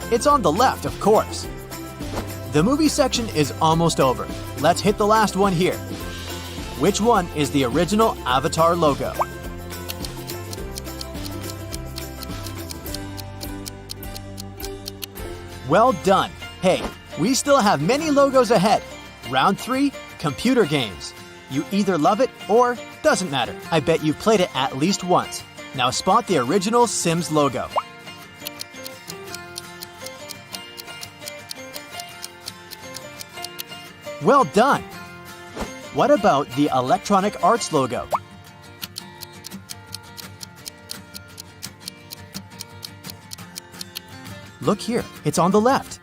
[SPEAKER 1] It's on the left, of course. The movie section is almost over. Let's hit the last one here. Which one is the original Avatar logo? Well done. Hey, we still have many logos ahead. Round 3, computer games. You either love it or doesn't matter. I bet you've played it at least once. Now spot the original Sims logo. Well done! What about the Electronic Arts logo? Look here, it's on the left.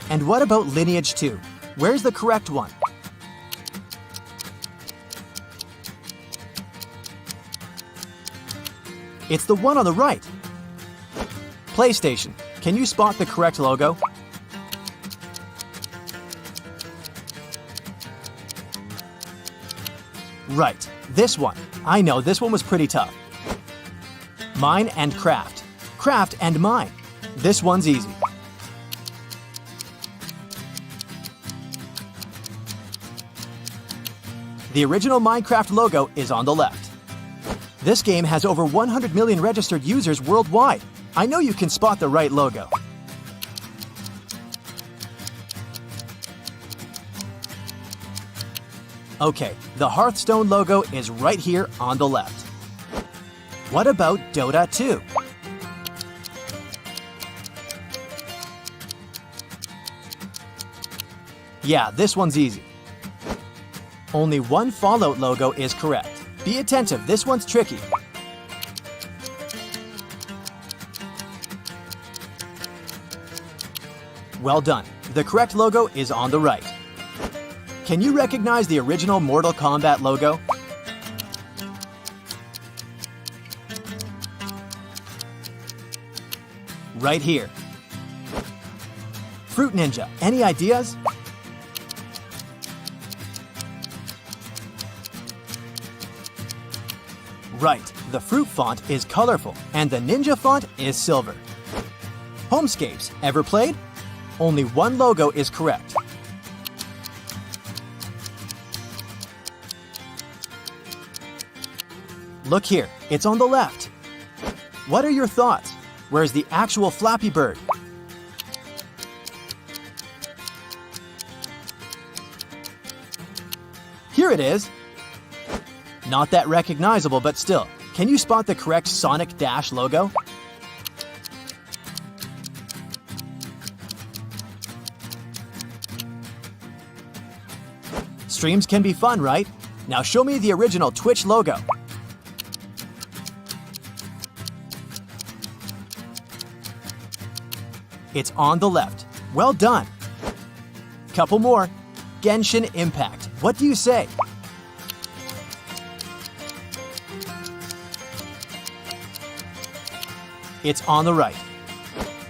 [SPEAKER 1] And what about Lineage 2? Where's the correct one? It's the one on the right. PlayStation, can you spot the correct logo? Right, this one. I know, this one was pretty tough. Mine and Craft. Craft and Mine. This one's easy. The original Minecraft logo is on the left. This game has over 100 million registered users worldwide. I know you can spot the right logo. Okay, the Hearthstone logo is right here on the left. What about Dota 2? Yeah, this one's easy. Only one Fallout logo is correct. Be attentive, this one's tricky. Well done. The correct logo is on the right. Can you recognize the original Mortal Kombat logo? Right here. Fruit Ninja, any ideas? Right, the fruit font is colorful and the ninja font is silver. Homescapes, ever played? Only one logo is correct. Look here, it's on the left. What are your thoughts? Where's the actual Flappy Bird? Here it is. Not that recognizable, but still. Can you spot the correct Sonic Dash logo? Streams can be fun, right? Now show me the original Twitch logo. It's on the left. Well done. Couple more. Genshin Impact. What do you say? It's on the right.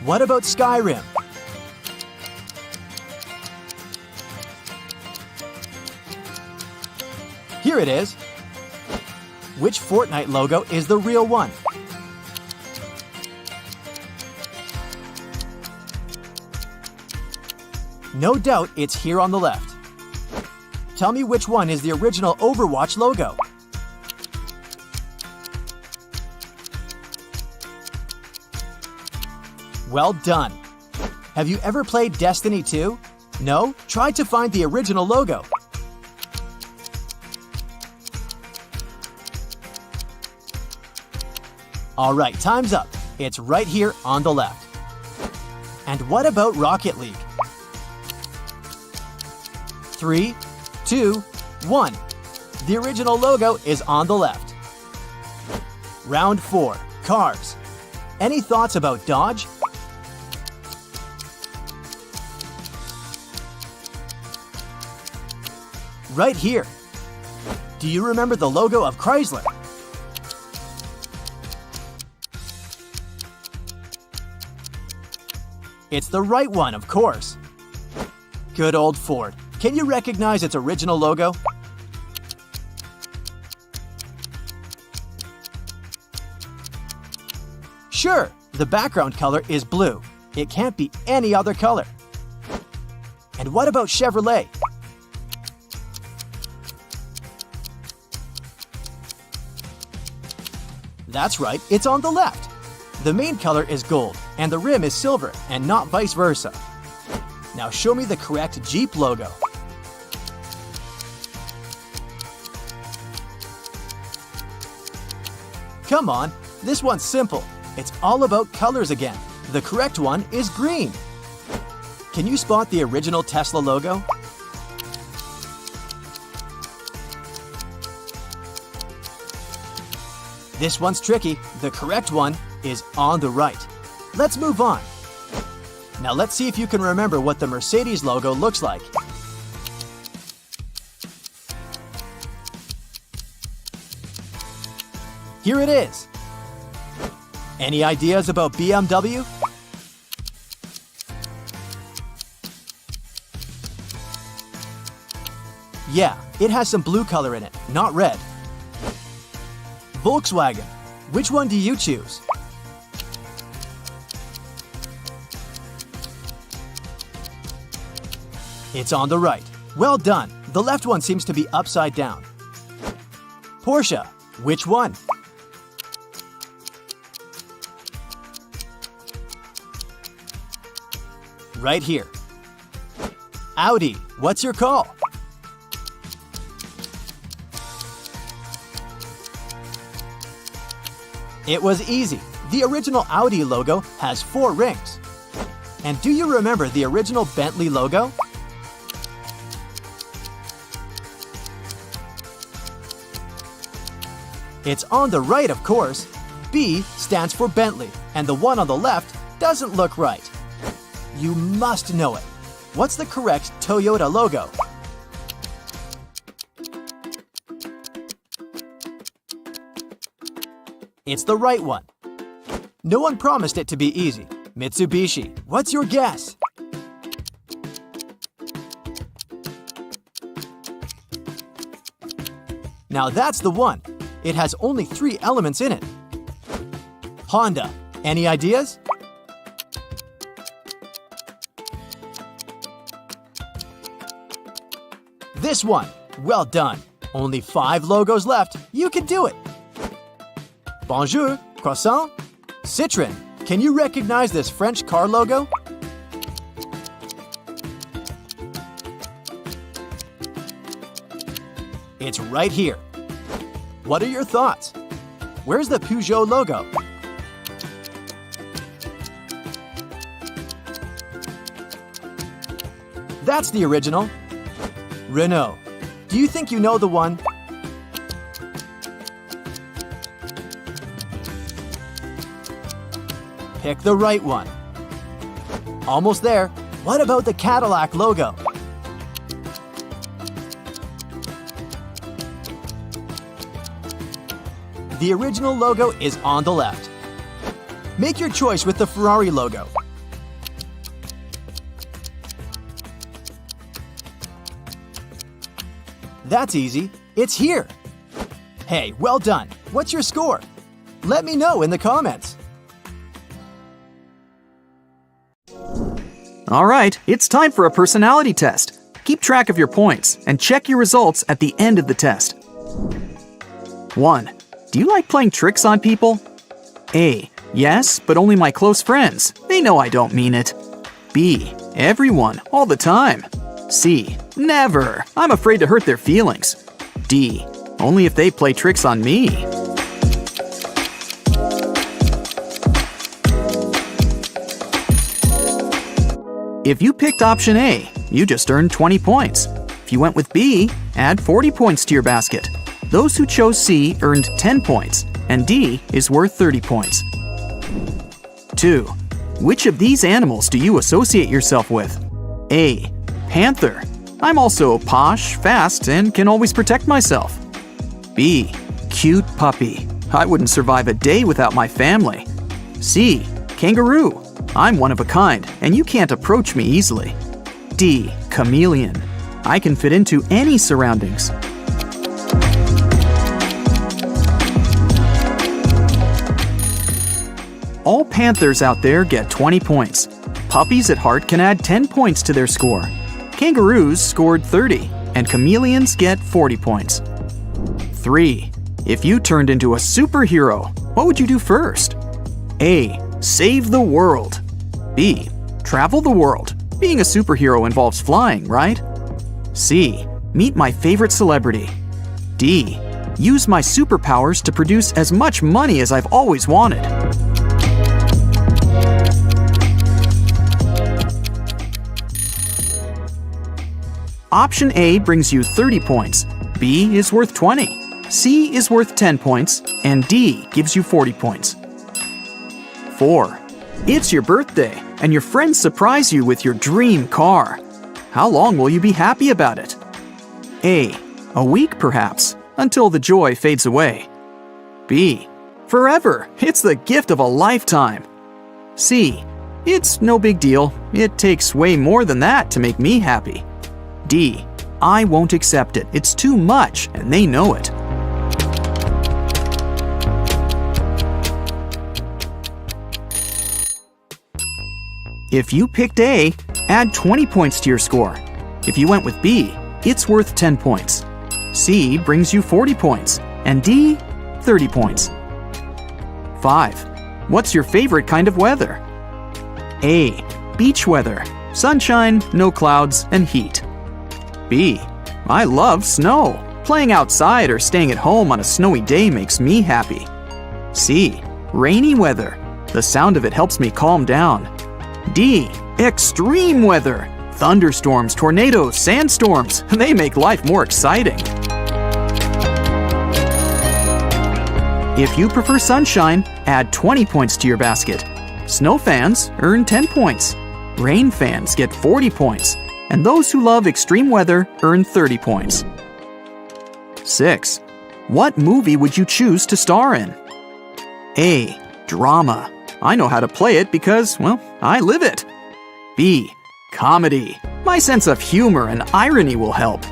[SPEAKER 1] What about Skyrim? Here it is. Which Fortnite logo is the real one? No doubt it's here on the left. Tell me which one is the original Overwatch logo. Well done. Have you ever played Destiny 2? No? Try to find the original logo. All right, time's up. It's right here on the left. And what about Rocket League? 3, 2, 1. The original logo is on the left. Round 4, cars. Any thoughts about Dodge? Right here. Do you remember the logo of Chrysler? It's the right one, of course. Good old Ford. Can you recognize its original logo? Sure, the background color is blue. It can't be any other color. And what about Chevrolet? That's right, it's on the left. The main color is gold, and the rim is silver, and not vice versa. Now show me the correct Jeep logo. Come on, this one's simple. It's all about colors again. The correct one is green. Can you spot the original Tesla logo? This one's tricky. The correct one is on the right. Let's move on. Now let's see if you can remember what the Mercedes logo looks like. Here it is. Any ideas about BMW? Yeah, it has some blue color in it, not red. Volkswagen. Which one do you choose? It's on the right. Well done. The left one seems to be upside down. Porsche. Which one? Right here. Audi. What's your call? It was easy. The original Audi logo has 4 rings. And do you remember the original Bentley logo? It's on the right, of course. B stands for Bentley, and the one on the left doesn't look right. You must know it. What's the correct Toyota logo? It's the right one. No one promised it to be easy. Mitsubishi, what's your guess? Now that's the one. It has only 3 elements in it. Honda, any ideas? This one. Well done. Only 5 logos left. You can do it. Bonjour, croissant. Citroën, can you recognize this French car logo? It's right here. What are your thoughts? Where's the Peugeot logo? That's the original. Renault. Do you think you know the one? Pick the right one. Almost there. What about the Cadillac logo? The original logo is on the left. Make your choice with the Ferrari logo. That's easy. It's here. Hey, well done. What's your score? Let me know in the comments.
[SPEAKER 6] All right, it's time for a personality test. Keep track of your points and check your results at the end of the test. 1. Do you like playing tricks on people? A. Yes, but only my close friends. They know I don't mean it. B. Everyone, all the time. C. Never. I'm afraid to hurt their feelings. D. Only if they play tricks on me. If you picked option A, you just earned 20 points. If you went with B, add 40 points to your basket. Those who chose C earned 10 points, and D is worth 30 points. 2. Which of these animals do you associate yourself with? A. Panther. I'm also posh, fast, and can always protect myself. B. Cute puppy. I wouldn't survive a day without my family. C. Kangaroo. I'm one of a kind, and you can't approach me easily. D. Chameleon. I can fit into any surroundings. All panthers out there get 20 points. Puppies at heart can add 10 points to their score. Kangaroos scored 30, and chameleons get 40 points. 3. If you turned into a superhero, what would you do first? A. Save the world. B. Travel the world. Being a superhero involves flying, right? C. Meet my favorite celebrity. D. Use my superpowers to produce as much money as I've always wanted. Option A brings you 30 points, B is worth 20, C is worth 10 points, and D gives you 40 points. 4. It's your birthday, and your friends surprise you with your dream car. How long will you be happy about it? A. A week perhaps, until the joy fades away. B. Forever, it's the gift of a lifetime. C. It's no big deal, it takes way more than that to make me happy. D. I won't accept it. It's too much, and they know it. If you picked A, add 20 points to your score. If you went with B, it's worth 10 points. C brings you 40 points, and D, 30 points. 5. What's your favorite kind of weather? A. Beach weather. Sunshine, no clouds, and heat. B. I love snow. Playing outside or staying at home on a snowy day makes me happy. C. Rainy weather. The sound of it helps me calm down. D. Extreme weather. Thunderstorms, tornadoes, sandstorms. They make life more exciting. If you prefer sunshine, add 20 points to your basket. Snow fans earn 10 points. Rain fans get 40 points. And those who love extreme weather earn 30 points. 6. What movie would you choose to star in? A. Drama. I know how to play it because, well, I live it. B. Comedy. My sense of humor and irony will help.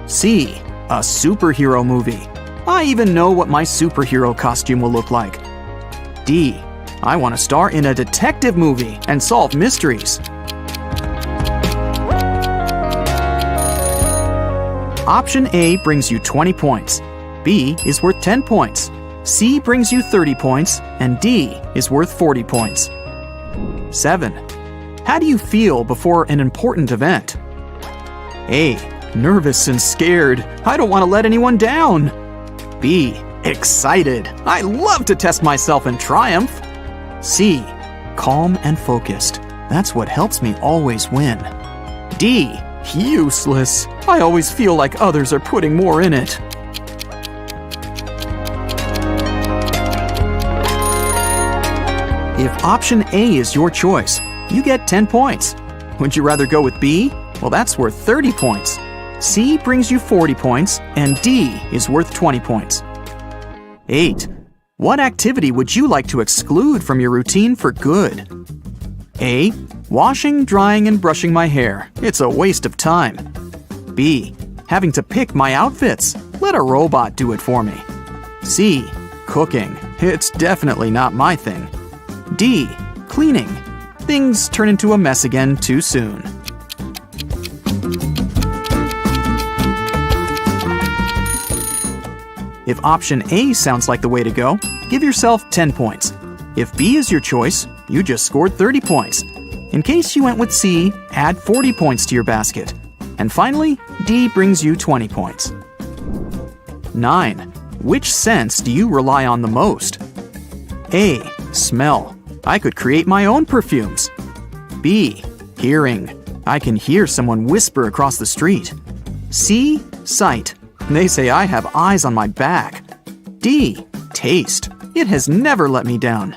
[SPEAKER 6] C. A superhero movie. I even know what my superhero costume will look like. D. I want to star in a detective movie and solve mysteries. Option A brings you 20 points. B is worth 10 points. C brings you 30 points, and D is worth 40 points. 7. How do you feel before an important event? A. Nervous and scared. I don't want to let anyone down. B. Excited. I love to test myself and triumph. C. Calm and focused. That's what helps me always win. D. Useless. I always feel like others are putting more in it. If option A is your choice, you get 10 points. Would you rather go with B? Well, that's worth 30 points. C brings you 40 points, and D is worth 20 points. 8. What activity would you like to exclude from your routine for good? A. Washing, drying, and brushing my hair. It's a waste of time. B. Having to pick my outfits. Let a robot do it for me. C. Cooking. It's definitely not my thing. D. Cleaning. Things turn into a mess again too soon. If option A sounds like the way to go, give yourself 10 points. If B is your choice, you just scored 30 points. In case you went with C, add 40 points to your basket. And finally, D brings you 20 points. 9. Which sense do you rely on the most? A. Smell. I could create my own perfumes. B. Hearing. I can hear someone whisper across the street. C. Sight. They say I have eyes on my back. D. Taste. It has never let me down.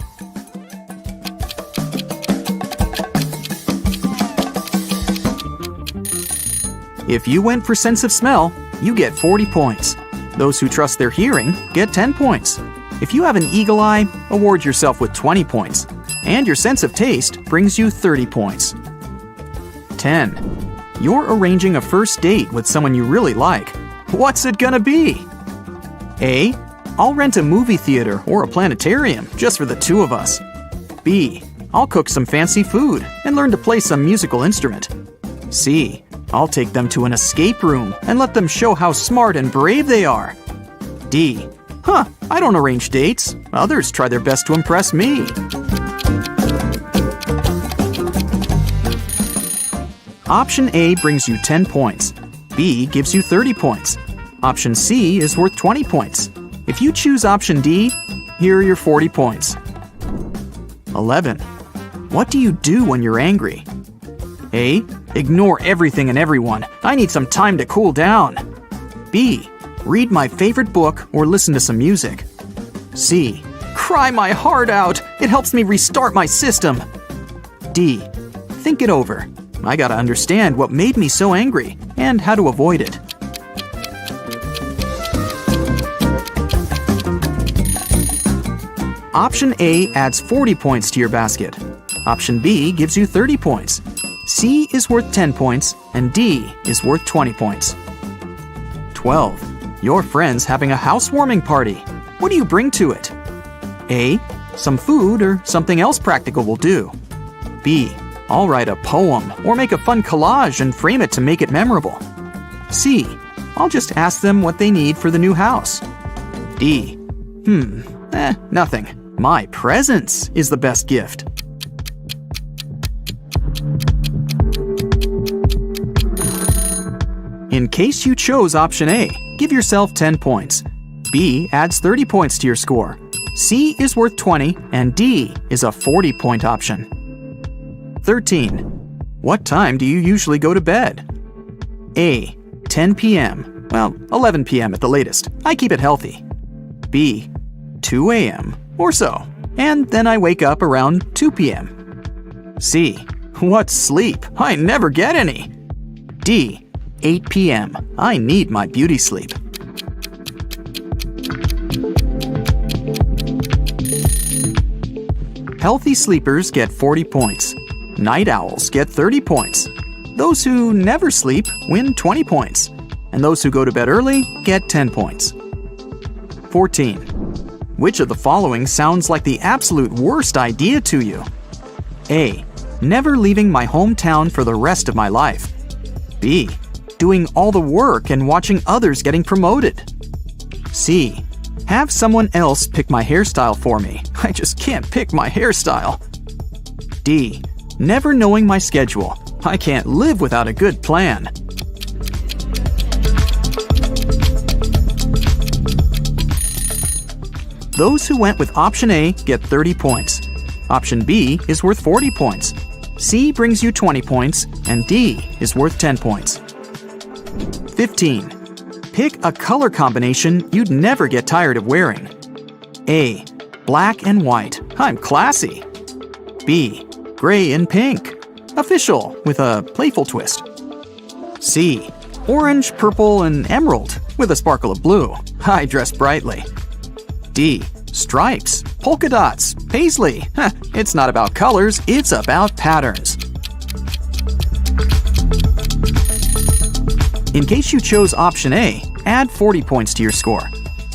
[SPEAKER 6] If you went for sense of smell, you get 40 points. Those who trust their hearing get 10 points. If you have an eagle eye, award yourself with 20 points. And your sense of taste brings you 30 points. 10. You're arranging a first date with someone you really like. What's it gonna be? A. I'll rent a movie theater or a planetarium just for the two of us. B. I'll cook some fancy food and learn to play some musical instrument. C. I'll take them to an escape room and let them show how smart and brave they are. D. I don't arrange dates. Others try their best to impress me. Option A brings you 10 points. B gives you 30 points. Option C is worth 20 points. If you choose option D, here are your 40 points. 11. What do you do when you're angry? A. Ignore everything and everyone. I need some time to cool down. B. Read my favorite book or listen to some music. C. Cry my heart out. It helps me restart my system. D. Think it over. I gotta understand what made me so angry and how to avoid it. Option A adds 40 points to your basket. Option B gives you 30 points. C is worth 10 points, and D is worth 20 points. 12. Your friend's having a housewarming party. What do you bring to it? A. Some food or something else practical will do. B. I'll write a poem or make a fun collage and frame it to make it memorable. C. I'll just ask them what they need for the new house. D. Nothing. My presence is the best gift. In case you chose option A, give yourself 10 points. B adds 30 points to your score. C is worth 20, and D is a 40-point option. 13. What time do you usually go to bed? A. 10 p.m. Well, 11 p.m. at the latest. I keep it healthy. B. 2 a.m. or so. And then I wake up around 2 p.m. C. What sleep? I never get any. D. 8 p.m. I need my beauty sleep. Healthy sleepers get 40 points. Night owls get 30 points. Those who never sleep win 20 points. And those who go to bed early get 10 points. 14. Which of the following sounds like the absolute worst idea to you? A. Never leaving my hometown for the rest of my life. B. Doing all the work and watching others getting promoted. C. Have someone else pick my hairstyle for me. I just can't pick my hairstyle. D. Never knowing my schedule. I can't live without a good plan. Those who went with option A get 30 points. Option B is worth 40 points. C brings you 20 points, and D is worth 10 points. 15. Pick a color combination you'd never get tired of wearing. A. Black and white. I'm classy. B. Gray and pink. Official with a playful twist. C. Orange, purple, and emerald with a sparkle of blue. I dress brightly. D. Stripes, polka dots, paisley. It's not about colors, it's about patterns. In case you chose option A, add 40 points to your score.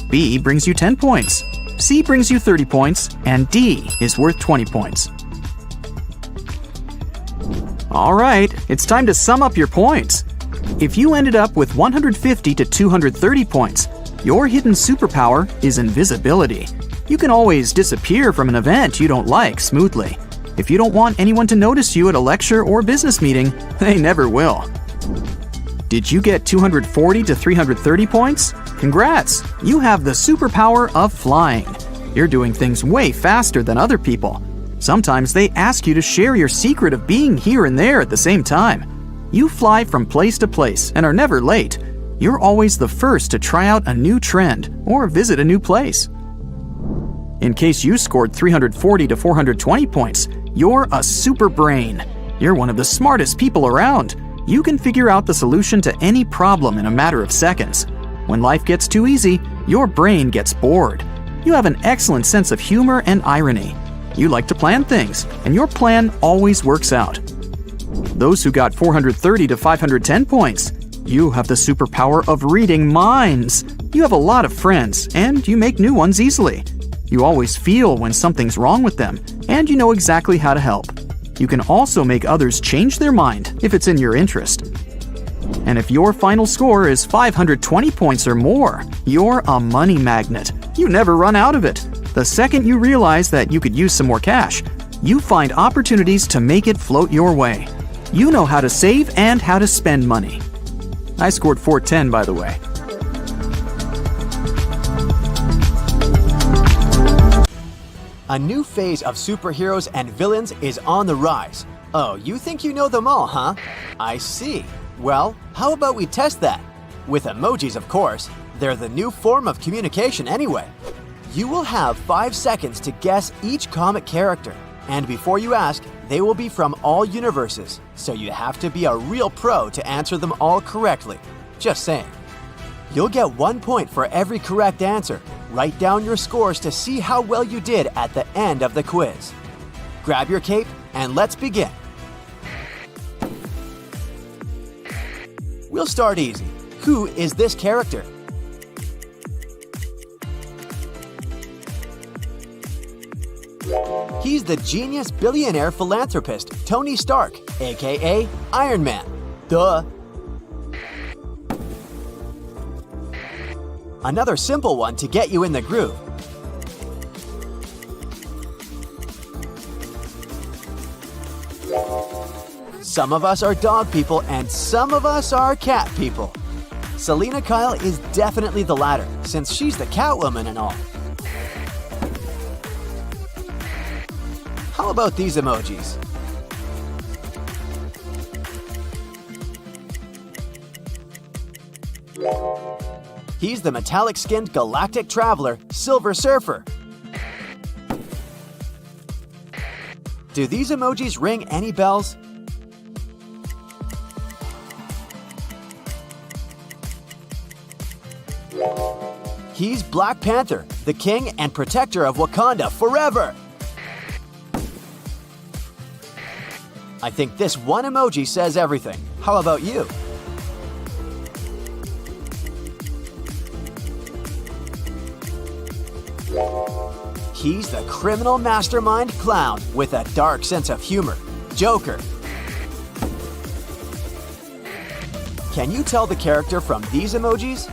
[SPEAKER 6] B brings you 10 points. C brings you 30 points, and D is worth 20 points. All right, it's time to sum up your points. If you ended up with 150 to 230 points, your hidden superpower is invisibility. You can always disappear from an event you don't like smoothly. If you don't want anyone to notice you at a lecture or business meeting, they never will. Did you get 240 to 330 points? Congrats! You have the superpower of flying. You're doing things way faster than other people. Sometimes they ask you to share your secret of being here and there at the same time. You fly from place to place and are never late. You're always the first to try out a new trend or visit a new place. In case you scored 340 to 420 points, you're a super brain. You're one of the smartest people around. You can figure out the solution to any problem in a matter of seconds. When life gets too easy, your brain gets bored. You have an excellent sense of humor and irony. You like to plan things, and your plan always works out. Those who got 430 to 510 points, you have the superpower of reading minds. You have a lot of friends, and you make new ones easily. You always feel when something's wrong with them, and you know exactly how to help. You can also make others change their mind if it's in your interest. And if your final score is 520 points or more, you're a money magnet. You never run out of it. The second you realize that you could use some more cash, you find opportunities to make it float your way. You know how to save and how to spend money. I scored 410, by the way.
[SPEAKER 1] A new phase of superheroes and villains is on the rise. Oh, you think you know them all, huh? I see. Well, how about we test that? With emojis, of course. They're the new form of communication anyway. You will have 5 seconds to guess each comic character. And before you ask, they will be from all universes, so you have to be a real pro to answer them all correctly. Just saying. You'll get 1 point for every correct answer. Write down your scores to see how well you did at the end of the quiz. Grab your cape and let's begin. We'll start easy. Who is this character? He's the genius billionaire philanthropist Tony Stark, aka Iron Man. Duh. Another simple one to get you in the groove. Some of us are dog people and some of us are cat people. Selena Kyle is definitely the latter, since she's the Catwoman and all. How about these emojis? He's the metallic-skinned galactic traveler, Silver Surfer. Do these emojis ring any bells? He's Black Panther, the king and protector of Wakanda forever. I think this one emoji says everything. How about you? He's the criminal mastermind clown with a dark sense of humor, Joker. Can you tell the character from these emojis?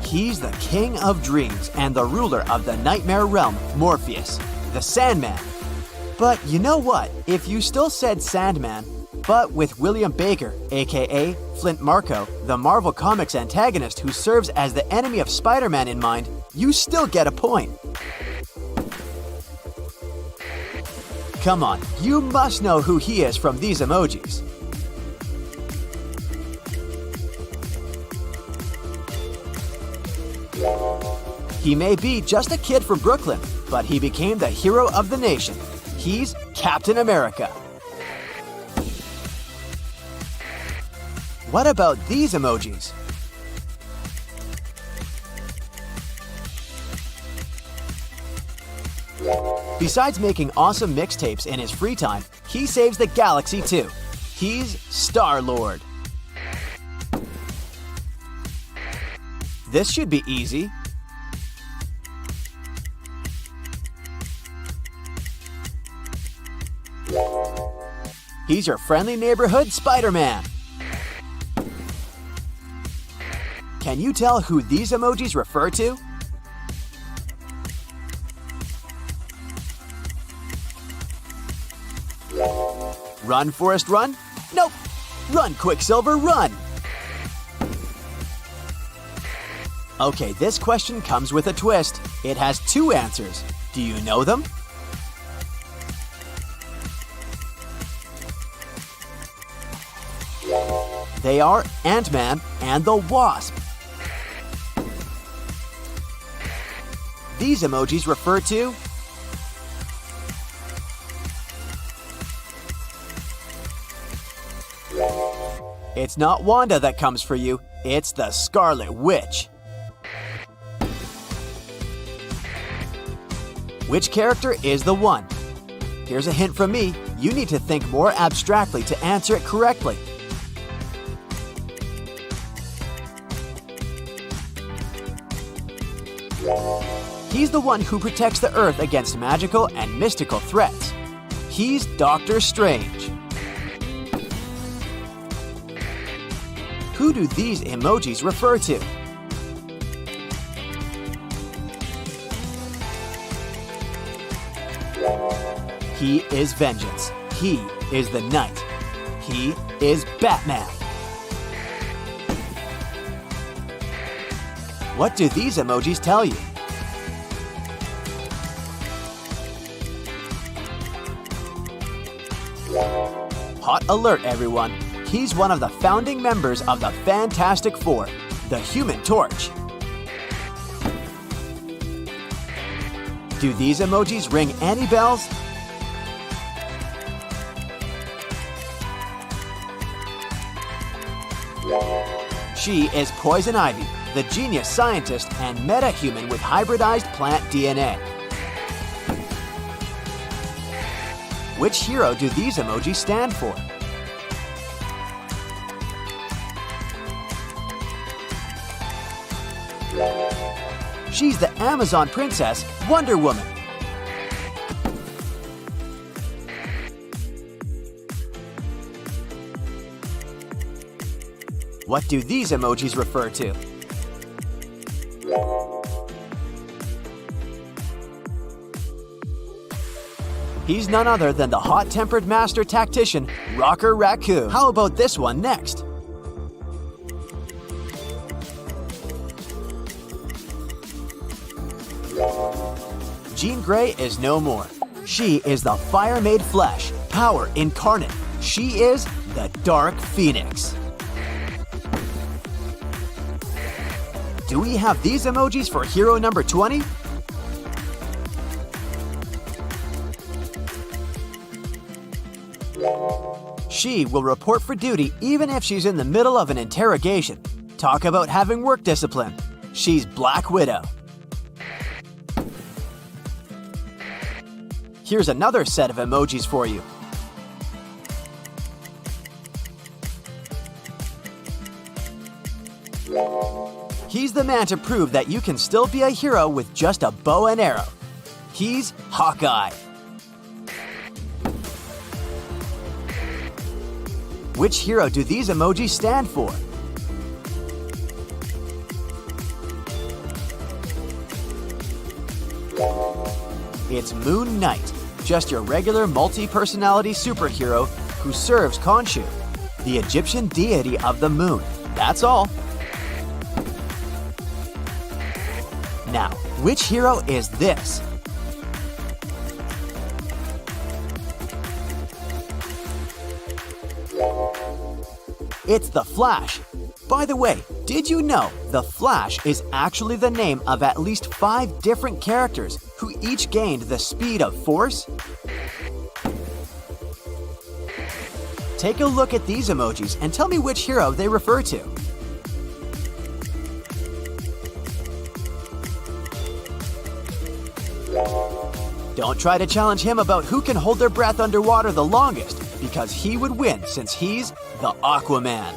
[SPEAKER 1] He's the king of dreams and the ruler of the nightmare realm, Morpheus, the Sandman. But you know what? If you still said Sandman, but with William Baker, aka Flint Marko, the Marvel Comics antagonist who serves as the enemy of Spider-Man in mind, you still get a point. Come on, you must know who he is from these emojis. He may be just a kid from Brooklyn, but he became the hero of the nation. He's Captain America. What about these emojis? Besides making awesome mixtapes in his free time, he saves the galaxy too. He's Star-Lord. This should be easy. He's your friendly neighborhood Spider-Man. Can you tell who these emojis refer to? Run, Forrest, run? Nope. Run, Quicksilver, run! Okay, this question comes with a twist. It has two answers. Do you know them? They are Ant-Man and the Wasp. These emojis refer to It's not Wanda that comes for you, it's the Scarlet Witch. Which character is the one? Here's a hint from me, you need to think more abstractly to answer it correctly. He's the one who protects the Earth against magical and mystical threats. He's Doctor Strange. Who do these emojis refer to? He is vengeance. He is the knight. He is Batman. What do these emojis tell you? Hot alert, everyone. He's one of the founding members of the Fantastic Four, the Human Torch. Do these emojis ring any bells? She is Poison Ivy, the genius scientist and meta-human with hybridized plant DNA. Which hero do these emojis stand for? She's the Amazon princess, Wonder Woman. What do these emojis refer to? He's none other than the hot-tempered master tactician, Rocker Raccoon. How about this one next? Jean Grey is no more. She is the fire made flesh, power incarnate. She is the Dark Phoenix. Do we have these emojis for hero number 20? She will report for duty even if she's in the middle of an interrogation. Talk about having work discipline. She's Black Widow. Here's another set of emojis for you. He's the man to prove that you can still be a hero with just a bow and arrow. He's Hawkeye. Which hero do these emojis stand for? It's Moon Knight, just your regular multi-personality superhero who serves Khonshu, the Egyptian deity of the moon. That's all. Now, which hero is this? It's the Flash. By the way, did you know the Flash is actually the name of at least 5 different characters who each gained the speed of force? Take a look at these emojis and tell me which hero they refer to. Don't try to challenge him about who can hold their breath underwater the longest, because he would win since he's the Aquaman.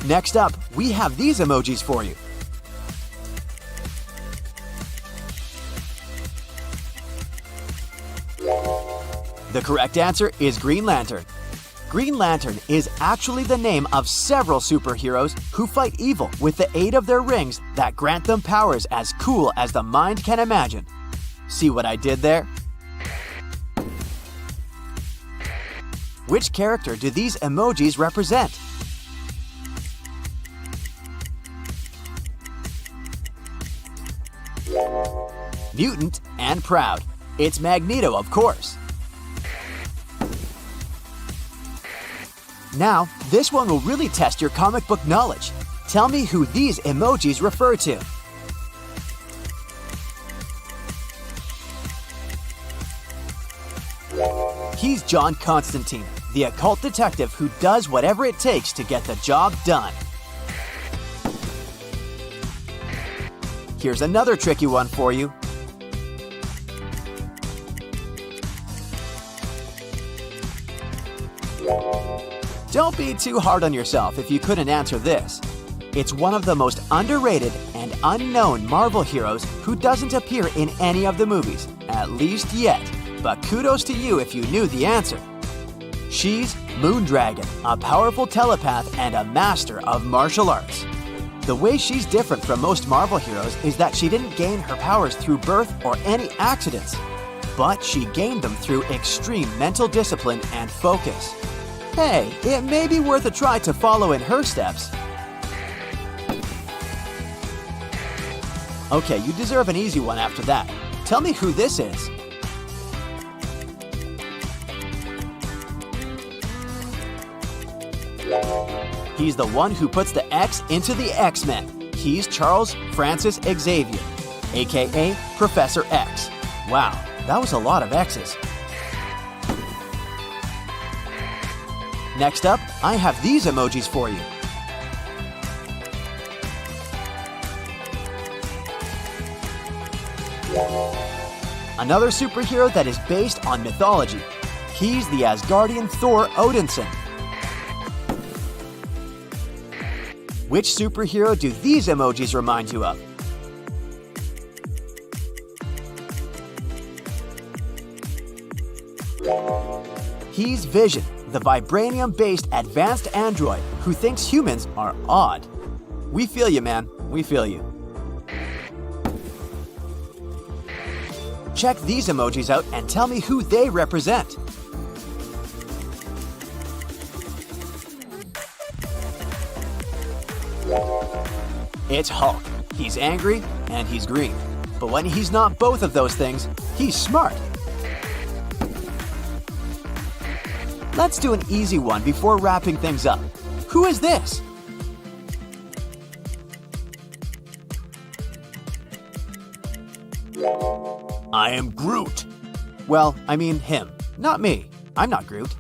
[SPEAKER 1] Next up, we have these emojis for you. The correct answer is Green Lantern. Green Lantern is actually the name of several superheroes who fight evil with the aid of their rings that grant them powers as cool as the mind can imagine. See what I did there? Which character do these emojis represent? Mutant and proud. It's Magneto, of course. Now, this one will really test your comic book knowledge. Tell me who these emojis refer to. He's John Constantine, the occult detective who does whatever it takes to get the job done. Here's another tricky one for you. Don't be too hard on yourself if you couldn't answer this. It's one of the most underrated and unknown Marvel heroes who doesn't appear in any of the movies, at least yet. But kudos to you if you knew the answer. She's Moondragon, a powerful telepath and a master of martial arts. The way she's different from most Marvel heroes is that she didn't gain her powers through birth or any accidents, but she gained them through extreme mental discipline and focus. Hey, it may be worth a try to follow in her steps. Okay, you deserve an easy one after that. Tell me who this is. He's the one who puts the X into the X-Men. He's Charles Francis Xavier, aka Professor X. Wow, that was a lot of X's. Next up, I have these emojis for you. Another superhero that is based on mythology. He's the Asgardian Thor Odinson. Which superhero do these emojis remind you of? He's Vision, the vibranium-based advanced android who thinks humans are odd. We feel you, man. We feel you. Check these emojis out and tell me who they represent. It's Hulk. He's angry and he's green. But when he's not both of those things, he's smart. Let's do an easy one before wrapping things up. Who is this? I am Groot. Well, I mean him, not me. I'm not Groot.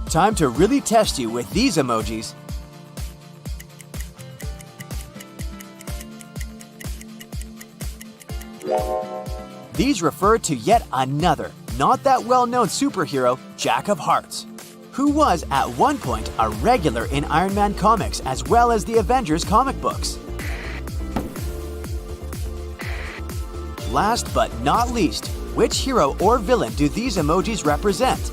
[SPEAKER 1] Time to really test you with these emojis. These refer to yet another, not that well-known superhero, Jack of Hearts, who was at one point a regular in Iron Man comics as well as the Avengers comic books. Last but not least, which hero or villain do these emojis represent?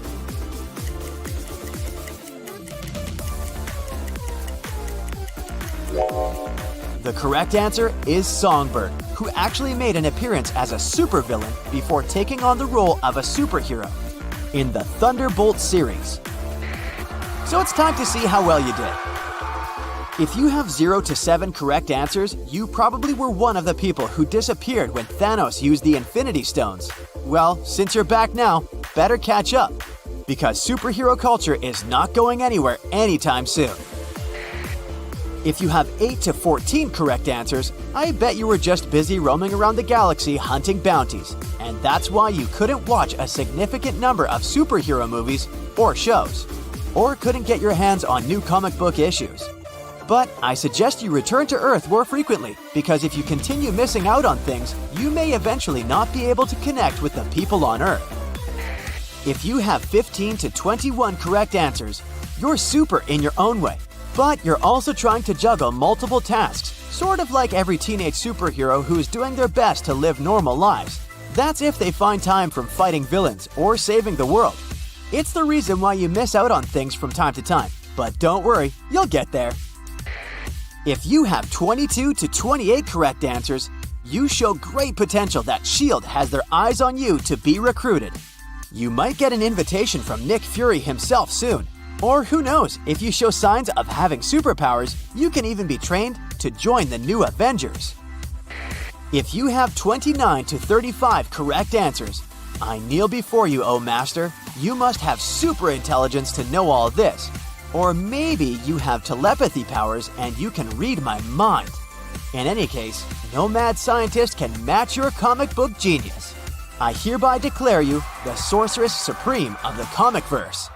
[SPEAKER 1] The correct answer is Songbird, who actually made an appearance as a supervillain before taking on the role of a superhero in the Thunderbolt series. So it's time to see how well you did. If you have 0 to 7 correct answers, you probably were one of the people who disappeared when Thanos used the Infinity Stones. Well, since you're back now, better catch up, because superhero culture is not going anywhere anytime soon. If you have 8 to 14 correct answers, I bet you were just busy roaming around the galaxy hunting bounties, and that's why you couldn't watch a significant number of superhero movies or shows, or couldn't get your hands on new comic book issues. But I suggest you return to Earth more frequently, because if you continue missing out on things, you may eventually not be able to connect with the people on Earth. If you have 15 to 21 correct answers, you're super in your own way, but you're also trying to juggle multiple tasks, sort of like every teenage superhero who is doing their best to live normal lives. That's if they find time from fighting villains or saving the world. It's the reason why you miss out on things from time to time, but don't worry, you'll get there. If you have 22 to 28 correct answers, you show great potential that S.H.I.E.L.D. has their eyes on you to be recruited. You might get an invitation from Nick Fury himself soon. Or who knows, if you show signs of having superpowers, you can even be trained to join the new Avengers. If you have 29 to 35 correct answers, I kneel before you, O Master. You must have super intelligence to know all this. Or maybe you have telepathy powers and you can read my mind. In any case, no mad scientist can match your comic book genius. I hereby declare you the Sorceress Supreme of the comic verse.